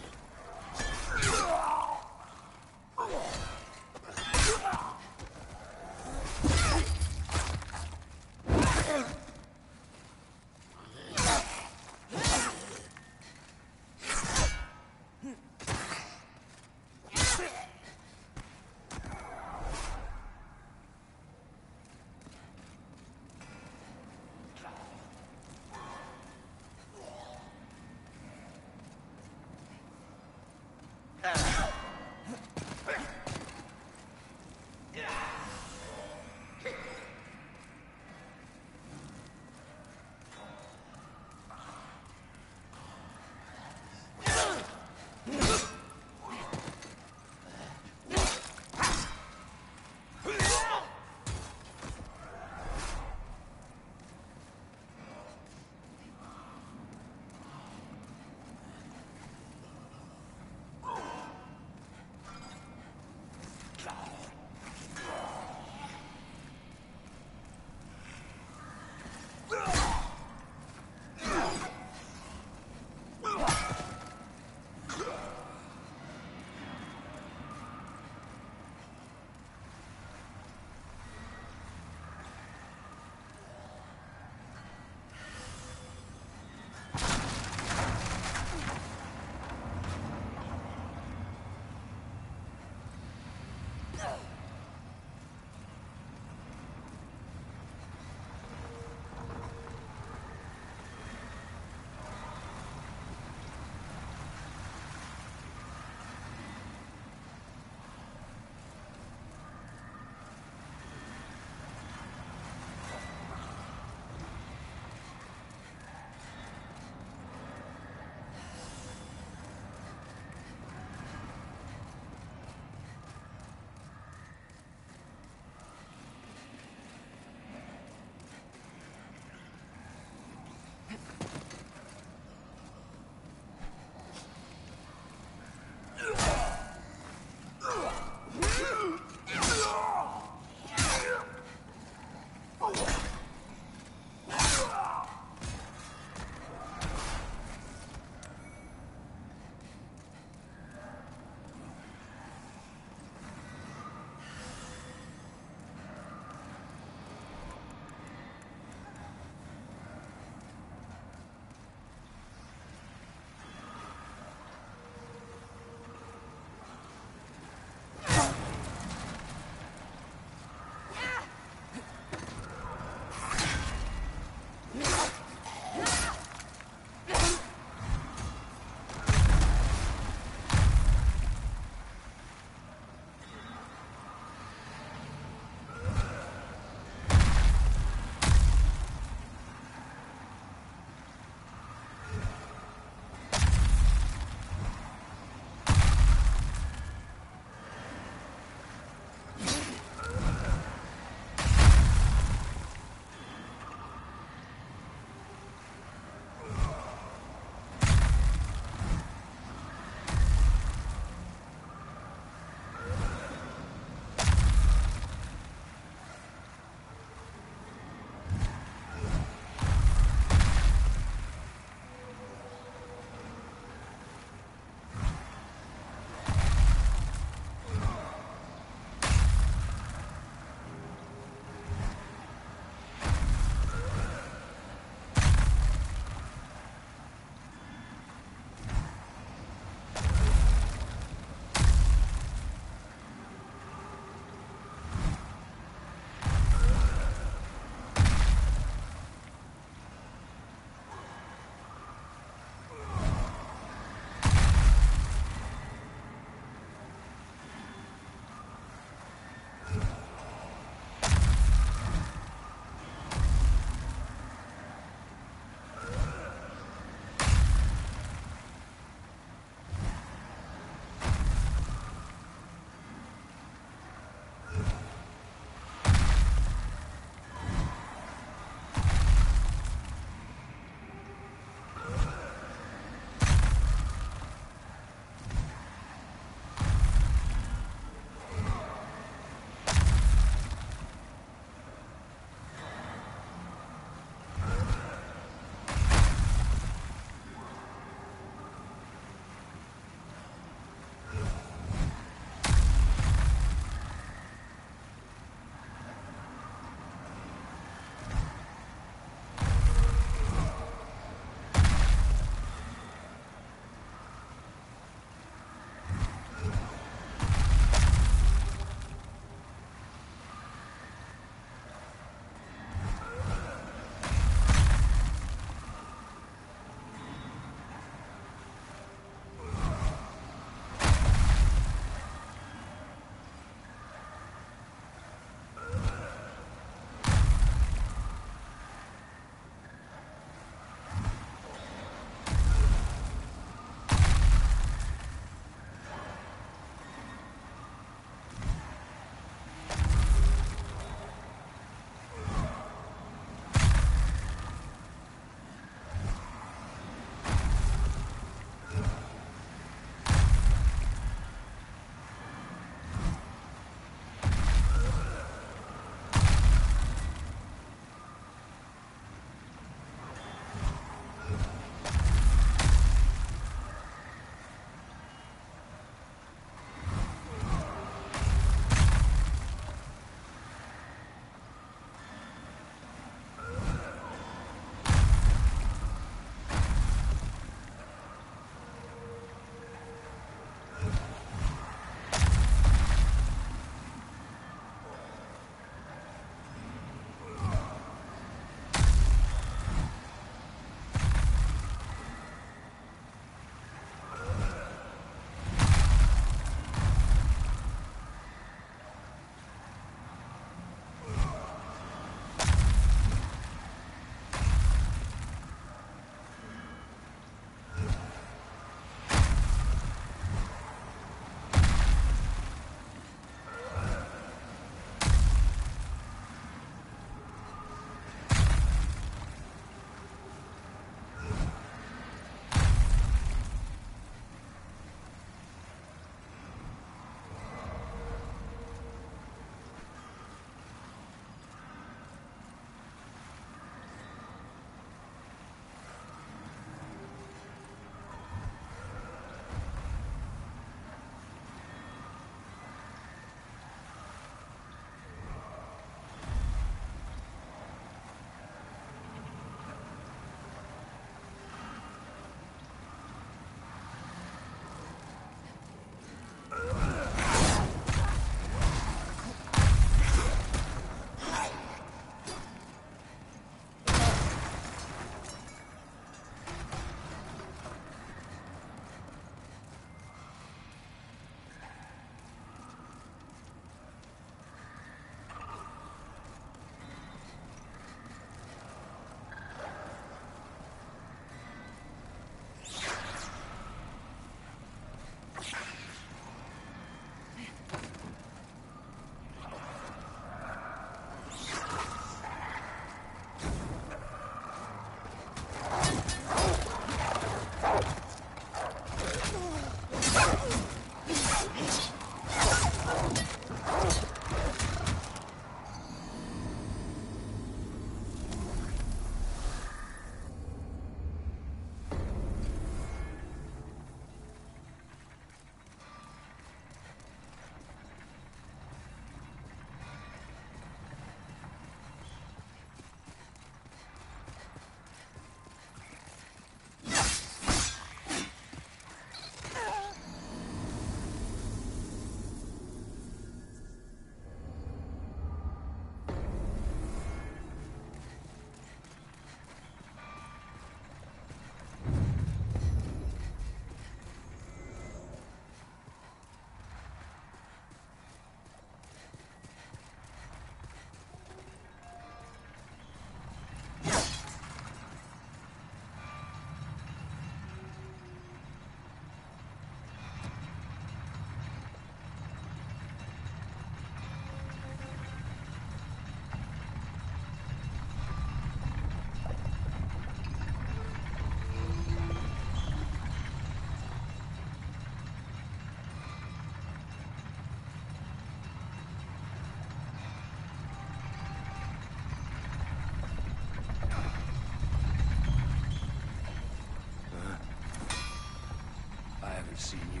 seen you.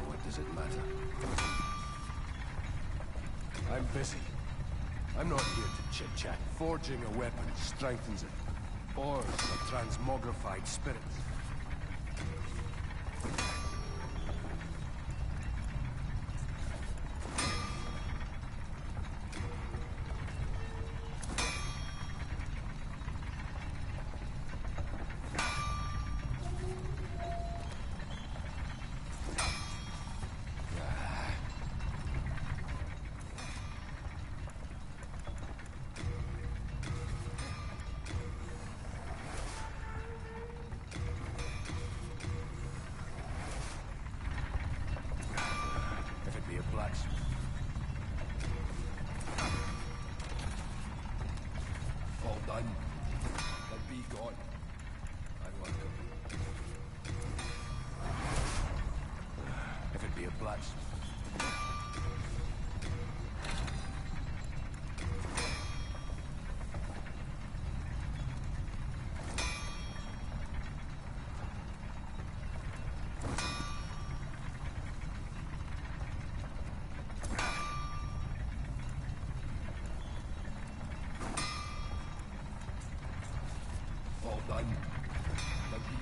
What does it matter? I'm busy. I'm not here to chit-chat. Forging a weapon strengthens it. Ores are transmogrified spirits. All done. Let be gone. I want them. If it be a blacksmith. All done. Let be.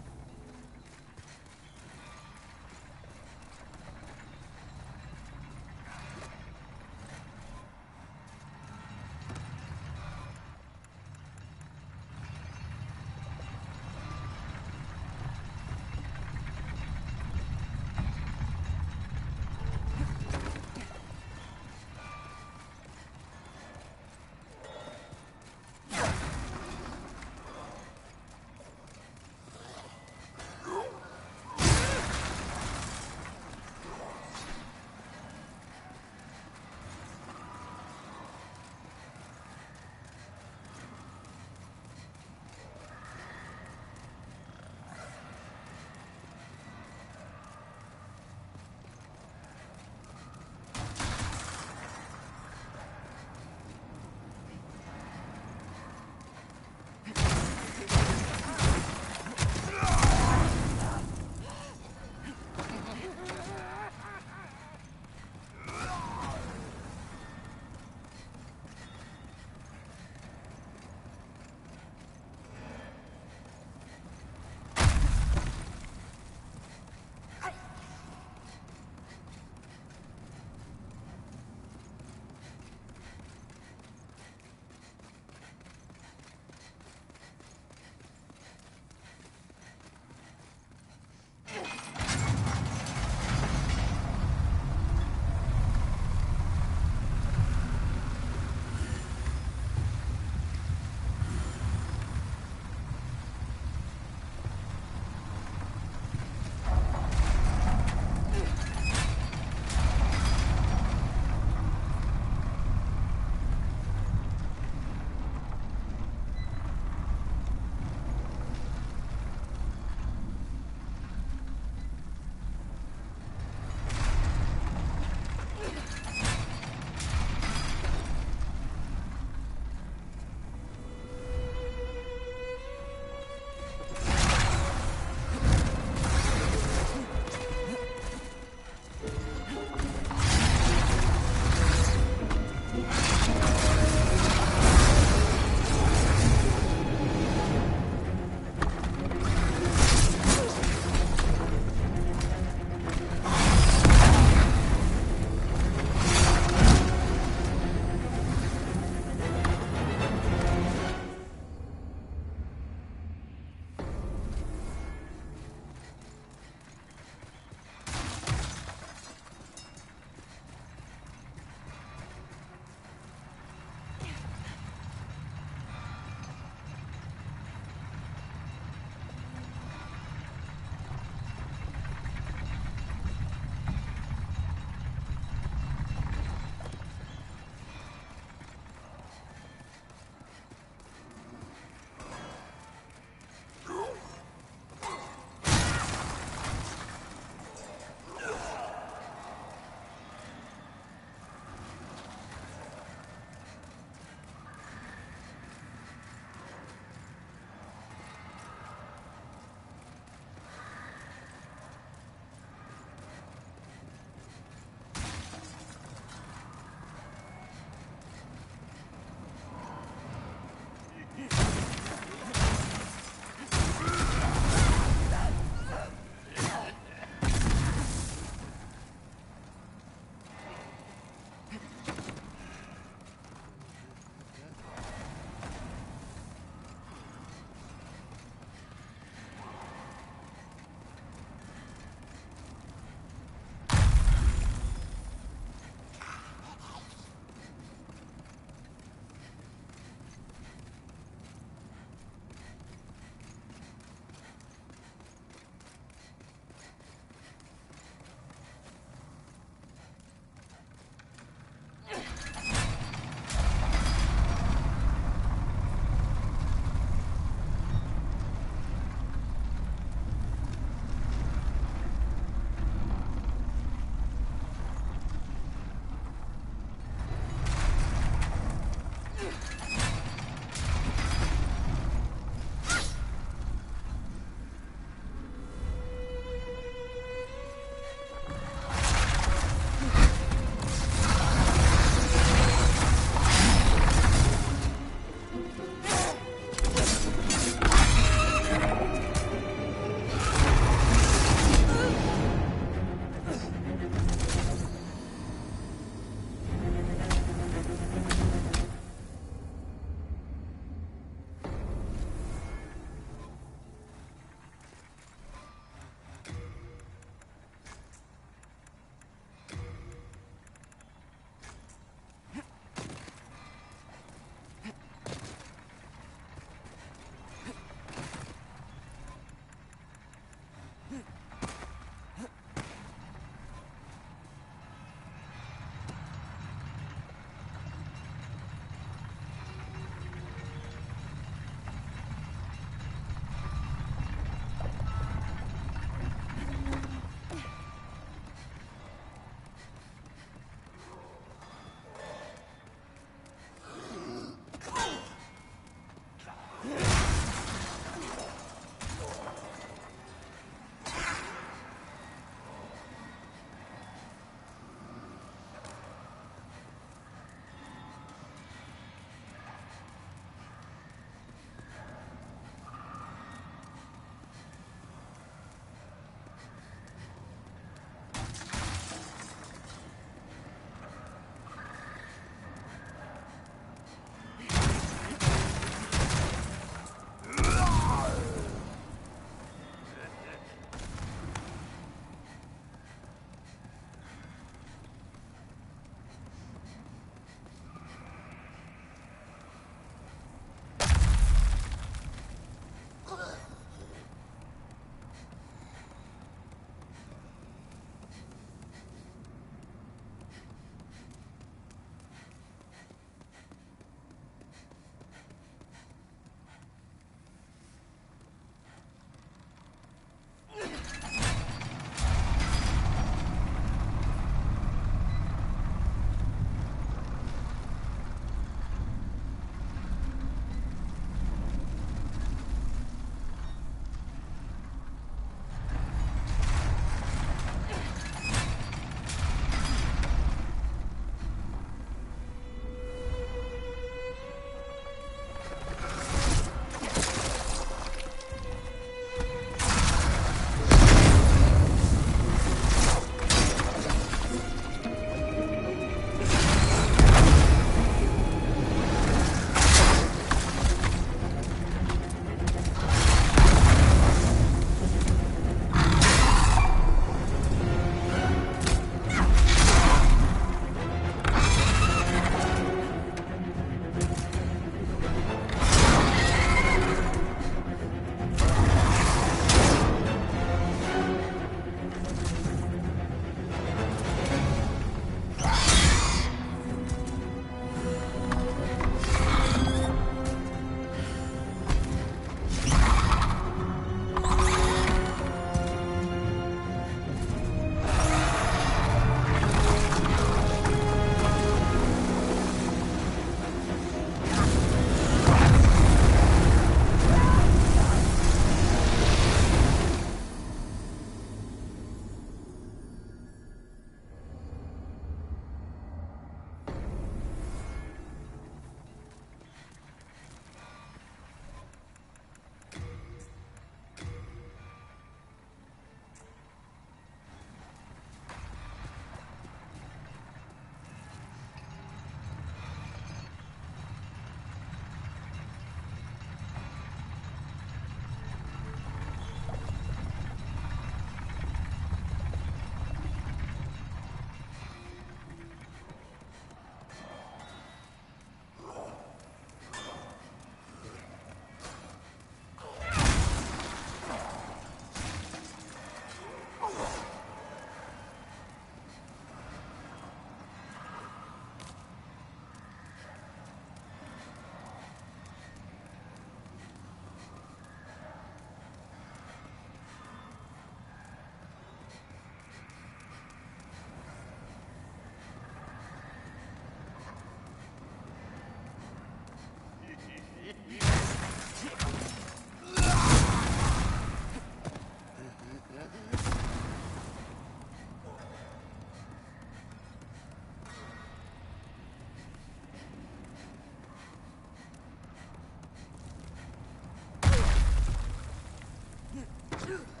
Ugh.